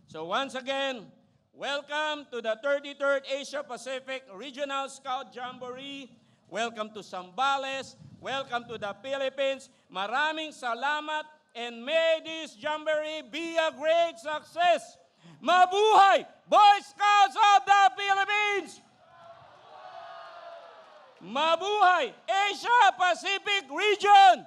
Speaker 5: So once again, welcome to the 33rd Asia-Pacific Regional Scout Jamboree. Welcome to Zambales. Welcome to the Philippines. Maraming salamat, and may this Jamboree be a great success. Mabuhay, Boy Scouts of the Philippines! Mabuhay, Asia-Pacific Region!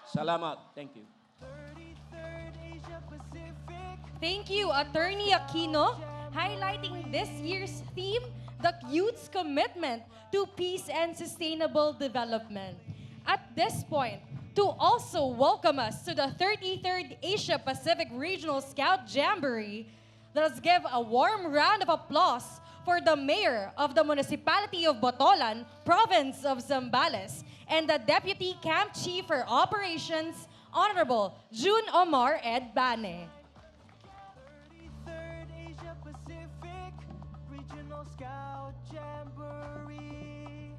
Speaker 5: Salamat. Thank you.
Speaker 8: 33rd Asia-Pacific.
Speaker 7: Thank you, Attorney Aquino, highlighting this year's theme, the youth's commitment to peace and sustainable development. At this point, to also welcome us to the 33rd Asia-Pacific Regional Scout Jamboree, let us give a warm round of applause for the Mayor of the Municipality of Botolan, Province of Zambales, and the Deputy Camp Chief for Operations, Honorable June Omar Ed Bane.
Speaker 8: 33rd Asia-Pacific Regional Scout Jamboree.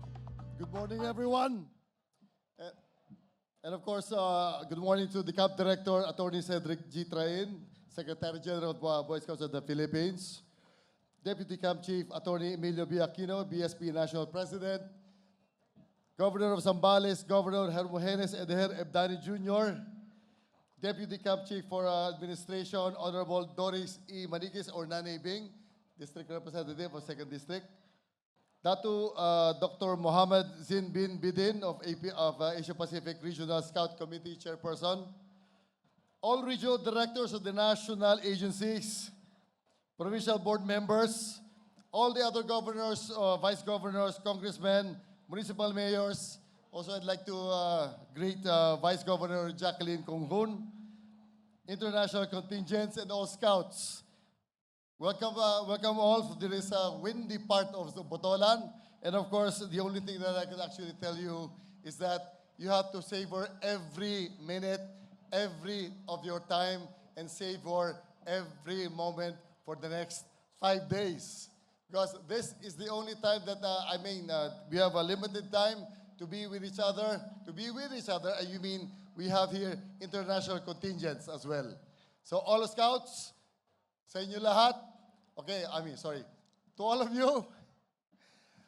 Speaker 10: Good morning, everyone. And of course, good morning to the Camp Director, Attorney Cedric G. Train, Secretary General of Boy Scouts of the Philippines, Deputy Camp Chief, Attorney Emilio B. Aquino, BSP National President, Governor of Zambales, Governor Hermogenes Eder Ebdani Jr., Deputy Camp Chief for Administration, Honorable Doris E. Maniquis or Nanay Bing, District Representative of 2nd District, Datu Dr. Mohammed Zin bin Bidin of Asia-Pacific Regional Scout Committee Chairperson, all regional directors of the national agencies, provincial board members, all the other governors, vice governors, congressmen, municipal mayors. Also, I'd like to greet Vice Governor Jacqueline Conghun, international contingents, and all scouts. Welcome, welcome all. There is a windy part of Botolan. And of course, the only thing that I can actually tell you is that you have to savor every minute, every of your time, and savor every moment for the next 5 days. Because this is the only time that, we have a limited time to be with each other. And you mean we have here international contingents as well. So all scouts, sa inyo lahat, to all of you,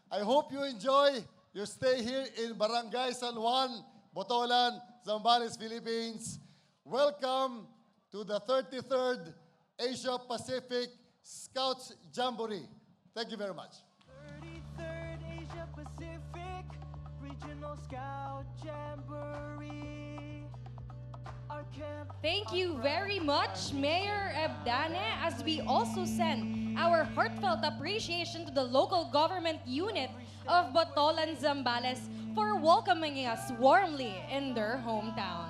Speaker 10: I hope you enjoy your stay here in Barangay San Juan, Botolan, Zambales, Philippines. Welcome to the 33rd Asia-Pacific Scouts Jamboree. Thank you very much.
Speaker 8: 33rd Asia-Pacific Regional Scout Jamboree. Our camp.
Speaker 7: Thank you very much, Mayor Ebdane, as we also send our heartfelt appreciation to the local government unit of Botolan, Zambales for welcoming us warmly in their hometown.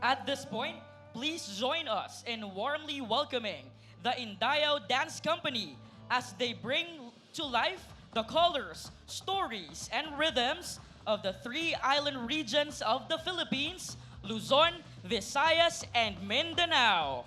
Speaker 6: At this point, please join us in warmly welcoming the Indayao Dance Company as they bring to life the colors, stories, and rhythms of the three island regions of the Philippines, Luzon, Visayas, and Mindanao.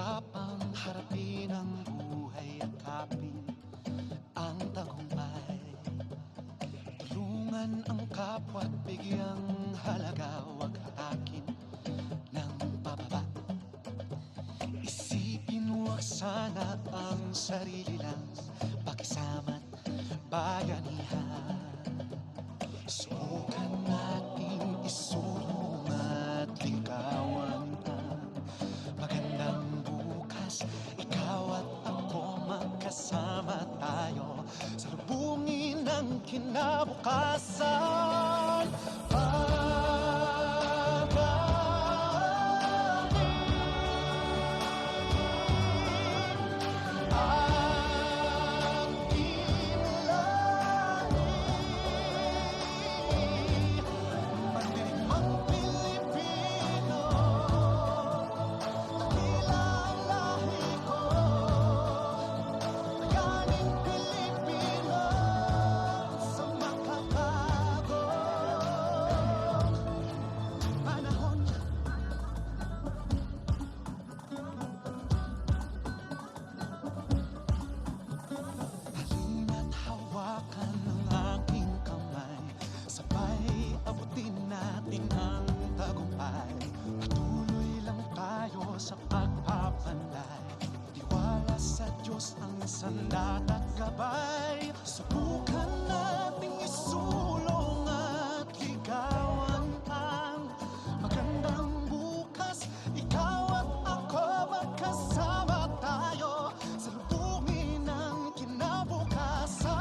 Speaker 11: Mahirapang harapin ang buhay at kapin ang tagumpay. Tulungan ang kapwa at bigyang halaga, huwag hatakin ng pababa. Isipin huwag sana ang sarili lang, pakisama't bayanihan. Subukan nating isulong at ligawan ang magandang bukas. Ikaw at ako magkasama tayo, salubungin ang kinabukasan. Sa pagpapanday, tiwala sa Diyos ang sandat at gabay. Subukan nating isulong at ligawan ang magandang bukas. Ikaw at ako magkasama tayo, salubungin ang kinabukasan.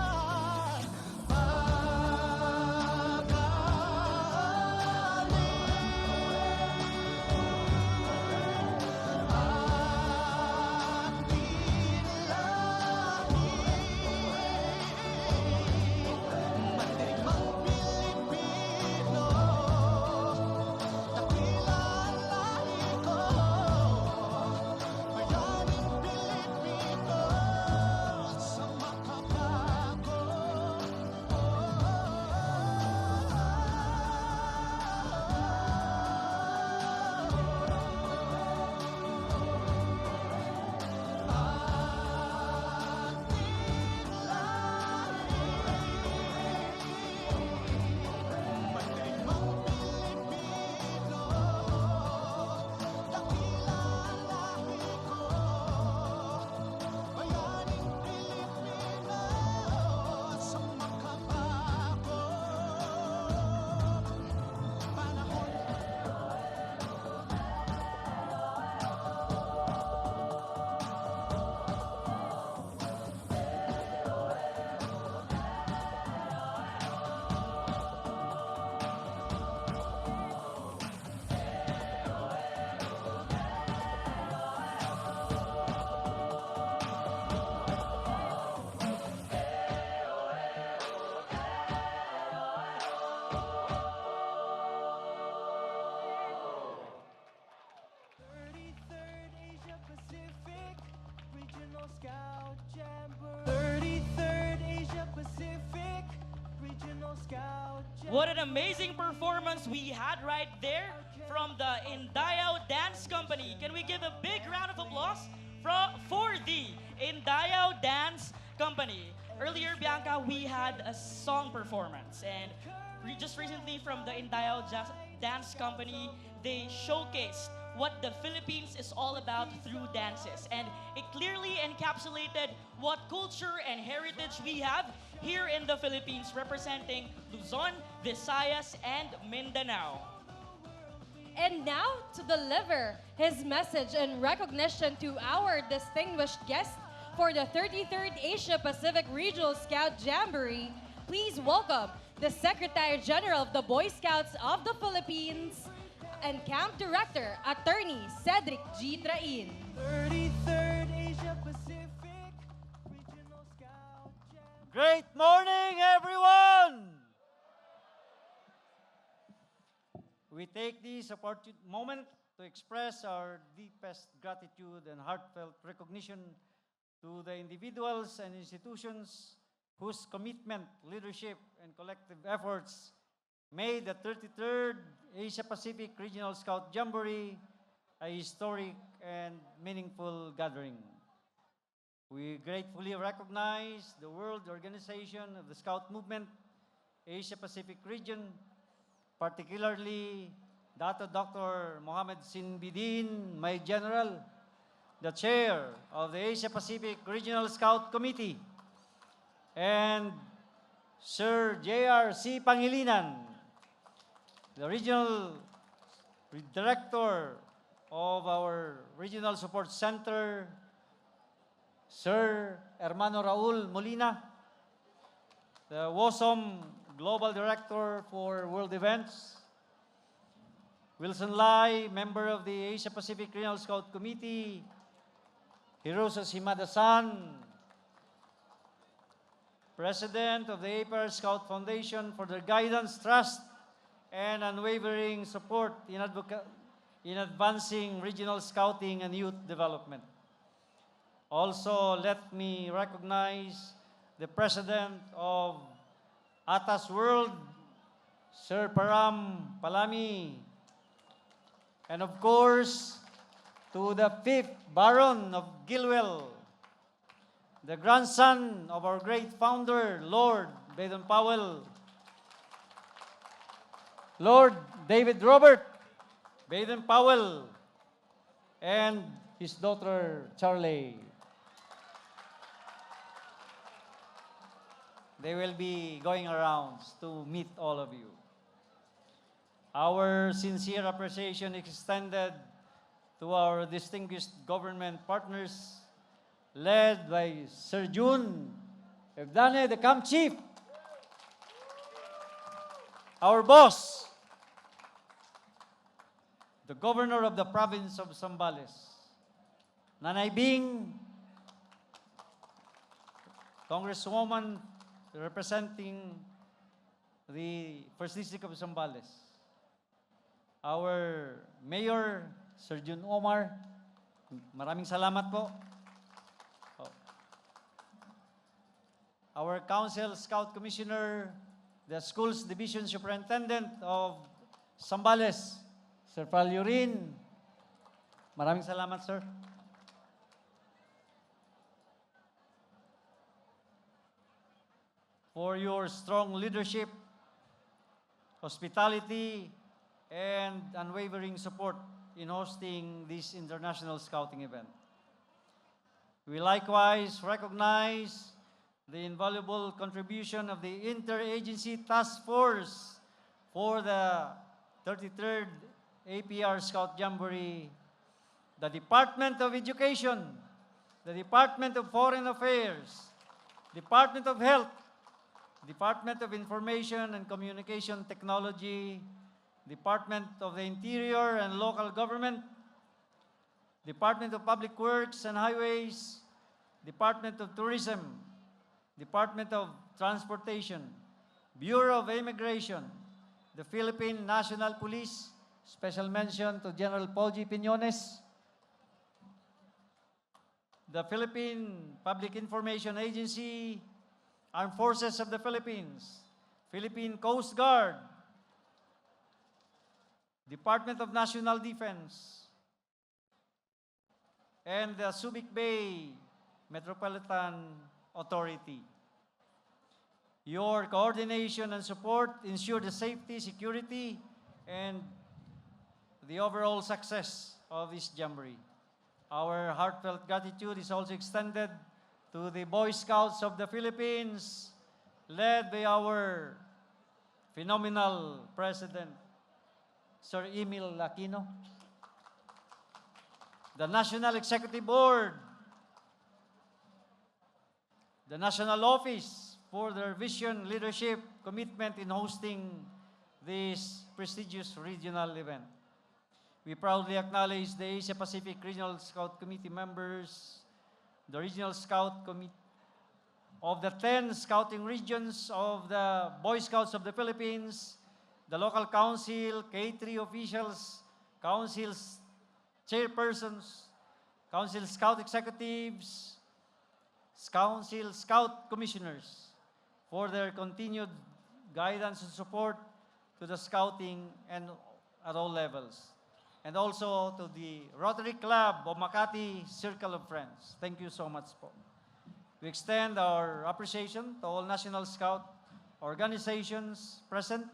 Speaker 11: Asia-Pacific Regional Scout Jamboree. 33rd Asia-Pacific Regional Scout Jamboree.
Speaker 4: What an amazing performance we had right there from the Indayao Dance Company. Can we give a big round of applause for the Indayao Dance Company? Earlier, Bianca, we had a song performance, and just recently from the Indayao Dance Company, they showcased what the Philippines is all about through dances. And it clearly encapsulated what culture and heritage we have here in the Philippines, representing Luzon, Visayas, and Mindanao.
Speaker 7: And now, to deliver his message in recognition to our distinguished guest for the 33rd Asia-Pacific Regional Scout Jamboree, please welcome the Secretary General of the Boy Scouts of the Philippines and Camp Director, Attorney Cedric G. Train.
Speaker 8: 33rd Asia-Pacific Regional Scout Jamboree.
Speaker 12: Great morning, everyone! We take this moment to express our deepest gratitude and heartfelt recognition to the individuals and institutions whose commitment, leadership, and collective efforts made the 33rd Asia-Pacific Regional Scout Jamboree a historic and meaningful gathering. We gratefully recognize the World Organization of the Scout Movement, Asia-Pacific region, particularly Dato Dr. Mohammed Sinbidin, my General, the Chair of the Asia-Pacific Regional Scout Committee, and Sir J.R.C. Pangilinan, the Regional Director of our Regional Support Center, Sir Hermano Raul Molina, the WOSOM Global Director for World Events, Wilson Lai, member of the Asia-Pacific Regional Scout Committee, Hiroshi Shimada-san, President of the APRSJ Scout Foundation, for their guidance, trust, and unwavering support in advancing regional scouting and youth development. Also, let me recognize the President of Atas World, Sir Param Palami, and of course, to the 5th Baron of Gilwell, the grandson of our great founder, Lord Baden-Powell, Lord David Robert Baden-Powell, and his daughter, Charlie. They will be going around to meet all of you. Our sincere appreciation extended to our distinguished government partners, led by Sir Jun Evdane, the camp chief, our boss, the governor of the province of Zambales, Nanay Bing, Congresswoman representing the First District of Zambales, our Mayor, Sir Jun Omar, maraming salamat po. Our Council Scout Commissioner, the Schools Division Superintendent of Zambales, Sir Falyurin, maraming salamat, sir. For your strong leadership, hospitality, and unwavering support in hosting this international scouting event. We likewise recognize the invaluable contribution of the Interagency Task Force for the 33rd APR Scout Jamboree, the Department of Education, the Department of Foreign Affairs, Department of Health, Department of Information and Communication Technology, Department of the Interior and Local Government, Department of Public Works and Highways, Department of Tourism, Department of Transportation, Bureau of Immigration, the Philippine National Police, special mention to General Paul G. Piñones, the Philippine Public Information Agency, Armed Forces of the Philippines, Philippine Coast Guard, Department of National Defense, and the Subic Bay Metropolitan Authority. Your coordination and support ensure the safety, security, and the overall success of this Jamboree. Our heartfelt gratitude is also extended to the Boy Scouts of the Philippines, led by our phenomenal President, Sir Emil Aquino, the National Executive Board, the National Office for their vision, leadership, commitment in hosting this prestigious regional event. We proudly acknowledge the Asia-Pacific Regional Scout Committee members, the Regional Scout Committee of the 10 scouting regions of the Boy Scouts of the Philippines, the local council, K3 officials, councils, chairpersons, council scout executives, council scout commissioners for their continued guidance and support to the scouting and at all levels. and also to the Rotary Club of Makati Circle of Friends. Thank you so much po. We extend our appreciation to all National Scout organizations present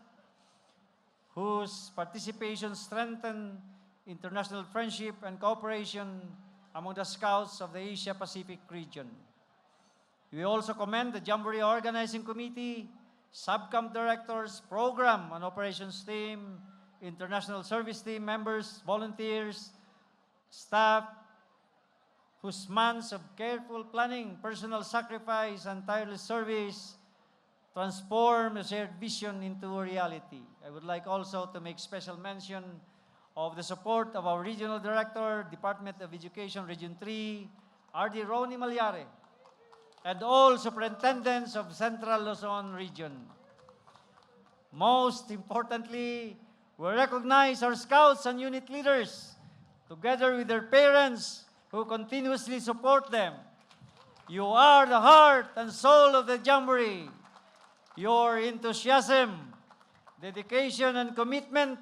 Speaker 12: whose participation strengthen international friendship and cooperation among the Scouts of the Asia-Pacific region. We also commend the Jamboree Organizing Committee, Subcamp Directors, Program and Operations Team, International Service Team members, volunteers, staff, whose months of careful planning, personal sacrifice, and tireless service transform a shared vision into a reality. I would like also to make special mention of the support of our Regional Director, Department of Education, Region 3, R.D. Ronnie Malyare, and all superintendents of Central Luzon Region. Most importantly, we recognize our scouts and unit leaders, together with their parents who continuously support them. You are the heart and soul of the Jamboree. Your enthusiasm, dedication, and commitment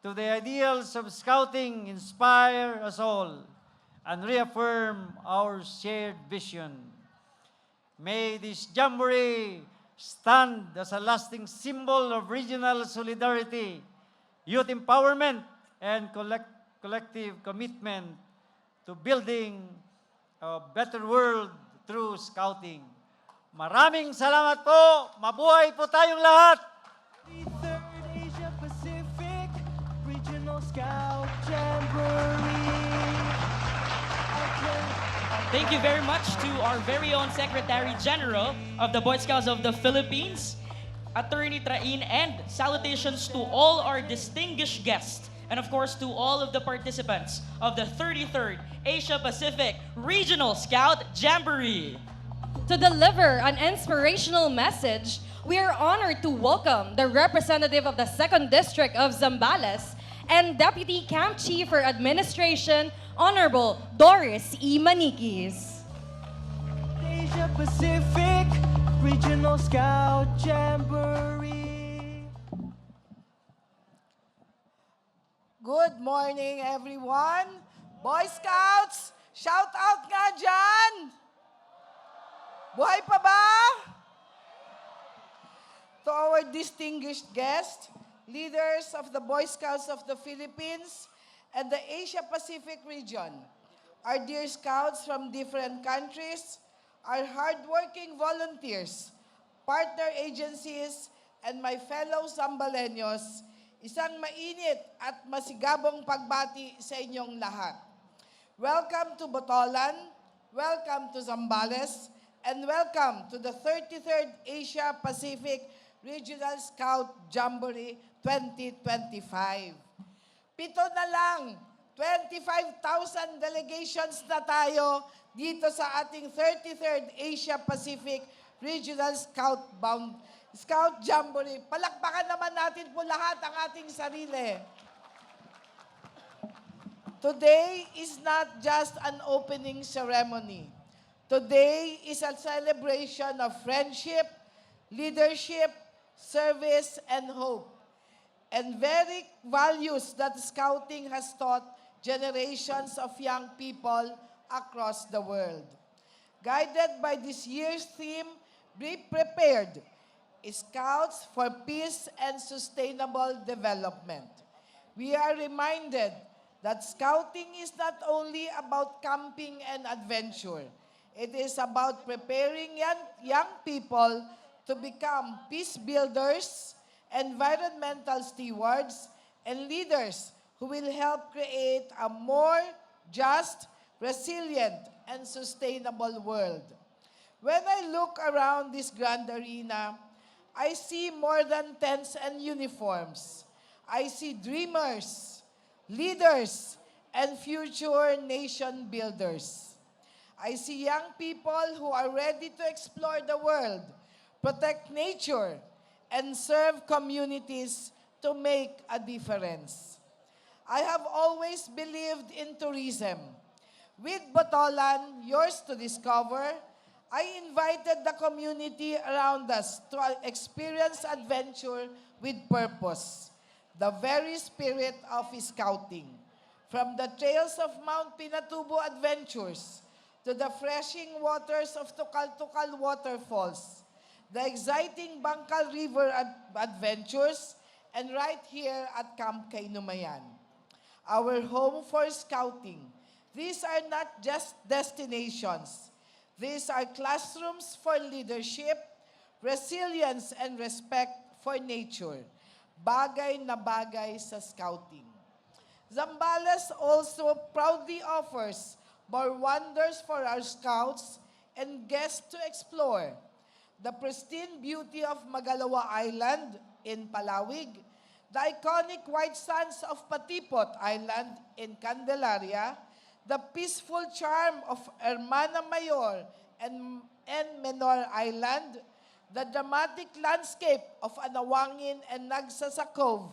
Speaker 12: to the ideals of scouting inspire us all and reaffirm our shared vision. May this Jamboree stand as a lasting symbol of regional solidarity, youth empowerment, and collective commitment to building a better world through scouting. Maraming salamat po. Mabuhay po tayong lahat.
Speaker 8: 33rd Asia-Pacific Regional Scout Jamboree.
Speaker 4: Thank you very much to our very own Secretary General of the Boy Scouts of the Philippines, Attorney Train, and salutations to all our distinguished guests, and of course to all of the participants of the 33rd Asia-Pacific Regional Scout Jamboree.
Speaker 7: To deliver an inspirational message, we are honored to welcome the representative of the 2nd District of Zambales and Deputy Camp Chief for Administration, Honorable Doris E. Maniquis.
Speaker 8: Asia-Pacific Regional Scout Jamboree.
Speaker 13: Good morning, everyone. Boy Scouts, shout out nga dyan! Buhay pa ba? To our distinguished guests, leaders of the Boy Scouts of the Philippines and the Asia-Pacific region, our dear scouts from different countries, our hardworking volunteers, partner agencies, and my fellow Zambaleños, isang mainit at masigabong pagbati sa inyong lahat. Welcome to Botolan, welcome to Zambales, and welcome to the 33rd Asia-Pacific Regional Scout Jamboree 2025. Pito na lang, 25,000 delegations na tayo dito sa ating 33rd Asia-Pacific Regional Scout Jamboree. Palakpakan naman natin po lahat ang ating sarili. Today is not just an opening ceremony. Today is a celebration of friendship, leadership, service, and hope, and very values that scouting has taught generations of young people across the world. Guided by this year's theme, Be Prepared, Scouts for Peace and Sustainable Development. We are reminded that scouting is not only about camping and adventure. It is about preparing young people to become peace builders, environmental stewards, and leaders who will help create a more just, resilient, and sustainable world. When I look around this grand arena, I see more than tents and uniforms. I see dreamers, leaders, and future nation builders. I see young people who are ready to explore the world, protect nature, and serve communities to make a difference. I have always believed in tourism. With Botolan, yours to discover, I invited the community around us to experience adventure with purpose, the very spirit of scouting. From the trails of Mount Pinatubo adventures to the freshing waters of Tukal-Tukal waterfalls, the exciting Bangkal River adventures, and right here at Camp Kainumayan, our home for scouting. These are not just destinations. These are classrooms for leadership, resilience, and respect for nature. Bagay na bagay sa scouting. Zambales also proudly offers more wonders for our scouts and guests to explore. The pristine beauty of Magalawa Island in Palawig, the iconic white sands of Patipot Island in Candelaria, the peaceful charm of Hermana Mayor and Menor Island, the dramatic landscape of Anawangin and Nagsasa Cove,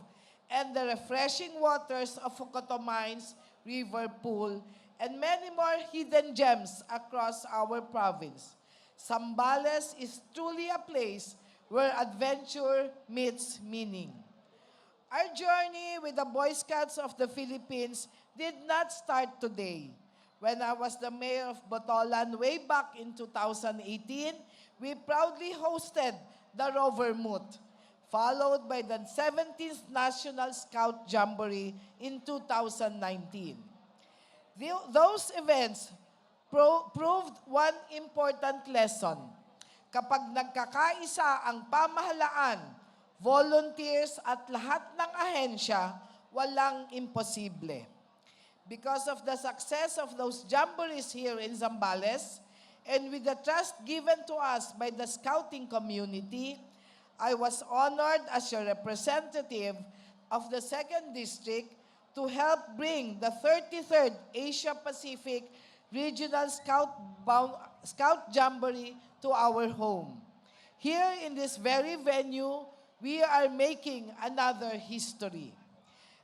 Speaker 13: and the refreshing waters of Ocotomines River Pool, and many more hidden gems across our province. Zambales is truly a place where adventure meets meaning. Our journey with the Boy Scouts of the Philippines did not start today. When I was the mayor of Botolan way back in 2018, we proudly hosted the Rover Moot, followed by the 17th National Scout Jamboree in 2019. Those events proved one important lesson. Kapag nagkakaisa ang pamahalaan, volunteers at lahat ng ahensya, walang imposible. Because of the success of those jamborees here in Zambales, and with the trust given to us by the scouting community, I was honored as your representative of the 2nd District to help bring the 33rd Asia-Pacific Regional Scout Jamboree to our home. Here in this very venue, we are making another history.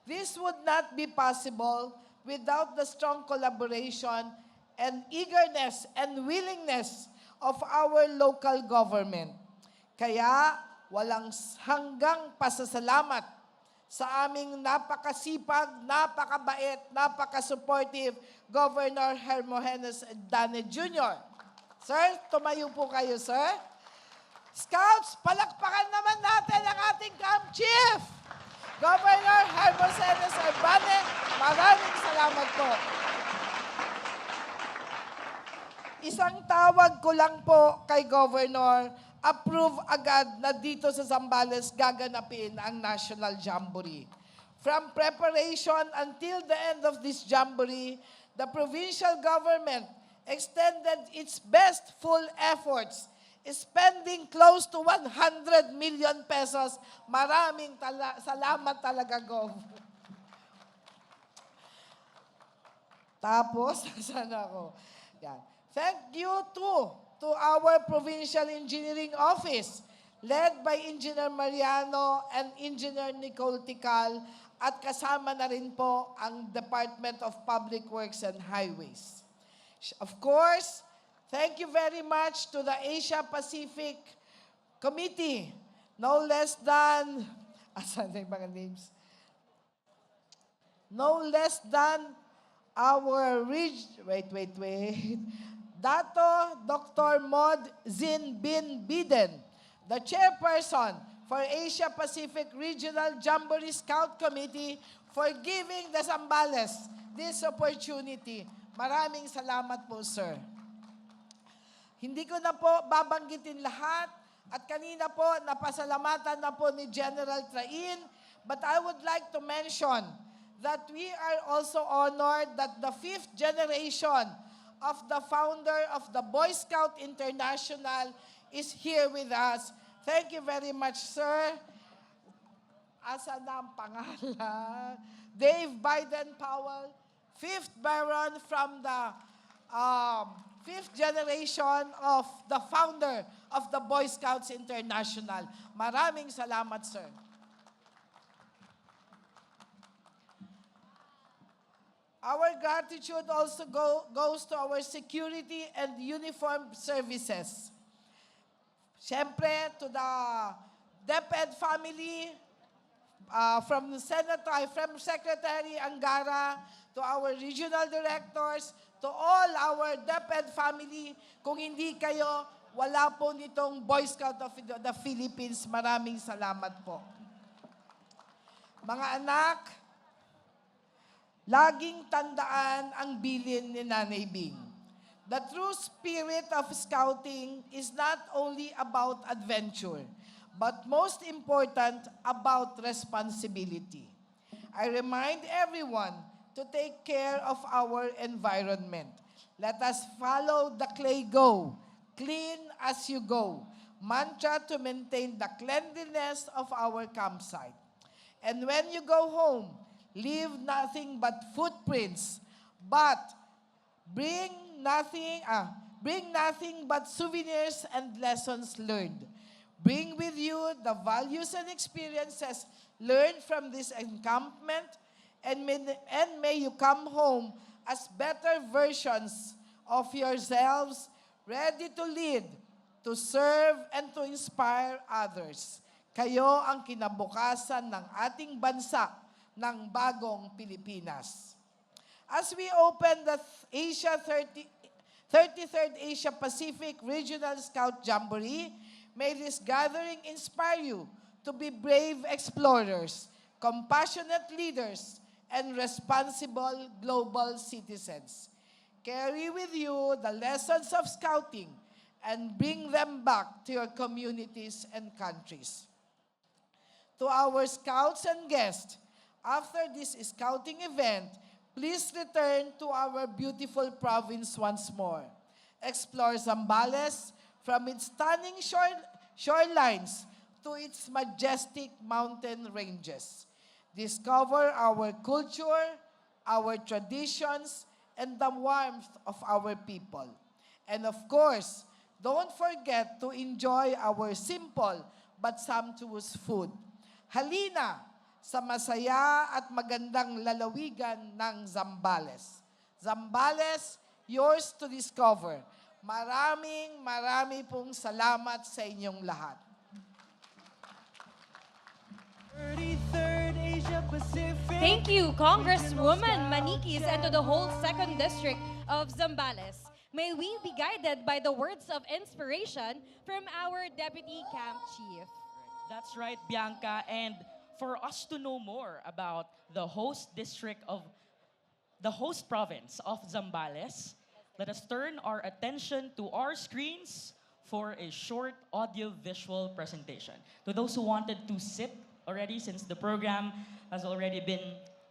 Speaker 13: This would not be possible without the strong collaboration and eagerness and willingness of our local government. Kaya, walang hanggang pasasalamat sa aming napakasipag, napakabait, napakasupportive Governor Hermogenes Dane Jr. Sir, tumayo po kayo, sir. Scouts, palakpakan naman natin ang ating Camp Chief, Governor Hermogenes Dane. Maraming salamat po. Isang tawag ko lang po kay Governor, approve agad na dito sa Zambales gaganapin ang National Jamboree. From preparation until the end of this Jamboree, the provincial government extended its best full efforts, spending close to 100 million pesos. Maraming salamat talaga, Gov. Tapos, sana ako. Yan. Thank you to our Provincial Engineering Office, led by Engineer Mariano and Engineer Nicole Tikal, at kasama na rin po ang Department of Public Works and Highways. Of course, thank you very much to the Asia-Pacific Committee, no less than, asan na yung mga names? No less than our wait. Dato Dr. Mod Zin Bin Biden, the chairperson for Asia-Pacific Regional Jamboree Scout Committee, for giving the Zambales this opportunity. Maraming salamat po, sir. Hindi ko na po babanggitin lahat at kanina po napasalamatan na po ni General Train, but I would like to mention that we are also honored that the 5th generation of the founder of the Boy Scout International is here with us. Thank you very much, sir. Asa na ang pangalan? Dave Biden Powell, 5th Baron from the 5th generation of the founder of the Boy Scouts International. Maraming salamat, sir. Our gratitude also goes to our security and uniformed services. Siyempre, to the DepEd family, from Secretary Angara, to to our regional directors, to all our DepEd family. Kung hindi kayo, wala po nitong Boy Scout of the Philippines. Maraming salamat po. Mga anak, laging tandaan ang bilin ni Nanay Bing. The true spirit of scouting is not only about adventure, but most important, about responsibility. I remind everyone to take care of our environment. Let us follow the clay go, clean as you go, mantra to maintain the cleanliness of our campsite. And when you go home, leave nothing but footprints, but bring nothing but souvenirs and lessons learned. Bring with you the values and experiences learned from this encampment, and may you come home as better versions of yourselves, ready to lead, to serve, and to inspire others. Kayo ang kinabukasan ng ating bansa, ng bagong Pilipinas. As we open the 33rd Asia-Pacific Regional Scout Jamboree, may this gathering inspire you to be brave explorers, compassionate leaders, and responsible global citizens. Carry with you the lessons of scouting and bring them back to your communities and countries. To our scouts and guests, after this scouting event, please return to our beautiful province once more. Explore Zambales from its stunning shorelines to its majestic mountain ranges. Discover our culture, our traditions, and the warmth of our people. And of course, don't forget to enjoy our simple but sumptuous food. Halina sa masaya at magandang lalawigan ng Zambales. Zambales, yours to discover. Marami pong salamat sa inyong lahat.
Speaker 8: 33rd Asia-Pacific.
Speaker 7: Thank you, Congresswoman Manikis, and to the whole 2nd District of Zambales. May we be guided by the words of inspiration from our Deputy Camp Chief.
Speaker 6: That's right, Bianca. And for us to know more about the host province of Zambales, let us turn our attention to our screens for a short audio-visual presentation. To those who wanted to sit already, since the program has already been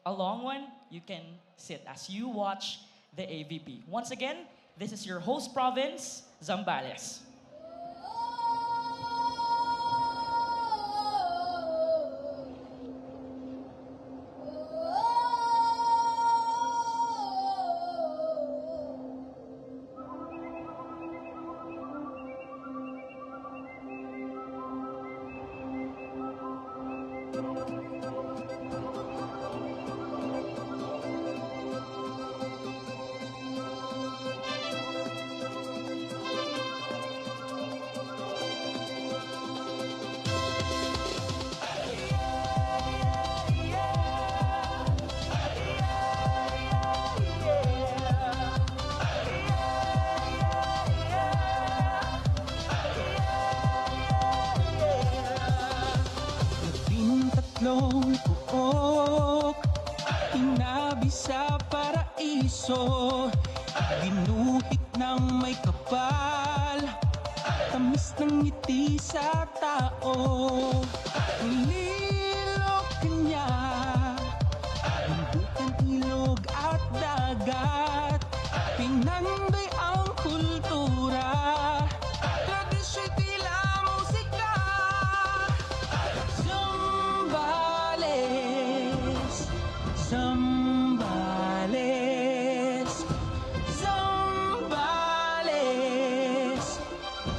Speaker 6: a long one, you can sit as you watch the AVP. Once again, this is your host province, Zambales.
Speaker 8: Tatlong puok, inabi sa paraiso, ginuhit ng may kapal, tamis ng ngiti sa tao. Ulilog kanya, bundok ng ilog at dagat, pinanday ang kultura, tradisyo'y tila musika. Zambales, Zambales,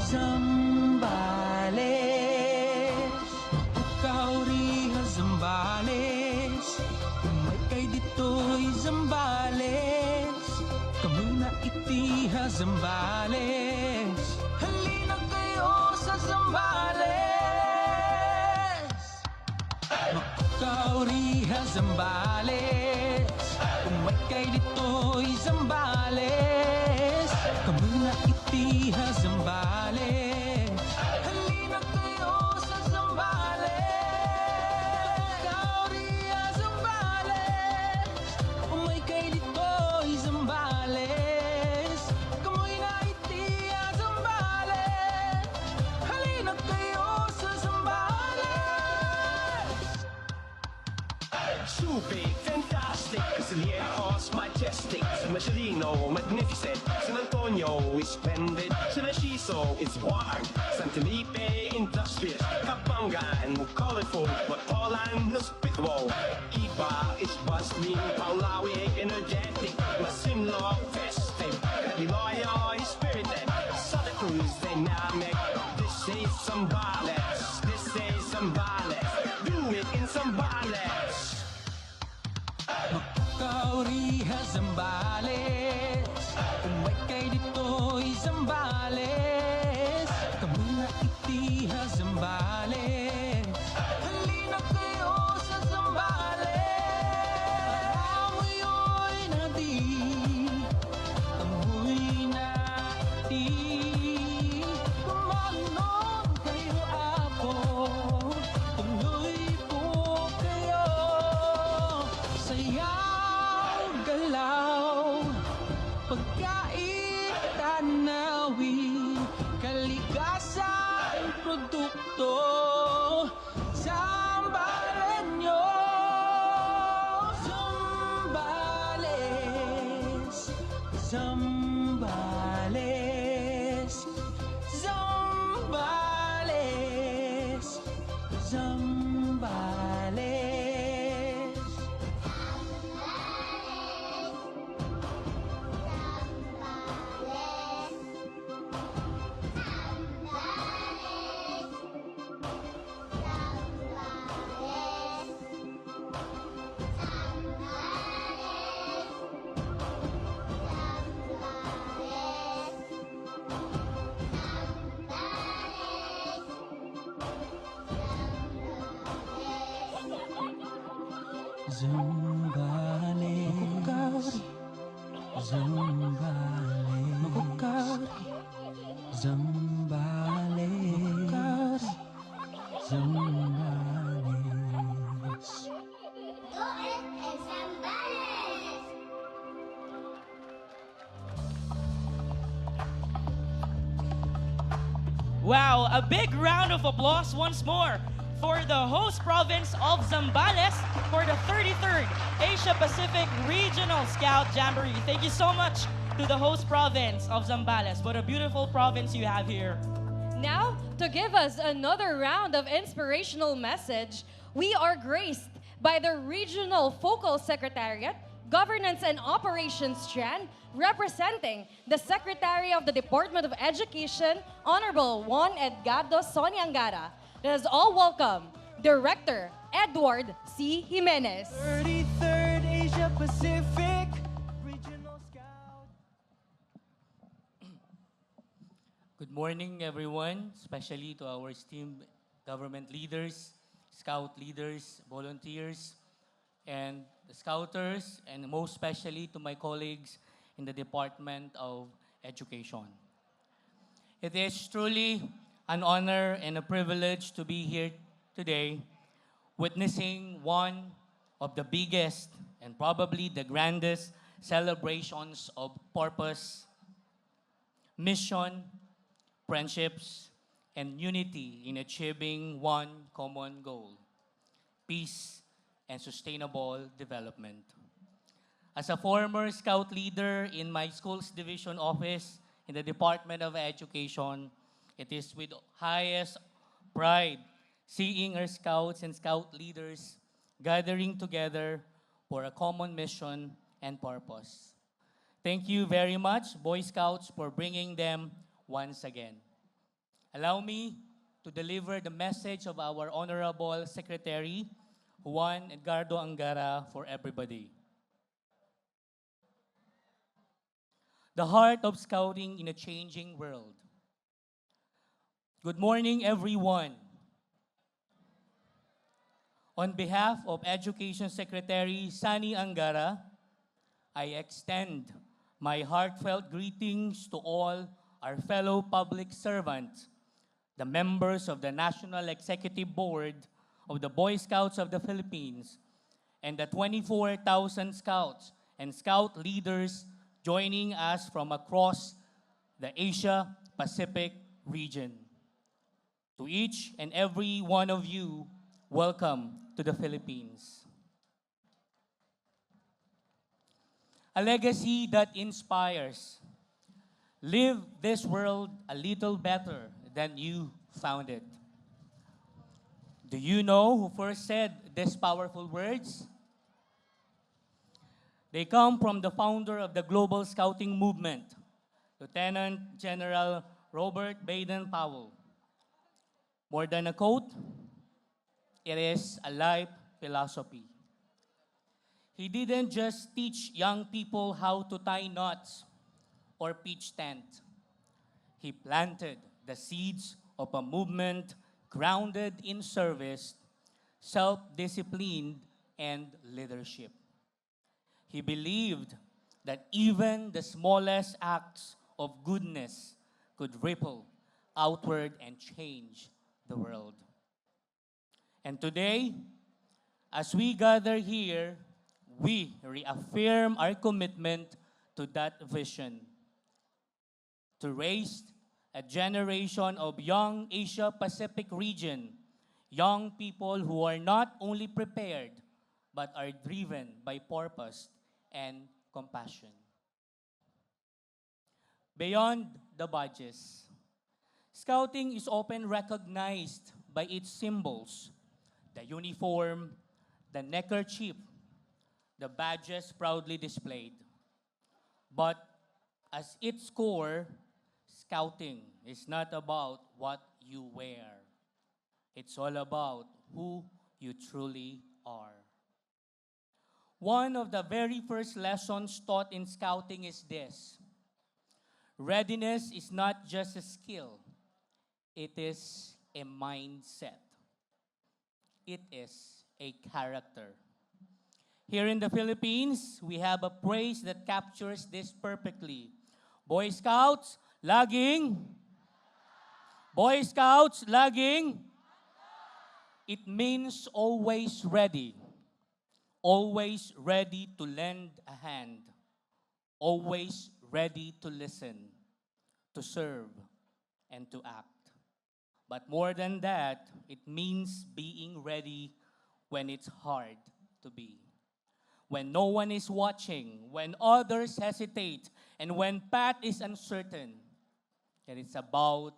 Speaker 8: Zambales. Ikaw riha Zambales, umay kay dito'y Zambales. Kamu na itiha Zambales, halina kayo sa Zambales. Ikaw riha Zambales, Umay kay dito'y Zambales, kami na itiha Zambales. Halina kayo sa Zambales, Kauria Zambales. Umay kay dito'y Zambales, kami na itiha Zambales. Halina kayo sa Zambales.
Speaker 11: Super fantastic, Castillejo's majestic, San Marcelino magnificent, San Antonio is splendid, San Narciso is warm, San Felipe industrious, Kapampangan colorful, Botolan hospitable, Iba is bustling, Paulawi energetic, Masimlo festive, Cadiloyo is spirited, Santa Cruz dynamic. This is Zambales, this is Zambales, do it in Zambales.
Speaker 8: Kauriha Zambales, umay kay dito'y Zambales, kami na itiha Zambales. Halina kayo sa Zambales, amoy nadi, amoy nadi. Kumanon kayo ako, tuloy po kayo. Sayaw, galaw, pagkain, tanawi, kalikasan, produkto, Zambaleño. Zambales, Zambales, Zambales, Zambales. Zambales, Zambales, Zambales, Zambales.
Speaker 4: Wow, a big round of applause once more for the host province of Zambales for the 33rd Asia-Pacific Regional Scout Jamboree. Thank you so much to the host province of Zambales. What a beautiful province you have here.
Speaker 7: Now, to give us another round of inspirational message, we are graced by the Regional Focal Secretariat, Governance and Operations Strand, representing the Secretary of the Department of Education, Honorable Juan Edgardo Sonyangara. Let us all welcome Director Edward C. Jimenez.
Speaker 8: 33rd Asia-Pacific Regional Scout.
Speaker 14: Good morning, everyone, especially to our esteemed government leaders, scout leaders, volunteers, and the scouters, and most especially to my colleagues in the Department of Education. It is truly an honor and a privilege to be here today, witnessing one of the biggest and probably the grandest celebrations of purpose, mission, friendships, and unity in achieving one common goal: peace and sustainable development. As a former scout leader in my school's division office in the Department of Education, it is with highest pride seeing our scouts and scout leaders gathering together for a common mission and purpose. Thank you very much, Boy Scouts, for bringing them once again. Allow me to deliver the message of our Honorable Secretary, Juan Edgardo Angara, for everybody. The heart of scouting in a changing world. Good morning, everyone. On behalf of Education Secretary Sani Angara, I extend my heartfelt greetings to all our fellow public servants, the members of the National Executive Board of the Boy Scouts of the Philippines, and the 24,000 Scouts and Scout leaders joining us from across the Asia-Pacific region. To each and every one of you, welcome to the Philippines. A legacy that inspires. Live this world a little better than you found it. Do you know who first said these powerful words? They come from the founder of the Global Scouting Movement, Lieutenant General Robert Baden-Powell. More than a quote, it is a life philosophy. He didn't just teach young people how to tie knots or pitch tent. He planted the seeds of a movement grounded in service, self-discipline, and leadership. He believed that even the smallest acts of goodness could ripple outward and change the world. And today, as we gather here, we reaffirm our commitment to that vision, to raise a generation of young Asia-Pacific region, young people who are not only prepared, but are driven by purpose and compassion. Beyond the badges, Scouting is often recognized by its symbols, the uniform, the neckerchief, the badges proudly displayed. But as its core, Scouting is not about what you wear. It's all about who you truly are. One of the very first lessons taught in Scouting is this: readiness is not just a skill, it is a mindset. It is a character. Here in the Philippines, we have a phrase that captures this perfectly. Boy Scouts, laging. Boy Scouts, laging. It means always ready. Always ready to lend a hand. Always ready to listen, to serve, and to act. But more than that, it means being ready when it's hard to be. When no one is watching, when others hesitate, and when path is uncertain. And it's about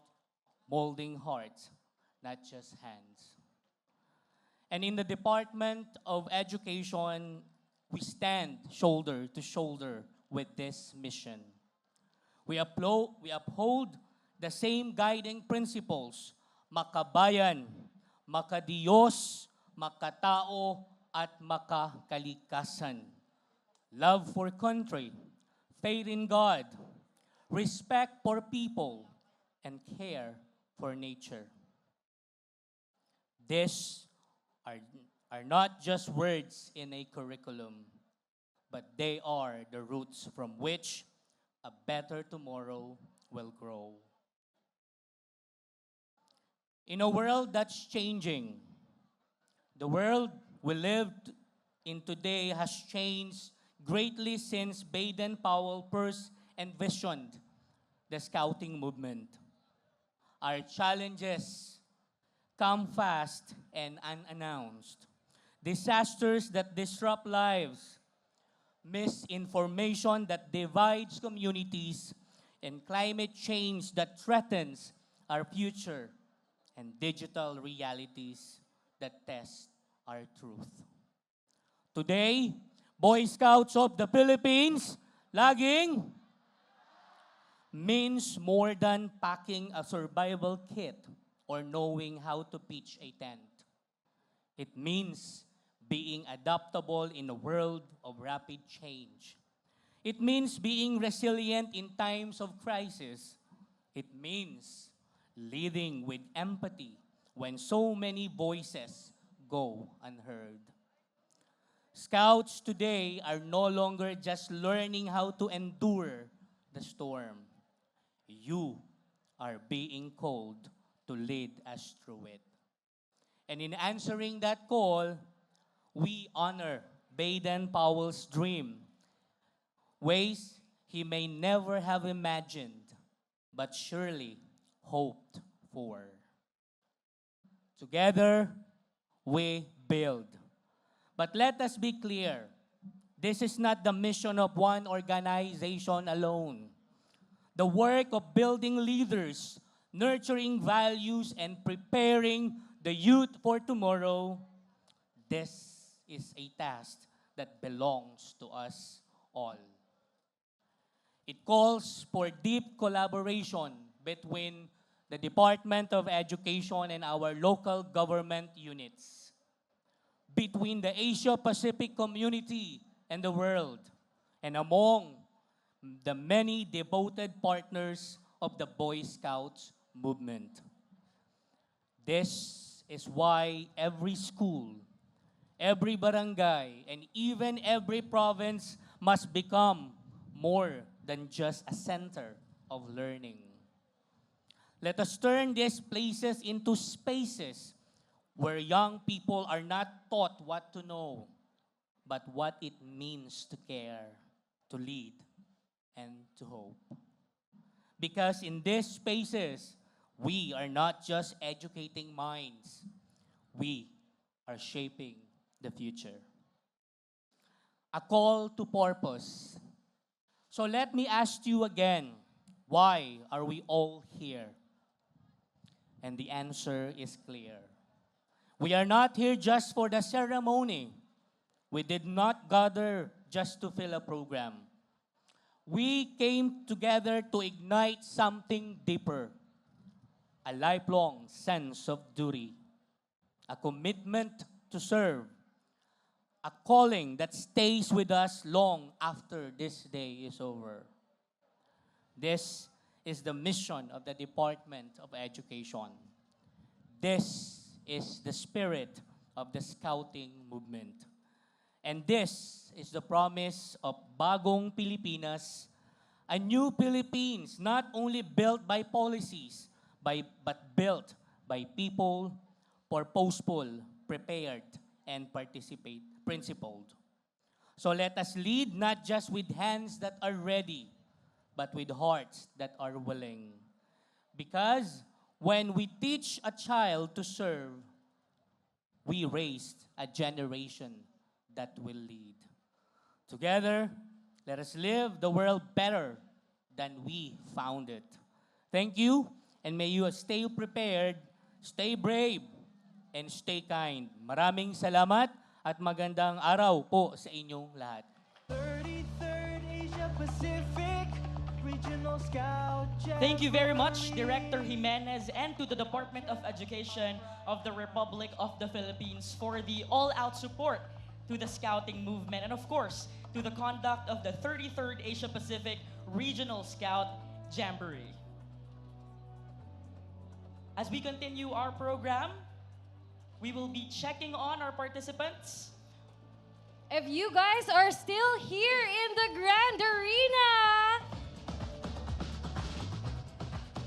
Speaker 14: molding hearts, not just hands. And in the Department of Education, we stand shoulder to shoulder with this mission. We uphold the same guiding principles: makabayan, makadiyos, makatao, at makakalikasan. Love for country, faith in God, respect for people, and care for nature. These are not just words in a curriculum, but they are the roots from which a better tomorrow will grow. In a world that's changing, the world we live in today has changed greatly since Baden-Powell first envisioned the Scouting movement. Our challenges come fast and unannounced. Disasters that disrupt lives, misinformation that divides communities, and climate change that threatens our future, and digital realities that test our truth. Today, Boy Scouts of the Philippines, laging, means more than packing a survival kit or knowing how to pitch a tent. It means being adaptable in a world of rapid change. It means being resilient in times of crisis. It means leading with empathy when so many voices go unheard. Scouts today are no longer just learning how to endure the storm. You are being called to lead us through it. And in answering that call, we honor Baden Powell's dream, ways he may never have imagined, but surely hoped for. Together, we build. But let us be clear, this is not the mission of one organization alone. The work of building leaders, nurturing values, and preparing the youth for tomorrow, this is a task that belongs to us all. It calls for deep collaboration between the Department of Education and our local government units, between the Asia-Pacific community and the world, and among the many devoted partners of the Boy Scouts movement. This is why every school, every barangay, and even every province must become more than just a center of learning. Let us turn these places into spaces where young people are not taught what to know, but what it means to care, to lead, and to hope. Because in these spaces, we are not just educating minds, we are shaping the future. A call to purpose. So let me ask you again, why are we all here? And the answer is clear. We are not here just for the ceremony. We did not gather just to fill a program. We came together to ignite something deeper, a lifelong sense of duty, a commitment to serve, a calling that stays with us long after this day is over. This is the mission of the Department of Education. This is the spirit of the Scouting movement. And this is the promise of Bagong Pilipinas, a new Philippines not only built by policies, but built by people, purposeful, prepared, and principled. So let us lead not just with hands that are ready, but with hearts that are willing. Because when we teach a child to serve, we raised a generation that will lead. Together, let us live the world better than we found it. Thank you, and may you stay prepared, stay brave, and stay kind. Maraming salamat at magandang araw po sa inyong lahat.
Speaker 8: 33rd Asia-Pacific Regional Scout Jamboree.
Speaker 4: Thank you very much, Director Jimenez, and to the Department of Education of the Republic of the Philippines for the all-out support to the Scouting movement, and of course, to the conduct of the 33rd Asia-Pacific Regional Scout Jamboree. As we continue our program, we will be checking on our participants.
Speaker 7: If you guys are still here in the Grand Arena,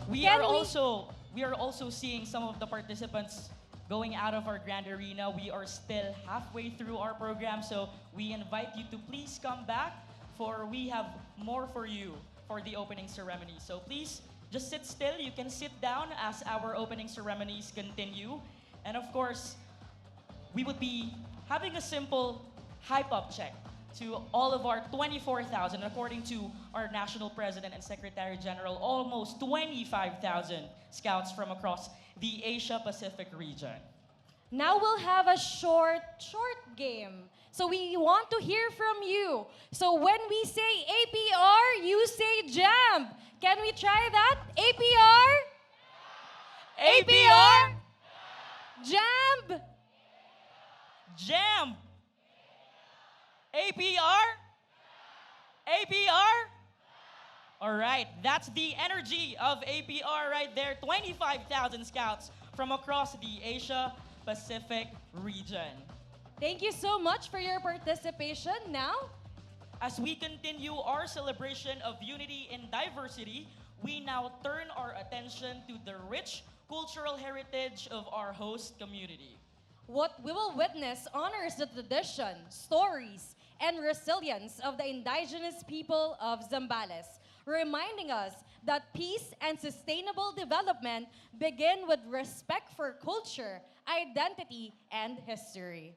Speaker 4: We are also seeing some of the participants going out of our Grand Arena. We are still halfway through our program, so we invite you to please come back, for we have more for you for the opening ceremony. So please just sit still. You can sit down as our opening ceremonies continue. And of course, we would be having a simple hype-up check to all of our 24,000, according to our National President and Secretary General, almost 25,000 scouts from across the Asia-Pacific region.
Speaker 7: now we'll have a short game. So we want to hear from you. So when we say APR, you say JAMB. Can we try that? APR? APR? JAMB?
Speaker 4: JAMB! APR? APR? All right, that's the energy of APR right there. 25,000 scouts from across the Asia-Pacific region.
Speaker 7: Thank you so much for your participation. Now,
Speaker 6: As we continue our celebration of unity and diversity, we now turn our attention to the rich cultural heritage of our host community.
Speaker 7: what we will witness honors the tradition, stories, and resilience of the indigenous people of Zambales, reminding us that peace and sustainable development begin with respect for culture, identity, and history.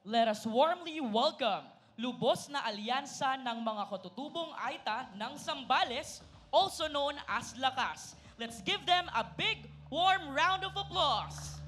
Speaker 6: Let us warmly welcome lubos na alyansa ng mga katutubong Aita ng Zambales, also known as Lakas. Let's give them a big, warm round of applause.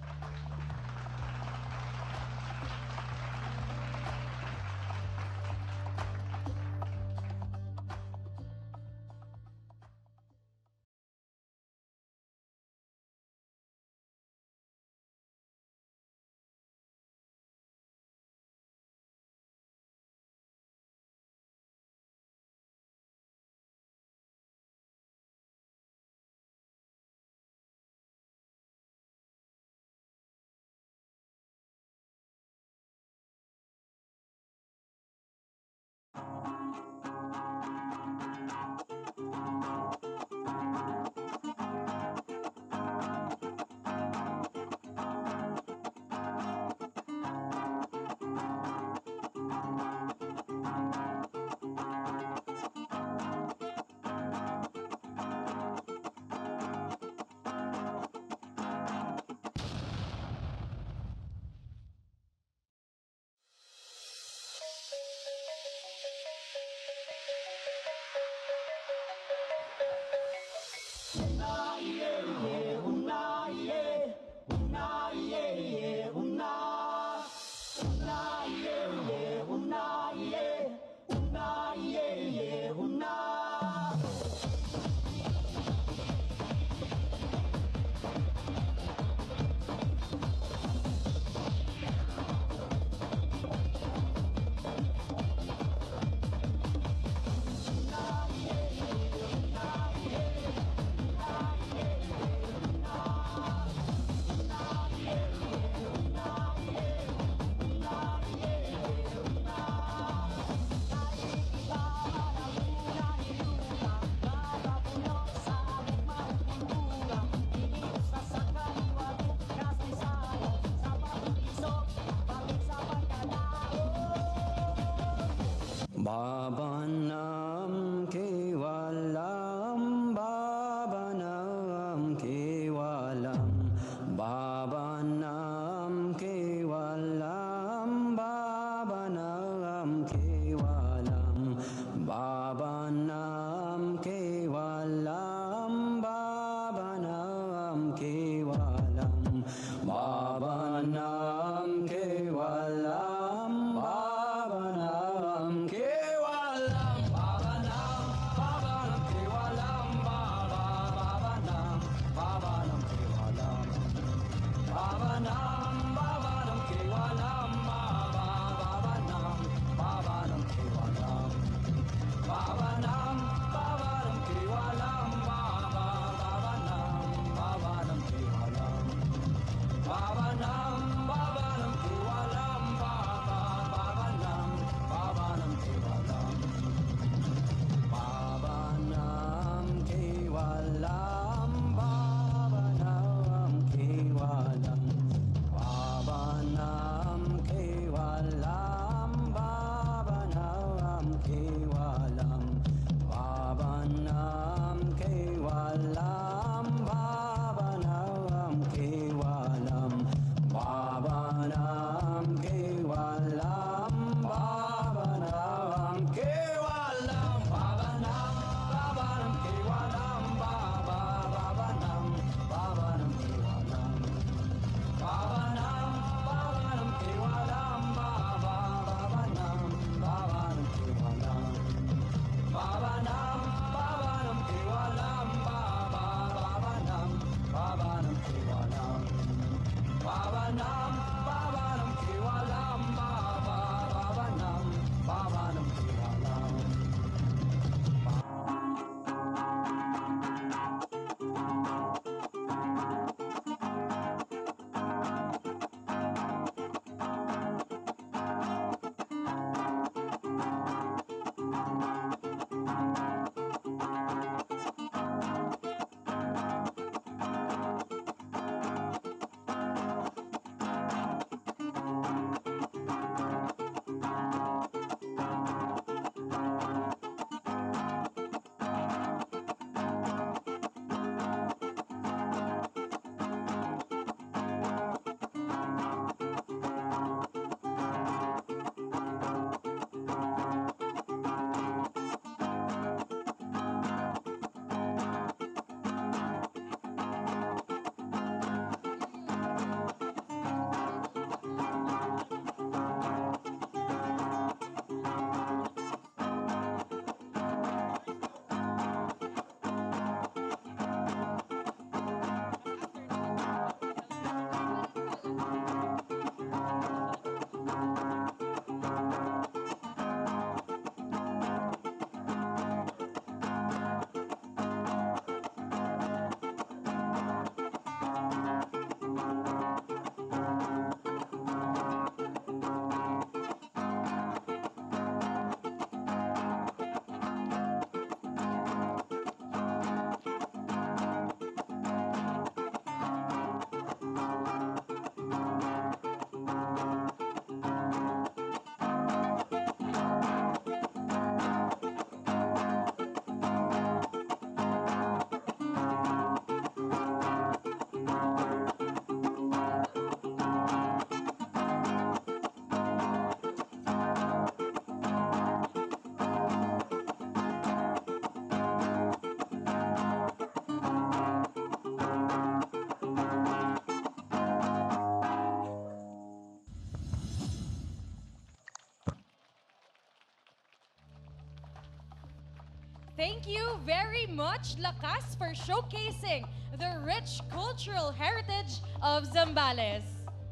Speaker 7: Thank you very much, Lakas, for showcasing the rich cultural heritage of Zambales.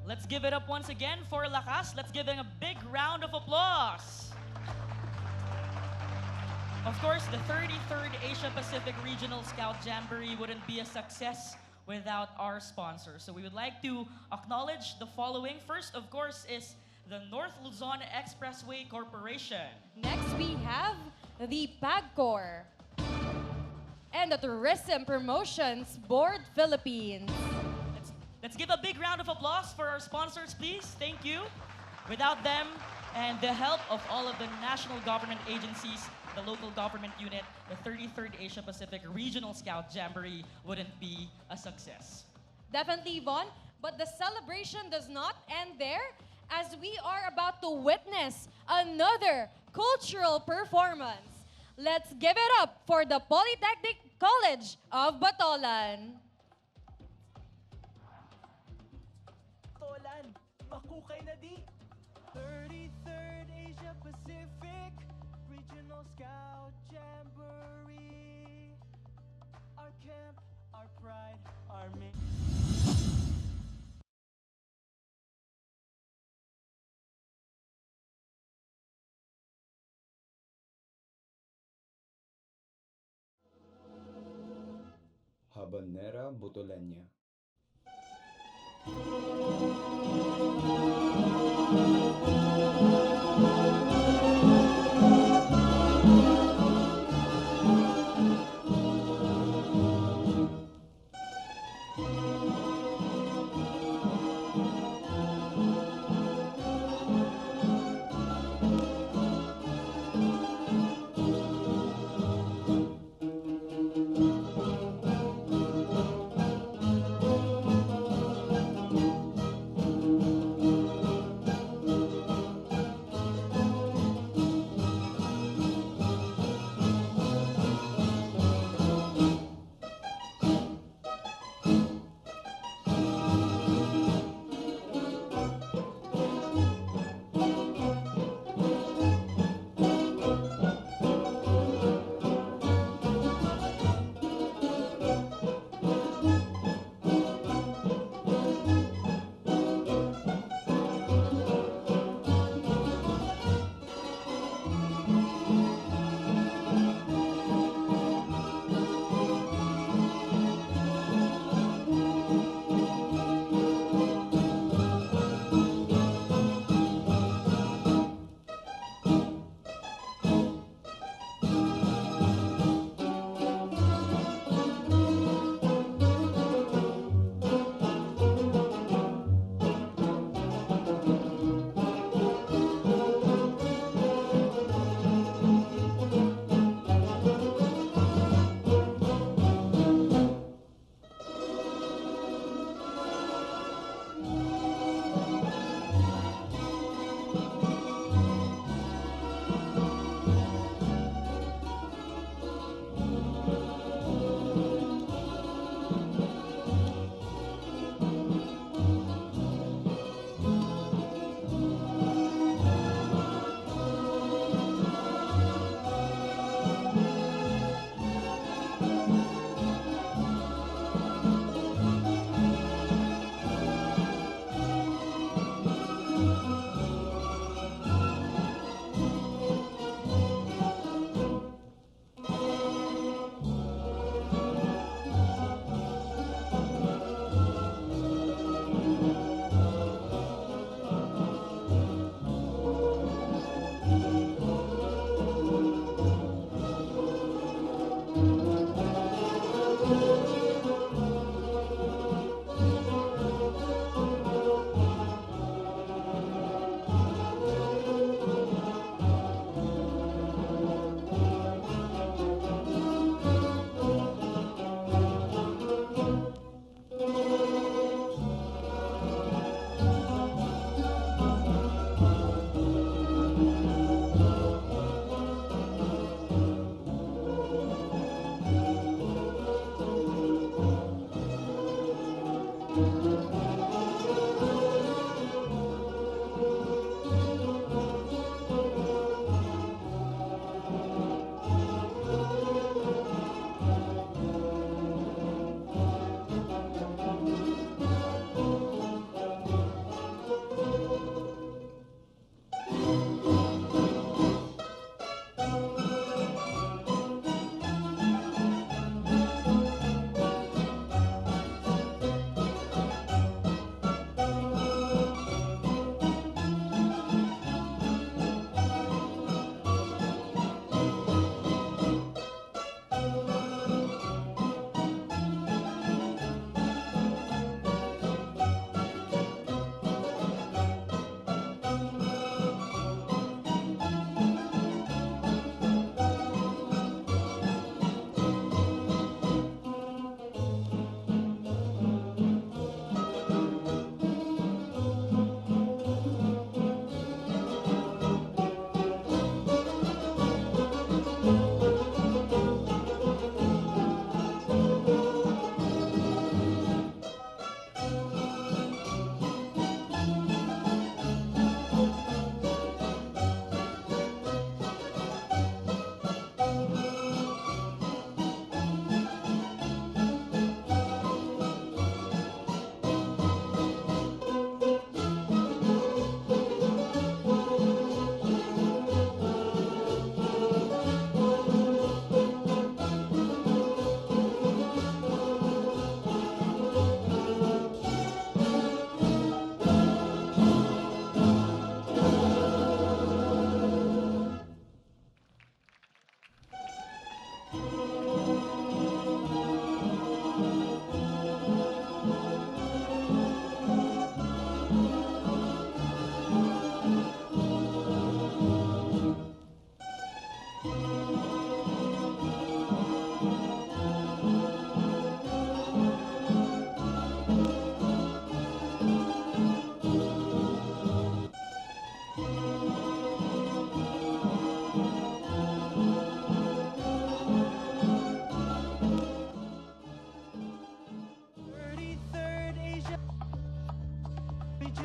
Speaker 6: Let's give it up once again for Lakas. Let's give them a big round of applause. Of course, the 33rd Asia-Pacific Regional Scout Jamboree wouldn't be a success without our sponsors. So we would like to acknowledge the following. First, of course, is the North Luzon Expressway Corporation.
Speaker 7: Next, we have the PAGCOR and the Tourism Promotions Board Philippines.
Speaker 6: Let's give a big round of applause for our sponsors, please. Thank you. Without them and the help of all of the national government agencies, the local government unit, the 33rd Asia-Pacific Regional Scout Jamboree wouldn't be a success.
Speaker 7: Definitely, Yvonne. But the celebration does not end there, as we are about to witness another cultural performance. Let's give it up for the Polytechnic College of Botolan.
Speaker 8: Botolan, makukay na di. 33rd Asia-Pacific Regional Scout Jamboree. Our camp, our pride, our mission.
Speaker 15: Habanera Botolania.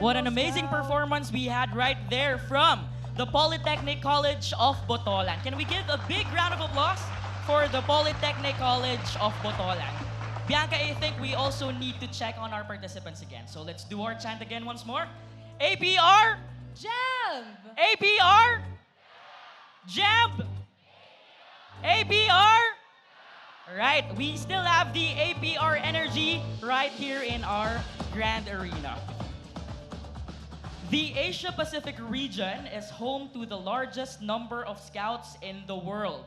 Speaker 6: What an amazing performance we had right there from the Polytechnic College of Botolan. Can we give a big round of applause for the Polytechnic College of Botolan? Bianca, I think we also need to check on our participants again. So let's do our chant again once more. APR!
Speaker 7: Jam!
Speaker 6: APR! Jam! APR! Right, we still have the APR energy right here in our grand arena. The Asia-Pacific region is home to the largest number of scouts in the world.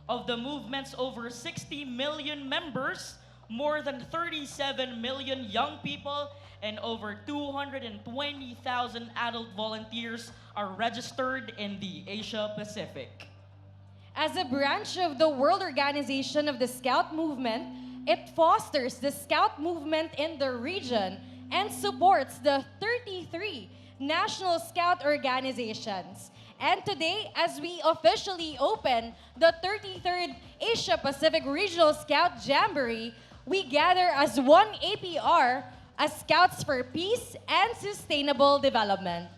Speaker 6: Of the movement's over 60 million members, more than 37 million young people and over 220,000 adult volunteers are registered in the Asia-Pacific.
Speaker 7: As a branch of the World Organization of the Scout Movement, it fosters the Scout movement in the region and supports the 33 National Scout organizations. And today, as we officially open the 33rd Asia-Pacific Regional Scout Jamboree, we gather as one APR as Scouts for Peace and Sustainable Development.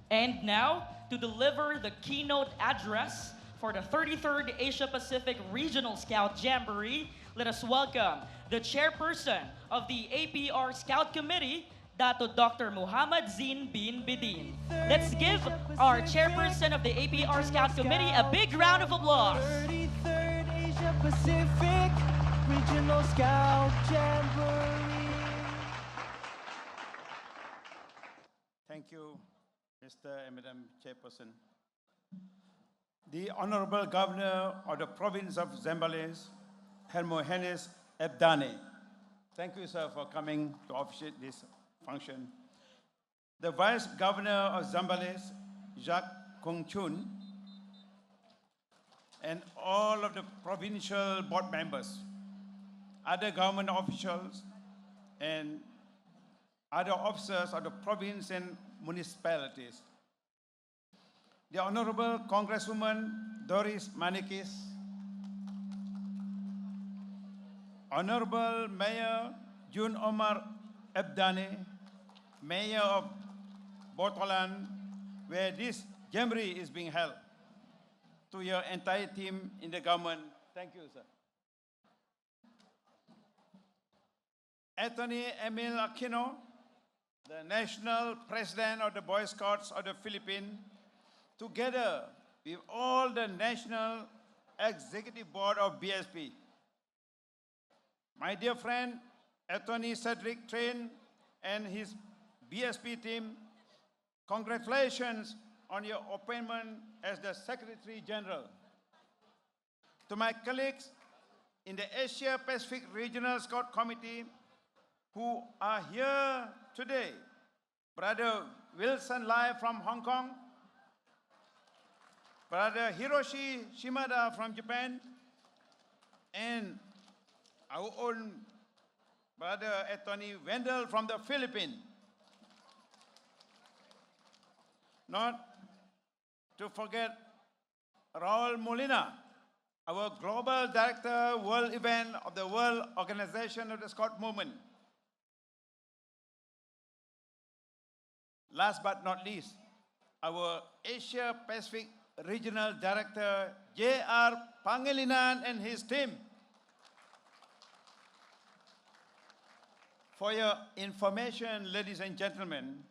Speaker 6: And now, to deliver the keynote address for the 33rd Asia-Pacific Regional Scout Jamboree, let us welcome the chairperson of the APR Scout Committee, Dato Dr. Muhammad Zin bin Bidin. Let's give our chairperson of the APR Scout Committee a big round of applause.
Speaker 8: 33rd Asia-Pacific Regional Scout Jamboree.
Speaker 15: Thank you, Mr. and Madam Chairperson. The Honorable Governor of the Province of Zambales, Hermogenes Ebdane. Thank you, sir, for coming to officiate this function. The Vice Governor of Zambales, Jacques Kongchun, and all of the provincial board members, other government officials, and other officers of the province and municipalities. The Honorable Congresswoman Doris Manikis, Honorable Mayor Jun Omar Ebdane, Mayor of Botolan, where this Jamboree is being held. To your entire team in the government, thank you, sir. Anthony Emil Aquino, the National President of the Boy Scouts of the Philippines, together with all the National Executive Board of BSP. My dear friend, Attorney Cedric Train and his BSP team, congratulations on your appointment as the Secretary General. To my colleagues in the Asia-Pacific Regional Scout Committee who are here today, Brother Wilson Lai from Hong Kong, Brother Hiroshi Shimada from Japan, and our own Brother Anthony Wendell from the Philippines. Not to forget Raul Molina, our Global Director, World Event of the World Organization of the Scout Movement. Last but not least, our Asia-Pacific Regional Director, J.R. Pangilinan and his team. For your information, ladies and gentlemen,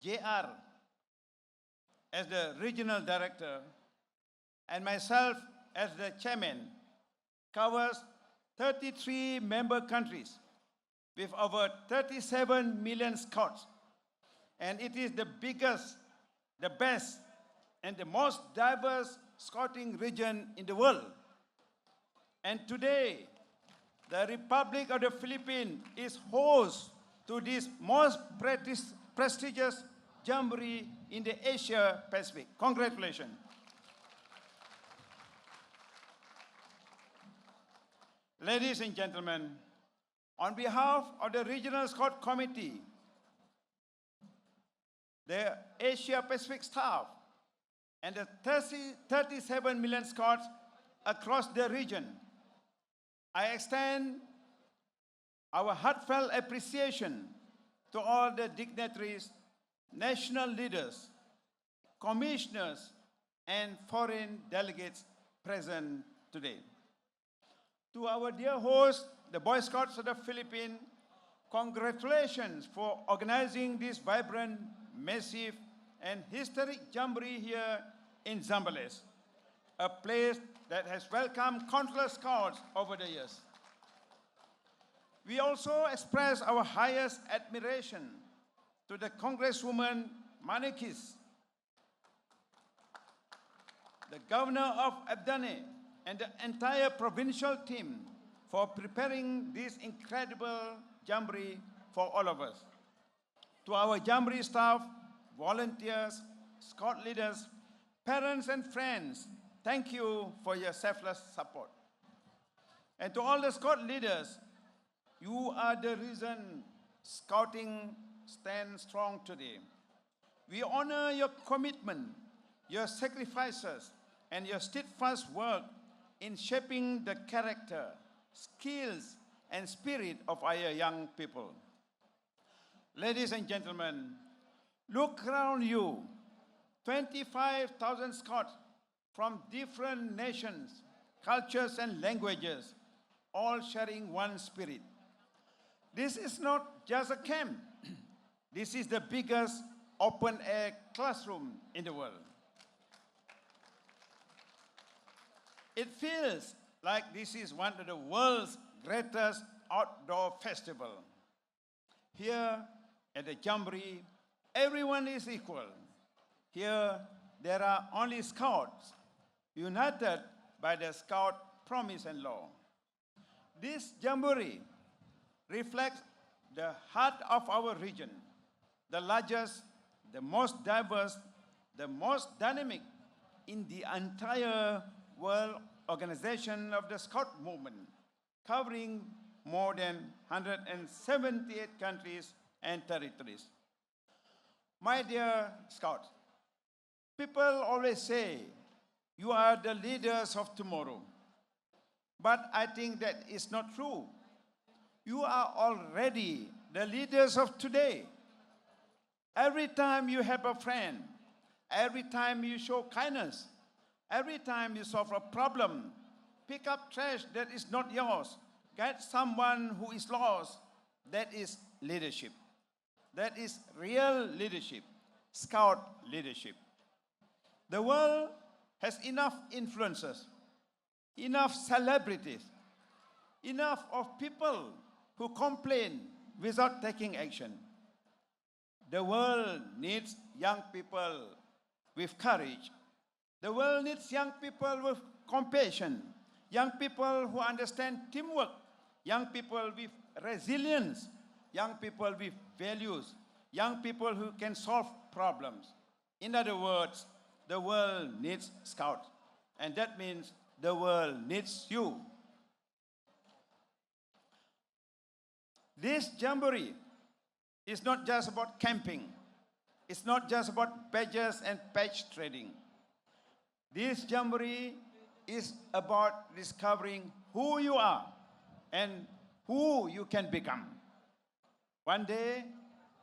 Speaker 15: J.R. as the Regional Director and myself as the Chairman covers 33 member countries with over 37 million scouts. And it is the biggest, the best, and the most diverse scouting region in the world. And today, the Republic of the Philippines is host to this most prestigious jamboree in the Asia-Pacific. Congratulations. Ladies and gentlemen, on behalf of the Regional Scout Committee, the Asia-Pacific staff, and the 37 million Scouts across the region, I extend our heartfelt appreciation to all the dignitaries, national leaders, commissioners, and foreign delegates present today. To our dear host, the Boy Scouts of the Philippines, congratulations for organizing this vibrant, massive, and historic jamboree here in Zambales, a place that has welcomed countless scouts over the years. We also express our highest admiration to the Congresswoman Manikis, the Governor of Abdane, and the entire provincial team for preparing this incredible jamboree for all of us. To our jamboree staff, volunteers, scout leaders, parents and friends, thank you for your selfless support. And to all the scout leaders, you are the reason Scouting stands strong today. We honor your commitment, your sacrifices, and your steadfast work in shaping the character, skills, and spirit of our young people. Ladies and gentlemen, look around you. 25,000 scouts from different nations, cultures, and languages, all sharing one spirit. This is not just a camp. This is the biggest open-air classroom in the world. It feels like this is one of the world's greatest outdoor festival. Here at the Jamboree, everyone is equal. Here, there are only scouts, united by the Scout Promise and Law. This Jamboree reflects the heart of our region, the largest, the most diverse, the most dynamic in the entire world organization of the Scout movement, covering more than 178 countries and territories. My dear Scouts, people always say, you are the leaders of tomorrow. But I think that is not true. You are already the leaders of today. Every time you help a friend, every time you show kindness, every time you solve a problem, pick up trash that is not yours, guide someone who is lost, that is leadership. That is real leadership, Scout leadership. The world has enough influencers, enough celebrities, enough of people who complain without taking action. The world needs young people with courage. The world needs young people with compassion, young people who understand teamwork, young people with resilience, young people with values, young people who can solve problems. In other words, the world needs Scouts, and that means the world needs you. This Jamboree is not just about camping. It's not just about badges and patch trading. This Jamboree is about discovering who you are and who you can become. One day,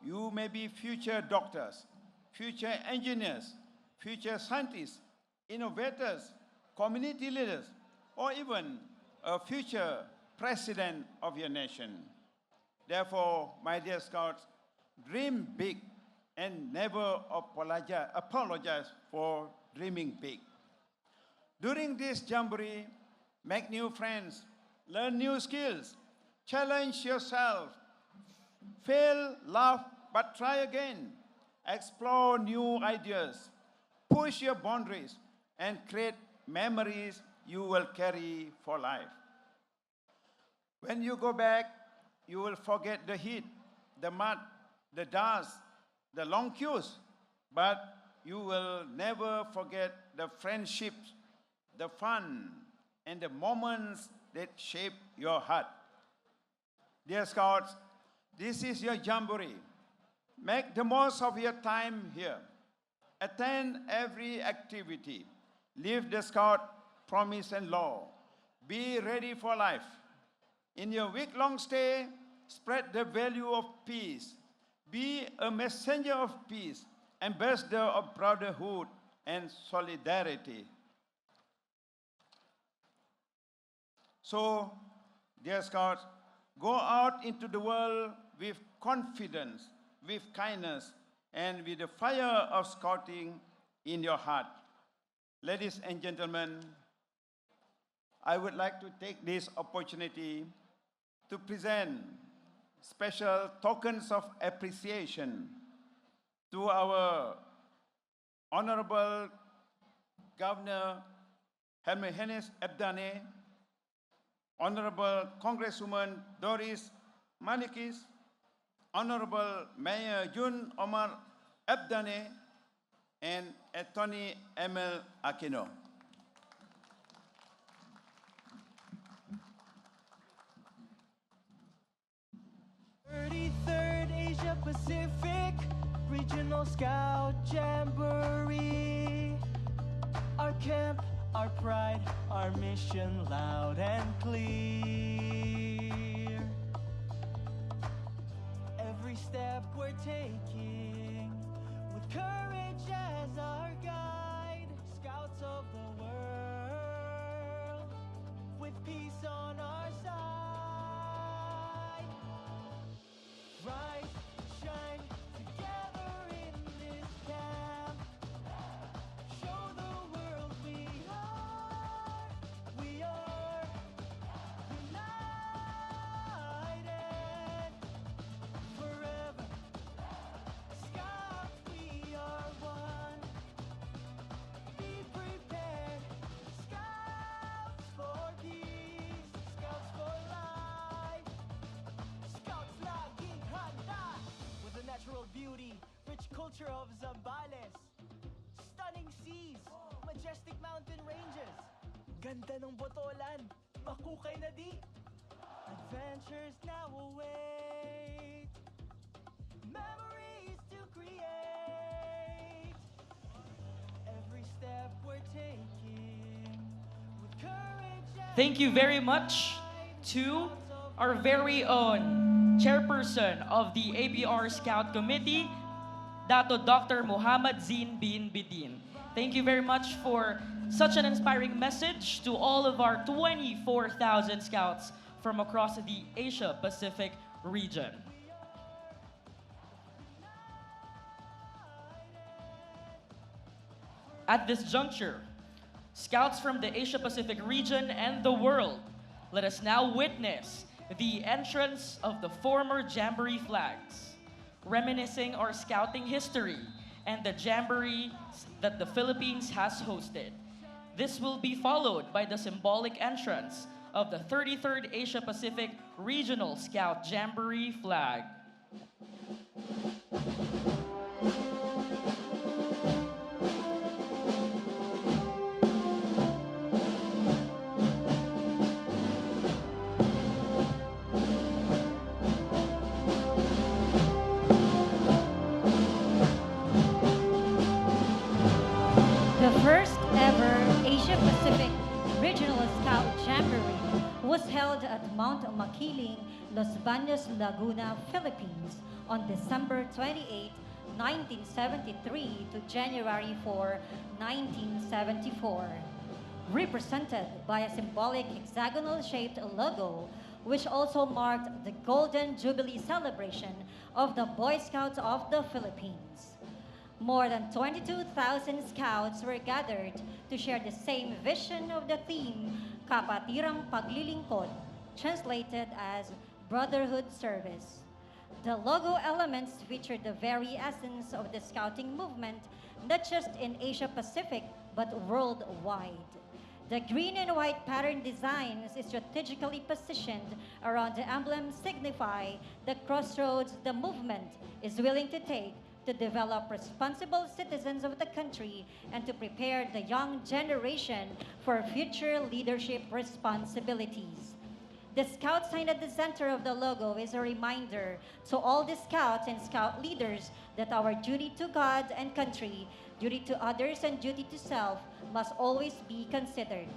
Speaker 15: you may be future doctors, future engineers, future scientists, innovators, community leaders, or even a future president of your nation. Therefore, my dear Scouts, dream big and never apologize for dreaming big. During this Jamboree, make new friends, learn new skills, challenge yourself, fail, laugh, but try again. Explore new ideas, push your boundaries, and create memories you will carry for life. When you go back, you will forget the heat, the mud, the dust, the long queues, but you will never forget the friendships, the fun, and the moments that shape your heart. Dear Scouts, this is your jamboree. Make the most of your time here. Attend every activity. Live the Scout promise and law. Be ready for life. In your week-long stay, spread the value of peace. Be a messenger of peace, ambassador of brotherhood and solidarity. So, dear Scouts, go out into the world with confidence, with kindness, and with the fire of Scouting in your heart. Ladies and gentlemen, I would like to take this opportunity to present special tokens of appreciation to our Honorable Governor Hermes Abdane, Honorable Congresswoman Doris Malikis, Honorable Mayor Jun Omar Abdane, and Attorney Emil Aquino.
Speaker 8: 33rd Asia-Pacific Regional Scout Jamboree. Our camp, our pride, our mission loud and clear. Every step we're taking with courage as our guide. Scouts of the world with peace on our side. Rise, shine together in this camp. Show the world we are united. Forever, Scouts, we are one. Be prepared, Scouts for peace, Scouts for life. Scouts laging handa with the natural beauty, rich culture of Zambales. Stunning seas, majestic mountain ranges. Ganda ng Botolan, makukay na di. Adventures now await. Memories to create. Every step we're taking with courage and
Speaker 6: Thank you very much to our very own chairperson of the APR Scout Committee, Dato Dr. Muhammad Zin bin Bidin. Thank you very much for such an inspiring message to all of our 24,000 scouts from across the Asia-Pacific region. At this juncture, scouts from the Asia-Pacific region and the world, let us now witness the entrance of the former Jamboree flags, reminiscing our scouting history and the Jamboree that the Philippines has hosted. This will be followed by the symbolic entrance of the 33rd Asia-Pacific Regional Scout Jamboree flag.
Speaker 2: The first ever Asia-Pacific Regional Scout Jamboree was held at Mount Makiling, Los Baños, Laguna, Philippines on December 28, 1973 to January 4, 1974. Represented by a symbolic hexagonal-shaped logo, which also marked the Golden Jubilee celebration of the Boy Scouts of the Philippines. More than 22,000 scouts were gathered to share the same vision of the theme, Kapatirang Paglilingkod, translated as Brotherhood Service. The logo elements feature the very essence of the scouting movement, not just in Asia Pacific, but worldwide. The green and white pattern designs is strategically positioned around the emblem signify the crossroads the movement is willing to take to develop responsible citizens of the country and to prepare the young generation for future leadership responsibilities. The scout sign at the center of the logo is a reminder to all the scouts and scout leaders that our duty to God and country, duty to others, and duty to self must always be considered.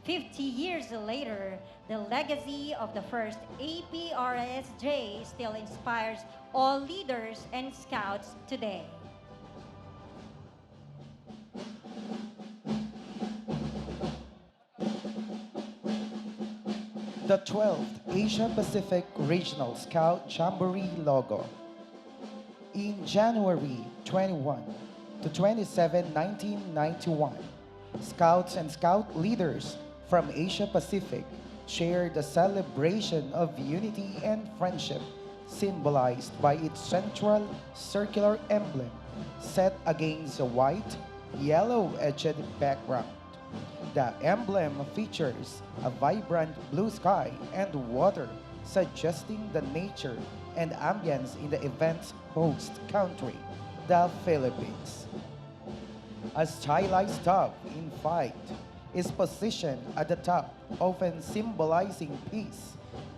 Speaker 2: 50 years later, the legacy of the first APRSJ still inspires all leaders and scouts today.
Speaker 1: The 12th Asia-Pacific Regional Scout Jamboree logo. In January 21 to 27, 1991, Scouts and Scout leaders from Asia-Pacific shared a celebration of unity and friendship symbolized by its central circular emblem set against a white, yellow-edged background. The emblem features a vibrant blue sky and water, suggesting the nature and ambience in the event's host country, the Philippines. A stylized dove in flight is positioned at the top, often symbolizing peace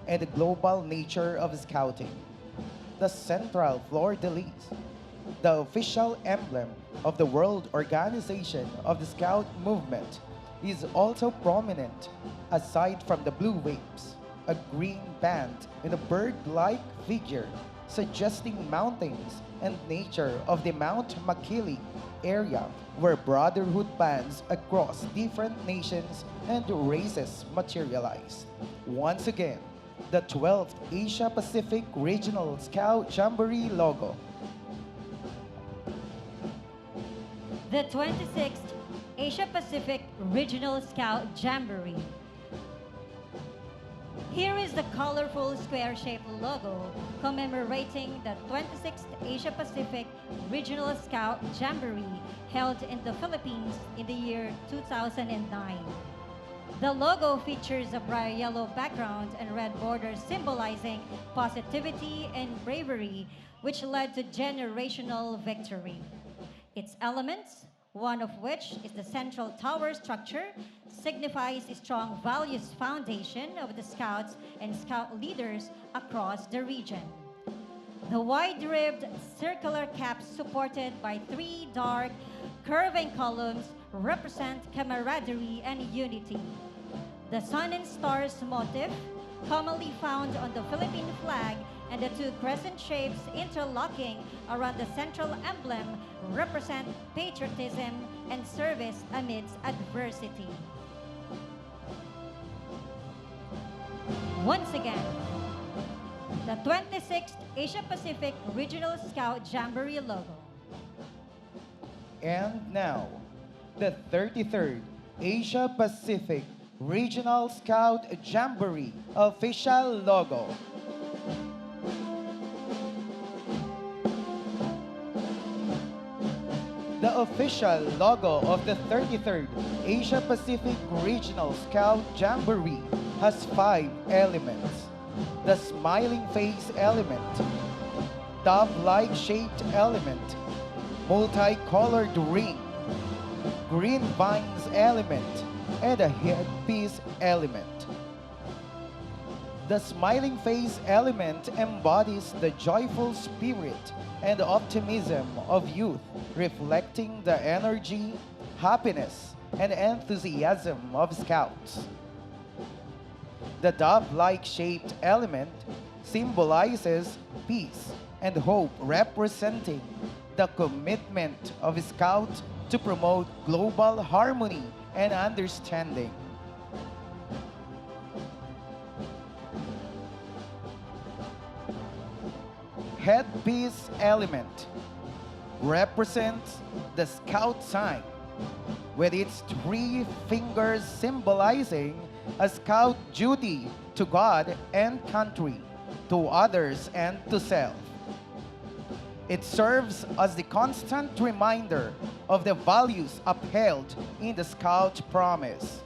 Speaker 1: and the global nature of scouting. The central fleur-de-lis, the official emblem of the World Organization of the Scout Movement, is also prominent. Aside from the blue waves, a green band and a bird-like figure suggesting mountains and nature of the Mount Makili area where brotherhood bands across different nations and races materialize. Once again, the 12th Asia-Pacific Regional Scout Jamboree logo.
Speaker 2: The 26th Asia-Pacific Regional Scout Jamboree. Here is the colorful square-shaped logo commemorating the 26th Asia-Pacific Regional Scout Jamboree held in the Philippines in the year 2009. The logo features a bright yellow background and red borders symbolizing positivity and bravery, which led to generational victory. Its elements, one of which is the central tower structure, signifies a strong values foundation of the Scouts and Scout leaders across the region. The wide-ribbed circular caps supported by three dark, curving columns represent camaraderie and unity. The sun and stars motif, commonly found on the Philippine flag, and the two crescent shapes interlocking around the central emblem represent patriotism and service amidst adversity. Once again, the 26th Asia-Pacific Regional Scout Jamboree logo.
Speaker 1: And now, the 33rd Asia-Pacific Regional Scout Jamboree official logo. The official logo of the 33rd Asia-Pacific Regional Scout Jamboree has 5 elements. The smiling face element, dove-like shaped element, multicolored ring, green vines element, and a headpiece element. The smiling face element embodies the joyful spirit and optimism of youth, reflecting the energy, happiness, and enthusiasm of Scouts. The dove-like shaped element symbolizes peace and hope, representing the commitment of Scouts to promote global harmony and understanding. Headpiece element represents the Scout sign, with its 3 fingers symbolizing a Scout duty to God and country, to others and to self. It serves as the constant reminder of the values upheld in the Scout Promise.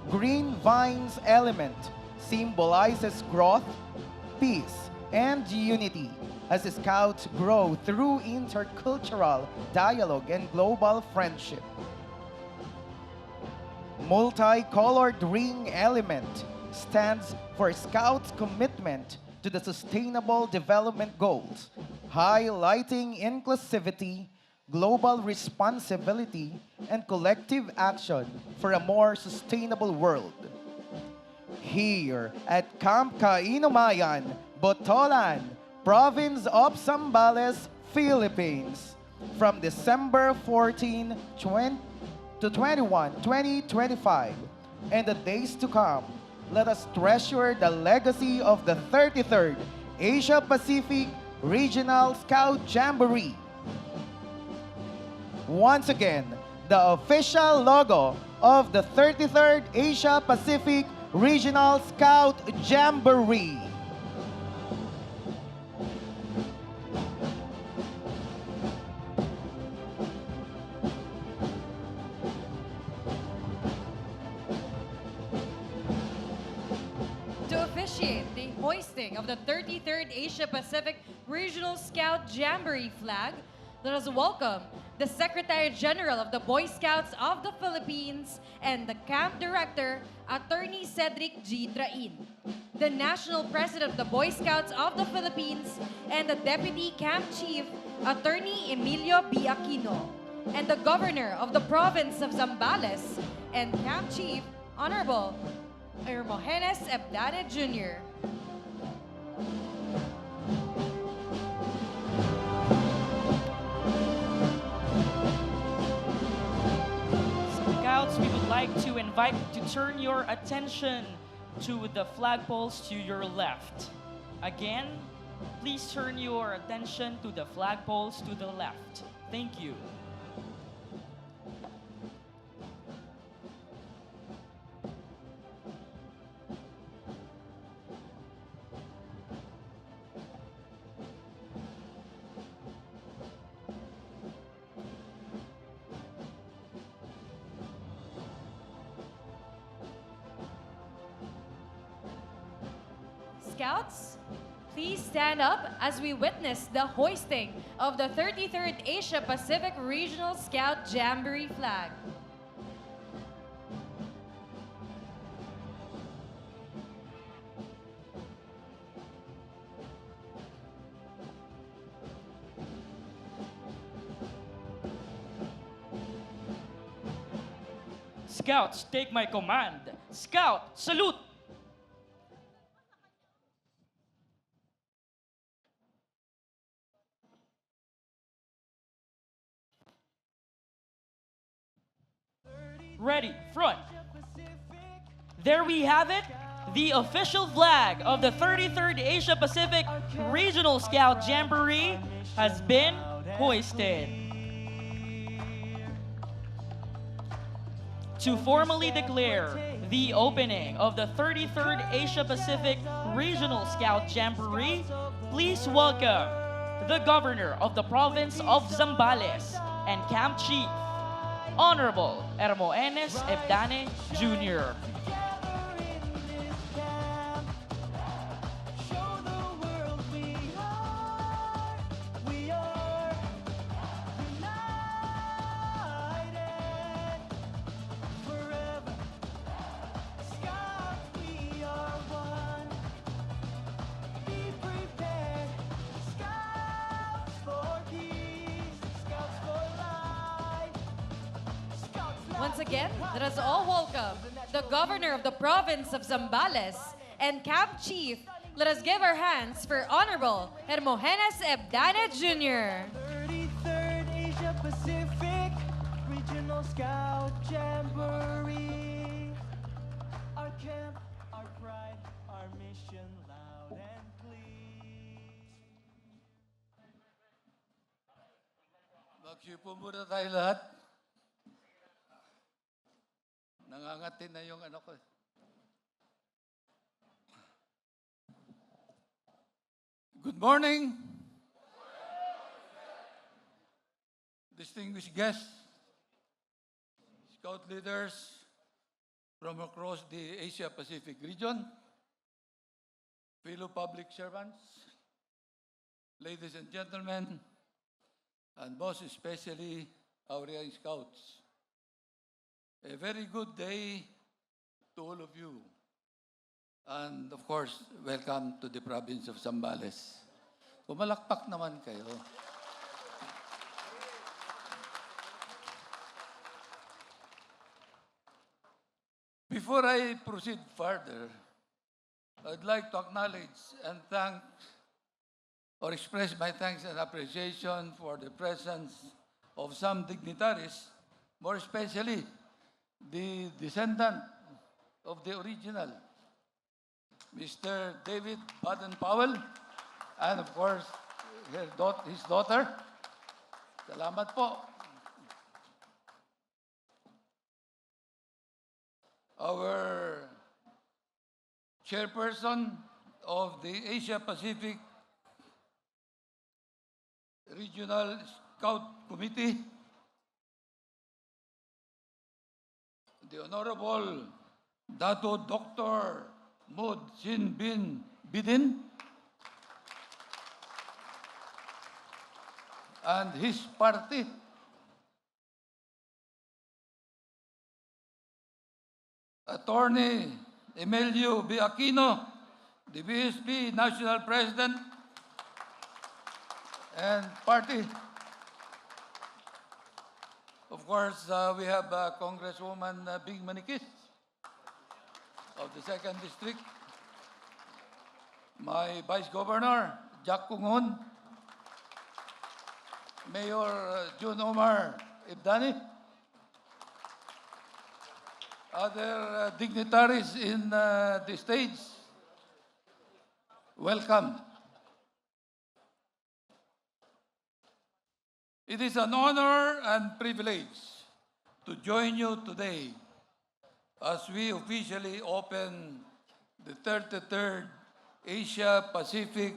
Speaker 1: Green Vine's element symbolizes growth, peace, and unity as the Scouts grow through intercultural dialogue and global friendship. Multicolored ring element stands for Scouts' commitment to the Sustainable Development Goals, highlighting inclusivity, global responsibility, and collective action for a more sustainable world. Here at Camp Kainumayan, Botolan, Province of Zambales, Philippines, from December 14 to 21, 2025, and the days to come, let us treasure the legacy of the 33rd Asia-Pacific Regional Scout Jamboree. Once again, the official logo of the 33rd Asia-Pacific Regional Scout Jamboree.
Speaker 7: To officiate the hoisting of the 33rd Asia-Pacific Regional Scout Jamboree flag, let us welcome the Secretary General of the Boy Scouts of the Philippines and the Camp Director, Attorney Cedric G. Train, the National President of the Boy Scouts of the Philippines and the Deputy Camp Chief, Attorney Emilio B. Aquino, and the Governor of the Province of Zambales and Camp Chief, Honorable Hermogenes Ebdane Jr.
Speaker 6: Scouts, we would like to invite you to turn your attention to the flagpoles to your left. Again, please turn your attention to the flagpoles to the left. Thank you.
Speaker 7: Scouts, please stand up as we witness the hoisting of the 33rd Asia-Pacific Regional Scout Jamboree flag.
Speaker 6: Scouts, take my command. Scout, salute! Ready, front. There we have it, the official flag of the 33rd Asia-Pacific Regional Scout Jamboree has been hoisted. To formally declare the opening of the 33rd Asia-Pacific Regional Scout Jamboree, please welcome the Governor of the Province of Zambales and Camp Chief, Honorable Hermogenes Ebdane Jr.
Speaker 7: Once again, let us all welcome the Governor of the Province of Zambales and Camp Chief. Let us give our hands for Honorable Hermogenes Ebdane Jr.
Speaker 8: 33rd Asia-Pacific Regional Scout Jamboree. Our camp, our pride, our mission loud and clear.
Speaker 16: Mag-upo muna tayo lahat. Nangangatin na yung ano ko. Good morning, distinguished guests, Scout leaders from across the Asia-Pacific region, fellow public servants, ladies and gentlemen, and most especially our young Scouts. A very good day to all of you. And of course, welcome to the province of Zambales. Pumalakpak naman kayo. Before I proceed further, I'd like to acknowledge and thank or express my thanks and appreciation for the presence of some dignitaries, more especially the descendant of the original, Mr. David Baden-Powell, and of course, his daughter. Salamat po. Our chairperson of the Asia-Pacific Regional Scout Committee, the Honorable Dato Dr. Mod Sin Bin Bidin, and his party, Attorney Emilio B. Aquino, the BSP National President and party. Of course, we have Congresswoman Bing Manikis of the 2nd District, my Vice Governor, Jack Kungon, Mayor Jun Omar Ibdani, other dignitaries in the stage, welcome. It is an honor and privilege to join you today as we officially open the 33rd Asia-Pacific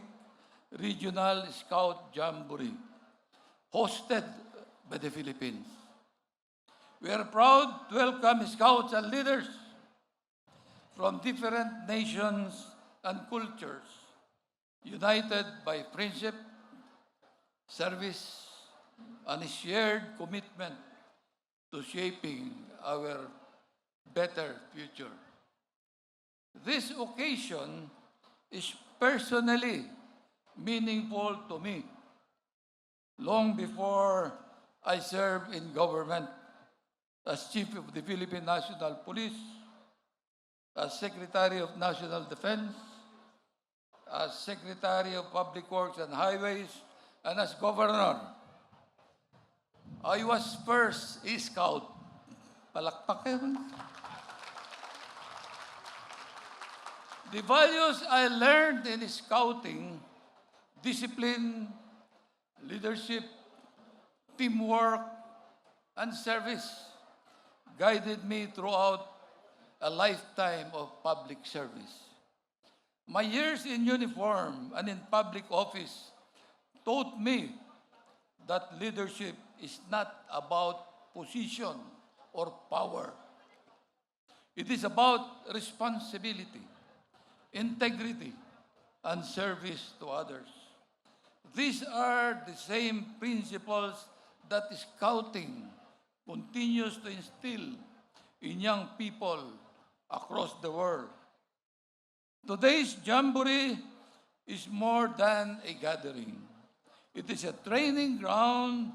Speaker 16: Regional Scout Jamboree, hosted by the Philippines. We are proud to welcome Scouts and leaders from different nations and cultures, united by friendship, service, and a shared commitment to shaping our better future. This occasion is personally meaningful to me. Long before I served in government, as Chief of the Philippine National Police, as Secretary of National Defense, as Secretary of Public Works and Highways, and as Governor. I was first a Scout. Palakpak kayo. The values I learned in Scouting, discipline, leadership, teamwork, and service, guided me throughout a lifetime of public service. My years in uniform and in public office taught me that leadership is not about position or power. It is about responsibility, integrity, and service to others. These are the same principles that Scouting continues to instill in young people across the world. Today's Jamboree is more than a gathering. It is a training ground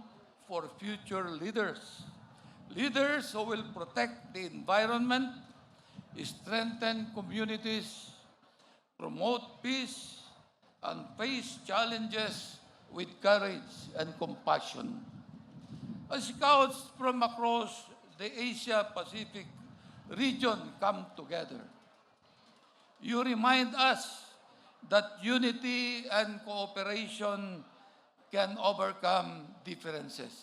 Speaker 16: for future leaders. Leaders who will protect the environment, strengthen communities, promote peace, and face challenges with courage and compassion. As Scouts from across the Asia-Pacific region come together, you remind us that unity and cooperation can overcome differences.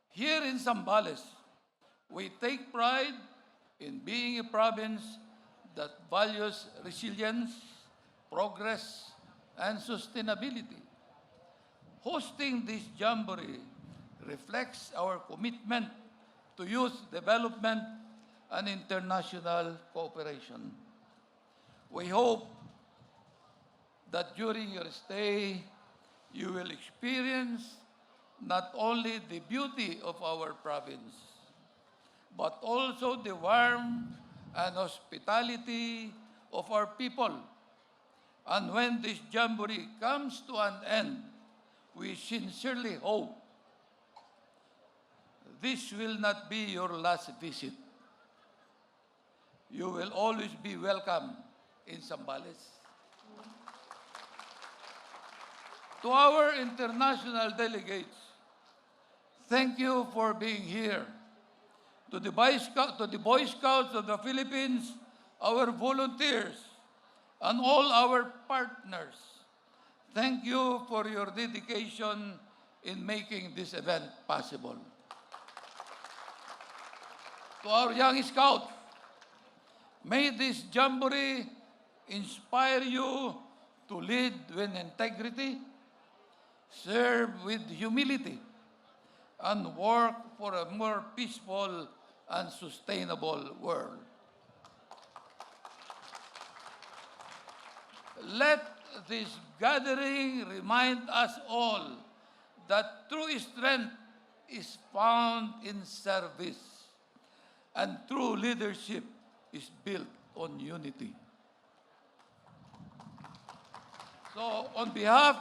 Speaker 16: Here in Zambales, we take pride in being a province that values resilience, progress, and sustainability. Hosting this Jamboree reflects our commitment to youth development and international cooperation. We hope that during your stay, you will experience not only the beauty of our province, but also the warmth and hospitality of our people. And when this jamboree comes to an end, we sincerely hope this will not be your last visit. You will always be welcome in Zambales. To our international delegates, thank you for being here. To the Boy Scouts of the Philippines, our volunteers, and all our partners, thank you for your dedication in making this event possible. To our young scouts, may this jamboree inspire you to lead with integrity, serve with humility, and work for a more peaceful and sustainable world. Let this gathering remind us all that true strength is found in service, and true leadership is built on unity. So, on behalf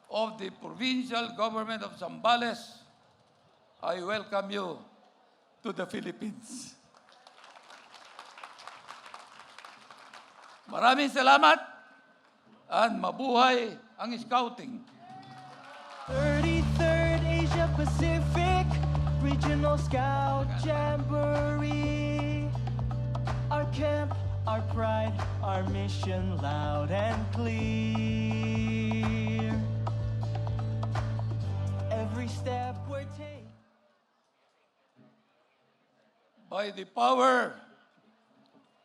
Speaker 16: of the provincial government of Zambales, I welcome you to the Philippines. Maraming salamat and mabuhay ang scouting.
Speaker 8: 33rd Asia-Pacific Regional Scout Jamboree. Our camp, our pride, our mission loud and clear. Every step we're taking.
Speaker 16: By the power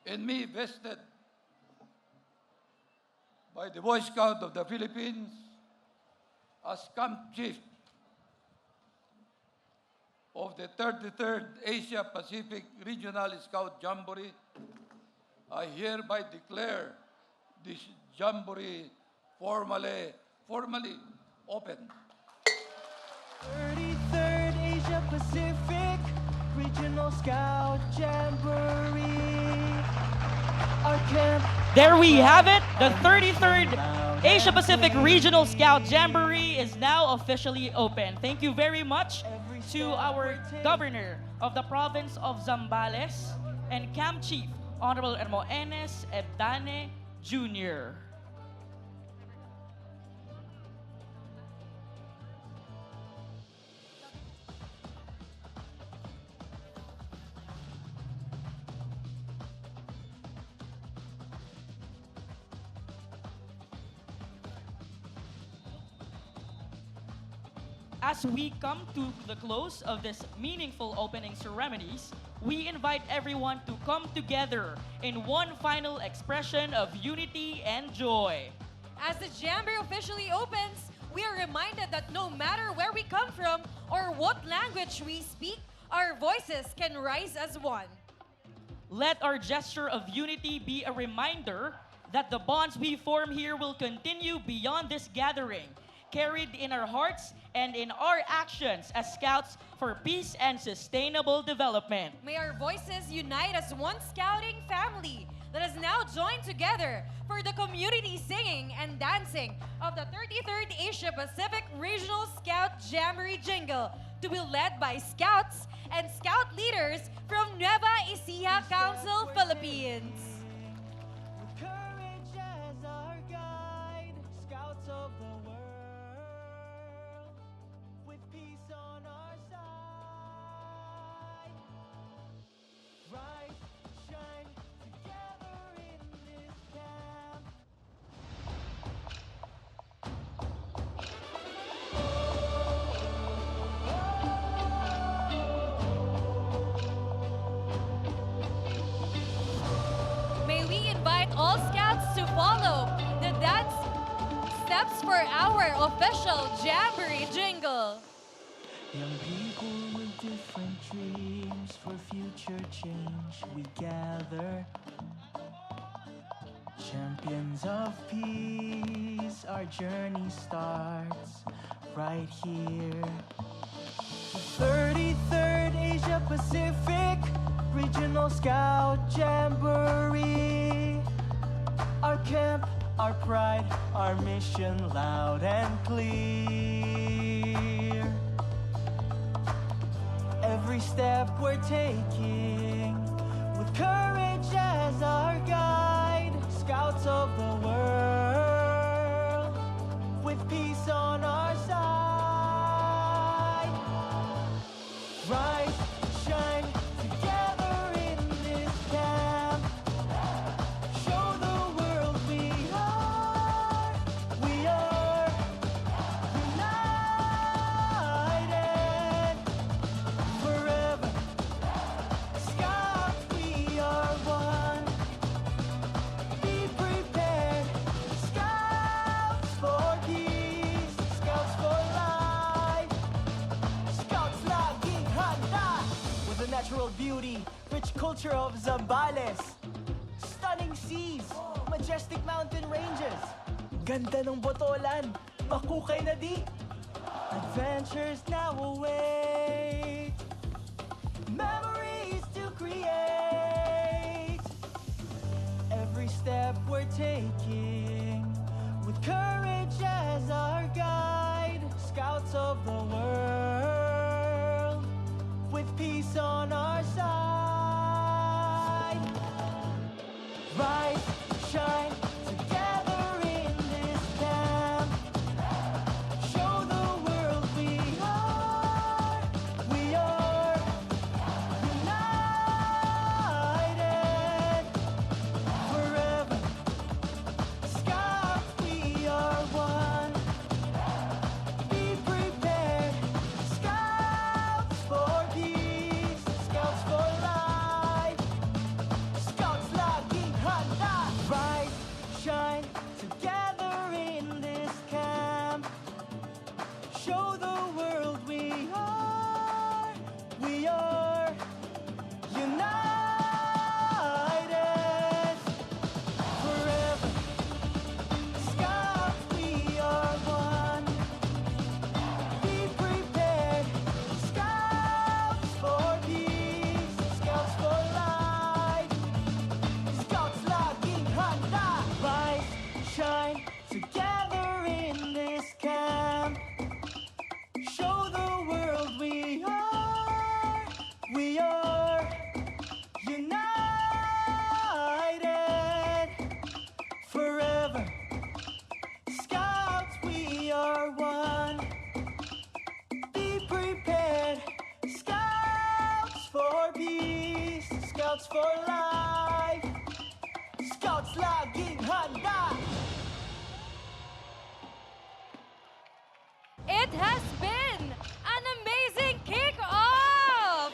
Speaker 16: in me vested by the Boy Scout of the Philippines as Camp Chief of the 33rd Asia-Pacific Regional Scout Jamboree, I hereby declare this jamboree formally open.
Speaker 8: 33rd Asia-Pacific Regional Scout Jamboree. Our camp.
Speaker 6: There we have it. The 33rd Asia-Pacific Regional Scout Jamboree is now officially open. Thank you very much to our Governor of the Province of Zambales and Camp Chief, Honorable Hermoenes Ebdane Jr. As we come to the close of this meaningful opening ceremonies, we invite everyone to come together in one final expression of unity and joy.
Speaker 7: As the Jamboree officially opens, we are reminded that no matter where we come from or what language we speak, our voices can rise as one.
Speaker 6: Let our gesture of unity be a reminder that the bonds we form here will continue beyond this gathering, carried in our hearts and in our actions as scouts for peace and sustainable development.
Speaker 7: May our voices unite as one scouting family that has now joined together for the community singing and dancing of the 33rd Asia-Pacific Regional Scout Jamboree Jingle, to be led by scouts and scout leaders from Nueva Ecija Council, Philippines.
Speaker 8: Courage as our guide, scouts of the world, with peace on our side. Rise, shine together in this camp.
Speaker 7: May we invite all scouts to follow the dance steps for our official Jamboree jingle.
Speaker 8: Young people with different dreams for future change we gather. Champions of peace, our journey starts right here. The 33rd Asia-Pacific Regional Scout Jamboree. Our camp, our pride, our mission loud and clear. Every step we're taking with courage as our guide, scouts of the world with peace on our side. Rise, shine together in this camp. Show the world we are united forever. Scouts, we are one. Be prepared. Scouts for peace, scouts for life. Scouts laging handa with the natural beauty, rich culture of Zambales. Stunning seas, majestic mountain ranges. Ganda ng Botolan, makukay na di. Adventures now await. Memories to create. Every step we're taking with courage as our guide. Scouts of the world with peace on our side. Rise, shine together in this camp. Show the world we are united forever. Scouts, we are one. Be prepared. Scouts for peace, scouts for life. Scouts laging handa. Rise, shine together in this camp. Show the world we are united forever. Scouts, we are one. Be prepared. Scouts for peace, scouts for life. Scouts laging handa. Rise, shine together in this camp. Show the world we are united forever. Scouts, we are one. Be prepared. Scouts for peace, scouts for life. Scouts laging handa.
Speaker 7: It has been an amazing kick-off!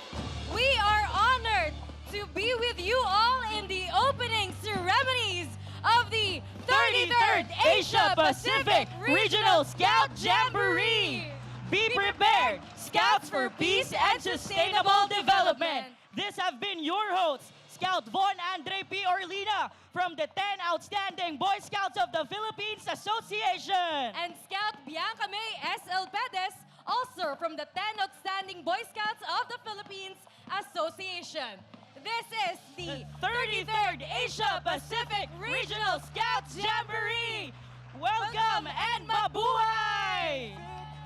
Speaker 7: We are honored to be with you all in the opening ceremonies of the 33rd
Speaker 6: Asia-Pacific Regional Scout Jamboree. Be prepared, Scouts for Peace and Sustainable Development. This have been your hosts, Scout Von Andre P. Orlina from the 10 Outstanding Boy Scouts of the Philippines Association.
Speaker 7: And Scout Bianca May S.L. Perez, also from the 10 Outstanding Boy Scouts of the Philippines Association. This is the
Speaker 6: 33rd Asia-Pacific Regional Scouts Jamboree. Welcome and mabuhay!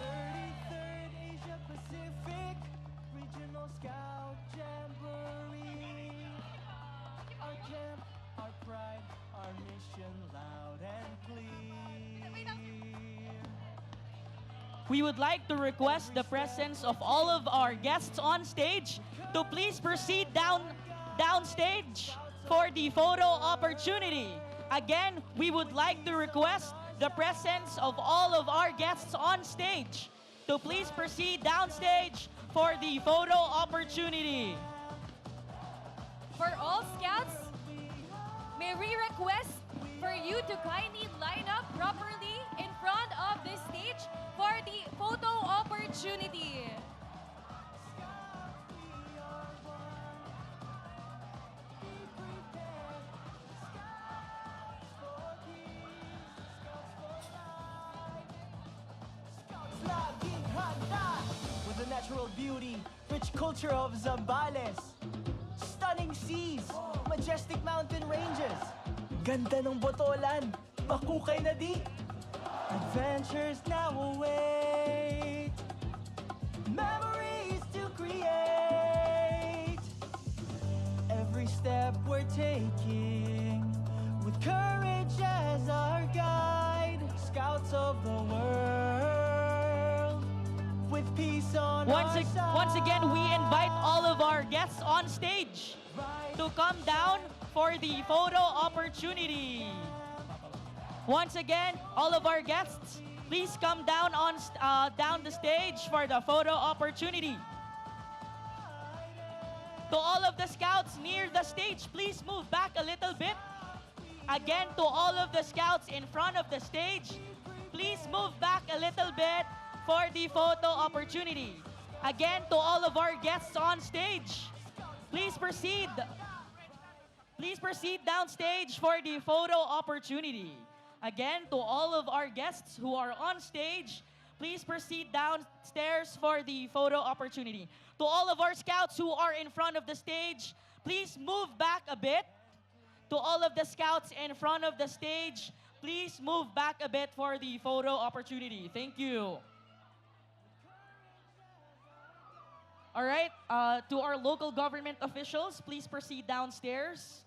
Speaker 8: 33rd Asia-Pacific Regional Scout Jamboree. Our camp, our pride, our mission loud and clear.
Speaker 6: We would like to request the presence of all of our guests on stage to please proceed downstage for the photo opportunity. Again, we would like to request the presence of all of our guests on stage to please proceed downstage for the photo opportunity.
Speaker 7: For all Scouts, may we request for you to kindly line up properly in front of the stage for the photo opportunity.
Speaker 8: natural beauty, rich culture of Zambales. Stunning seas, majestic mountain ranges. Ganda ng Botolan, makukay na di. Adventures now await. Memories to create. Every step we're taking, with courage as our guide. Scouts of the world, with peace on our side.
Speaker 6: Once again, we invite all of our guests on stage to come down for the photo opportunity. Once again, all of our guests, please come down down the stage for the photo opportunity. To all of the scouts near the stage, please move back a little bit. Again, to all of the scouts in front of the stage, please move back a little bit for the photo opportunity. Again, to all of our guests on stage, please proceed. Please proceed downstage for the photo opportunity. Again, to all of our guests who are on stage, please proceed downstairs for the photo opportunity. To all of our scouts who are in front of the stage, please move back a bit. To all of the scouts in front of the stage, please move back a bit for the photo opportunity. Thank you. All right, to our local government officials, please proceed downstairs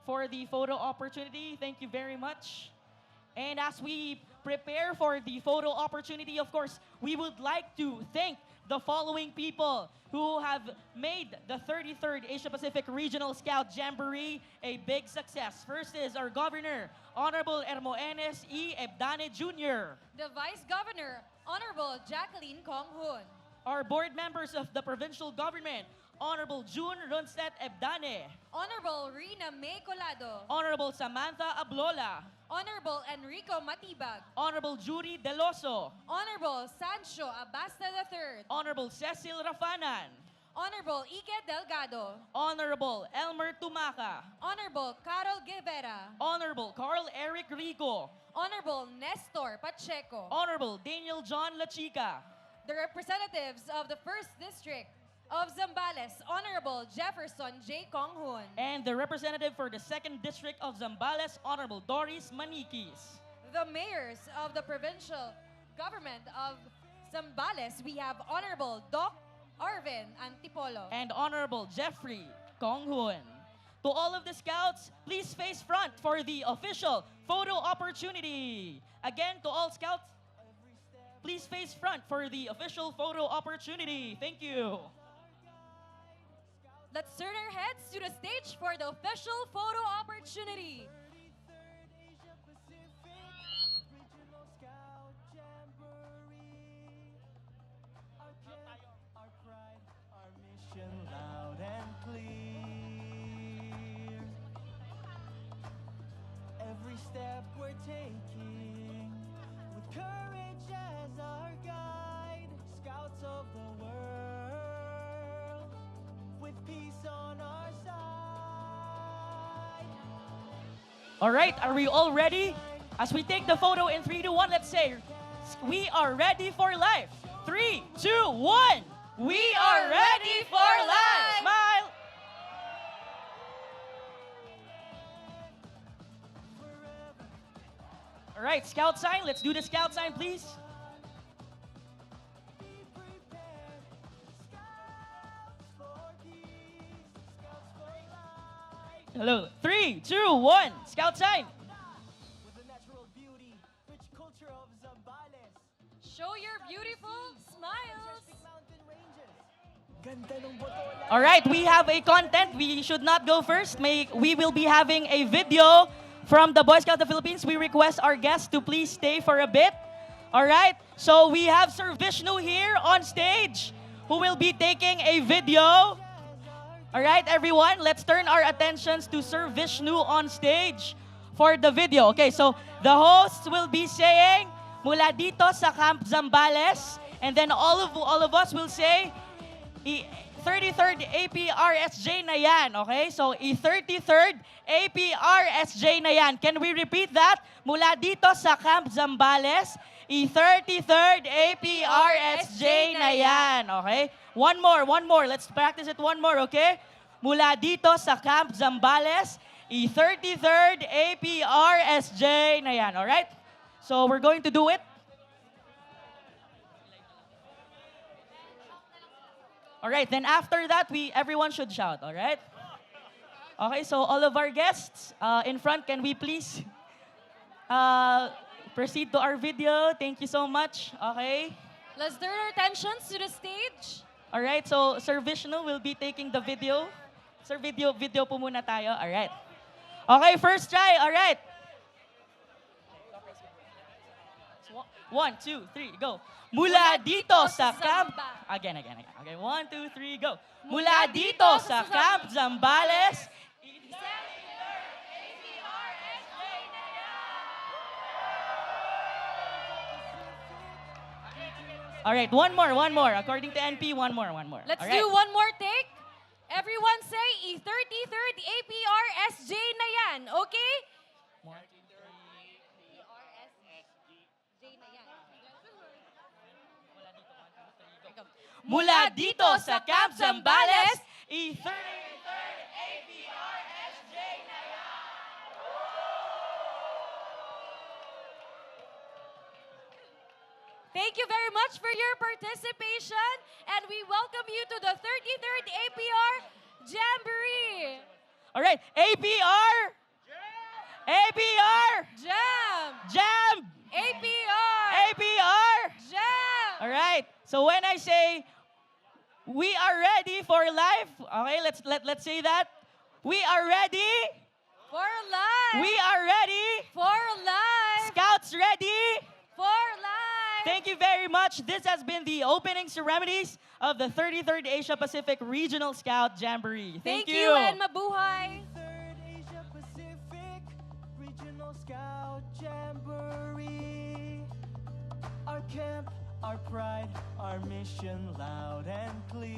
Speaker 6: for the photo opportunity. Thank you very much. And as we prepare for the photo opportunity, of course, we would like to thank the following people who have made the 33rd Asia-Pacific Regional Scout Jamboree a big success. First is our Governor, Honorable Hermoenes E. Ebdane Jr.
Speaker 7: The Vice Governor, Honorable Jacqueline Kong-Hoon.
Speaker 6: Our board members of the provincial government, Honorable June Ronset Ebdane.
Speaker 7: Honorable Rina May Colado.
Speaker 6: Honorable Samantha Ablola.
Speaker 7: Honorable Enrico Matibag.
Speaker 6: Honorable Judy Deloso.
Speaker 7: Honorable Sancho Abasta III.
Speaker 6: Honorable Cecil Rafanan.
Speaker 7: Honorable Ike Delgado.
Speaker 6: Honorable Elmer Tumaca.
Speaker 7: Honorable Carol Guevara.
Speaker 6: Honorable Carl Eric Rico.
Speaker 7: Honorable Nestor Pacheco.
Speaker 6: Honorable Daniel John Lachica.
Speaker 7: The representatives of the 1st District of Zambales, Honorable Jefferson J. Kong-Hoon.
Speaker 6: And the representative for the 2nd District of Zambales, Honorable Doris Manikis.
Speaker 7: The mayors of the provincial government of Zambales, we have Honorable Doc Arvin Antipolo.
Speaker 6: And Honorable Jeffrey Kong-Hoon. To all of the scouts, please face front for the official photo opportunity. Again, to all scouts, please face front for the official photo opportunity. Thank you.
Speaker 7: Let's turn our heads to the stage for the official photo opportunity.
Speaker 8: Regional Scout Jamboree. Our camp, our pride, our mission loud and clear. Every step we're taking, with courage as our guide. Scouts of the world, with peace on our side.
Speaker 6: All right, are we all ready? As we take the photo in 3, 2, 1, let's say, we are ready for life. 3, 2, 1. We are ready for life. Smile. All right, scout sign. Let's do the scout sign, please. Hello. 3, 2, 1. Scout sign.
Speaker 8: With the natural beauty, rich culture of Zambales.
Speaker 7: Show your beautiful smiles.
Speaker 8: Ganda ng Botolan.
Speaker 6: All right, we have a content. We should not go first. We will be having a video from the Boy Scouts of the Philippines. We request our guests to please stay for a bit. All right, so we have Sir Vishnu here on stage who will be taking a video. All right, everyone, let's turn our attentions to Sir Vishnu on stage for the video. Okay, so the hosts will be saying, mula dito sa Camp Zambales, and then all of us will say,
Speaker 4: 33rd APRSJ na yan, okay? So, i-33rd APRSJ na yan. Can we repeat that? Mula dito sa Camp Zambales, i-33rd APRSJ na yan, okay? One more. Let's practice it one more, okay? Mula dito sa Camp Zambales, i-33rd APRSJ na yan, alright? So, we're going to do it. Alright, then after that, everyone should shout, alright? Okay, so all of our guests in front, can we please proceed to our video? Thank you so much, okay?
Speaker 7: Let's turn our attentions to the stage.
Speaker 4: Alright, so Sir Vishnu will be taking the video. Sir, video po muna tayo, alright? Okay, first try, alright? 1, 2, 3, go. Mula dito sa Camp... Again. Okay, 1, 2, 3, go. Mula dito sa Camp Zambales, alright, one more. According to NP, one more.
Speaker 7: Let's
Speaker 4: Alright.
Speaker 7: do one more take. Everyone say E33rd APRSJ na yan, okay?
Speaker 4: Mula dito sa Camp Zambales, i-33rd APRSJ na yan.
Speaker 7: Thank you very much for your participation, and we welcome you to the 33rd APR Jamboree.
Speaker 4: All right, APR. Jam. APR.
Speaker 7: Jam.
Speaker 4: All right. So when I say we are ready for life, okay, let's say that. We are ready.
Speaker 7: For life.
Speaker 4: We are ready.
Speaker 7: For life.
Speaker 4: Scouts ready.
Speaker 7: For life.
Speaker 4: Thank you very much. This has been the opening ceremonies of the 33rd Asia-Pacific Regional Scout Jamboree. Thank you.
Speaker 7: And mabuhay.
Speaker 8: Third Asia-Pacific Regional Scout Jamboree. Our camp, our pride, our mission loud and clear.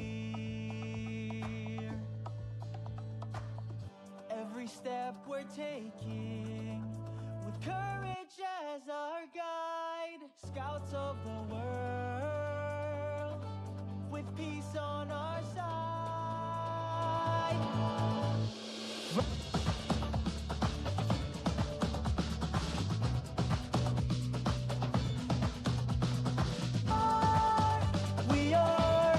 Speaker 8: Every step we're taking with courage as our guide, scouts of the world, with peace on our side. We are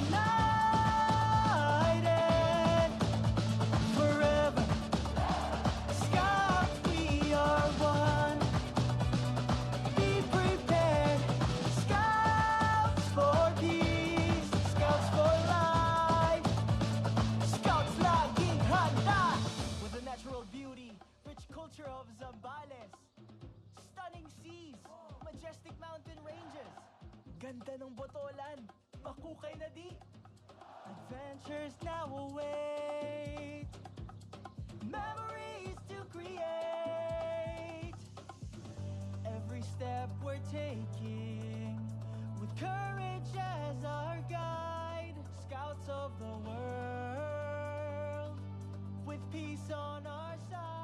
Speaker 8: united forever. Scouts, we are one. Be prepared. Scouts for peace. Scouts for life. Scouts laging handa. With the natural beauty, rich culture of Zambales. Stunning seas, majestic mountain ranges. Ganda ng Botolan, makukay na di. Adventures now await. Memories to create. Every step we're taking with courage as our guide. Scouts of the world with peace on our side.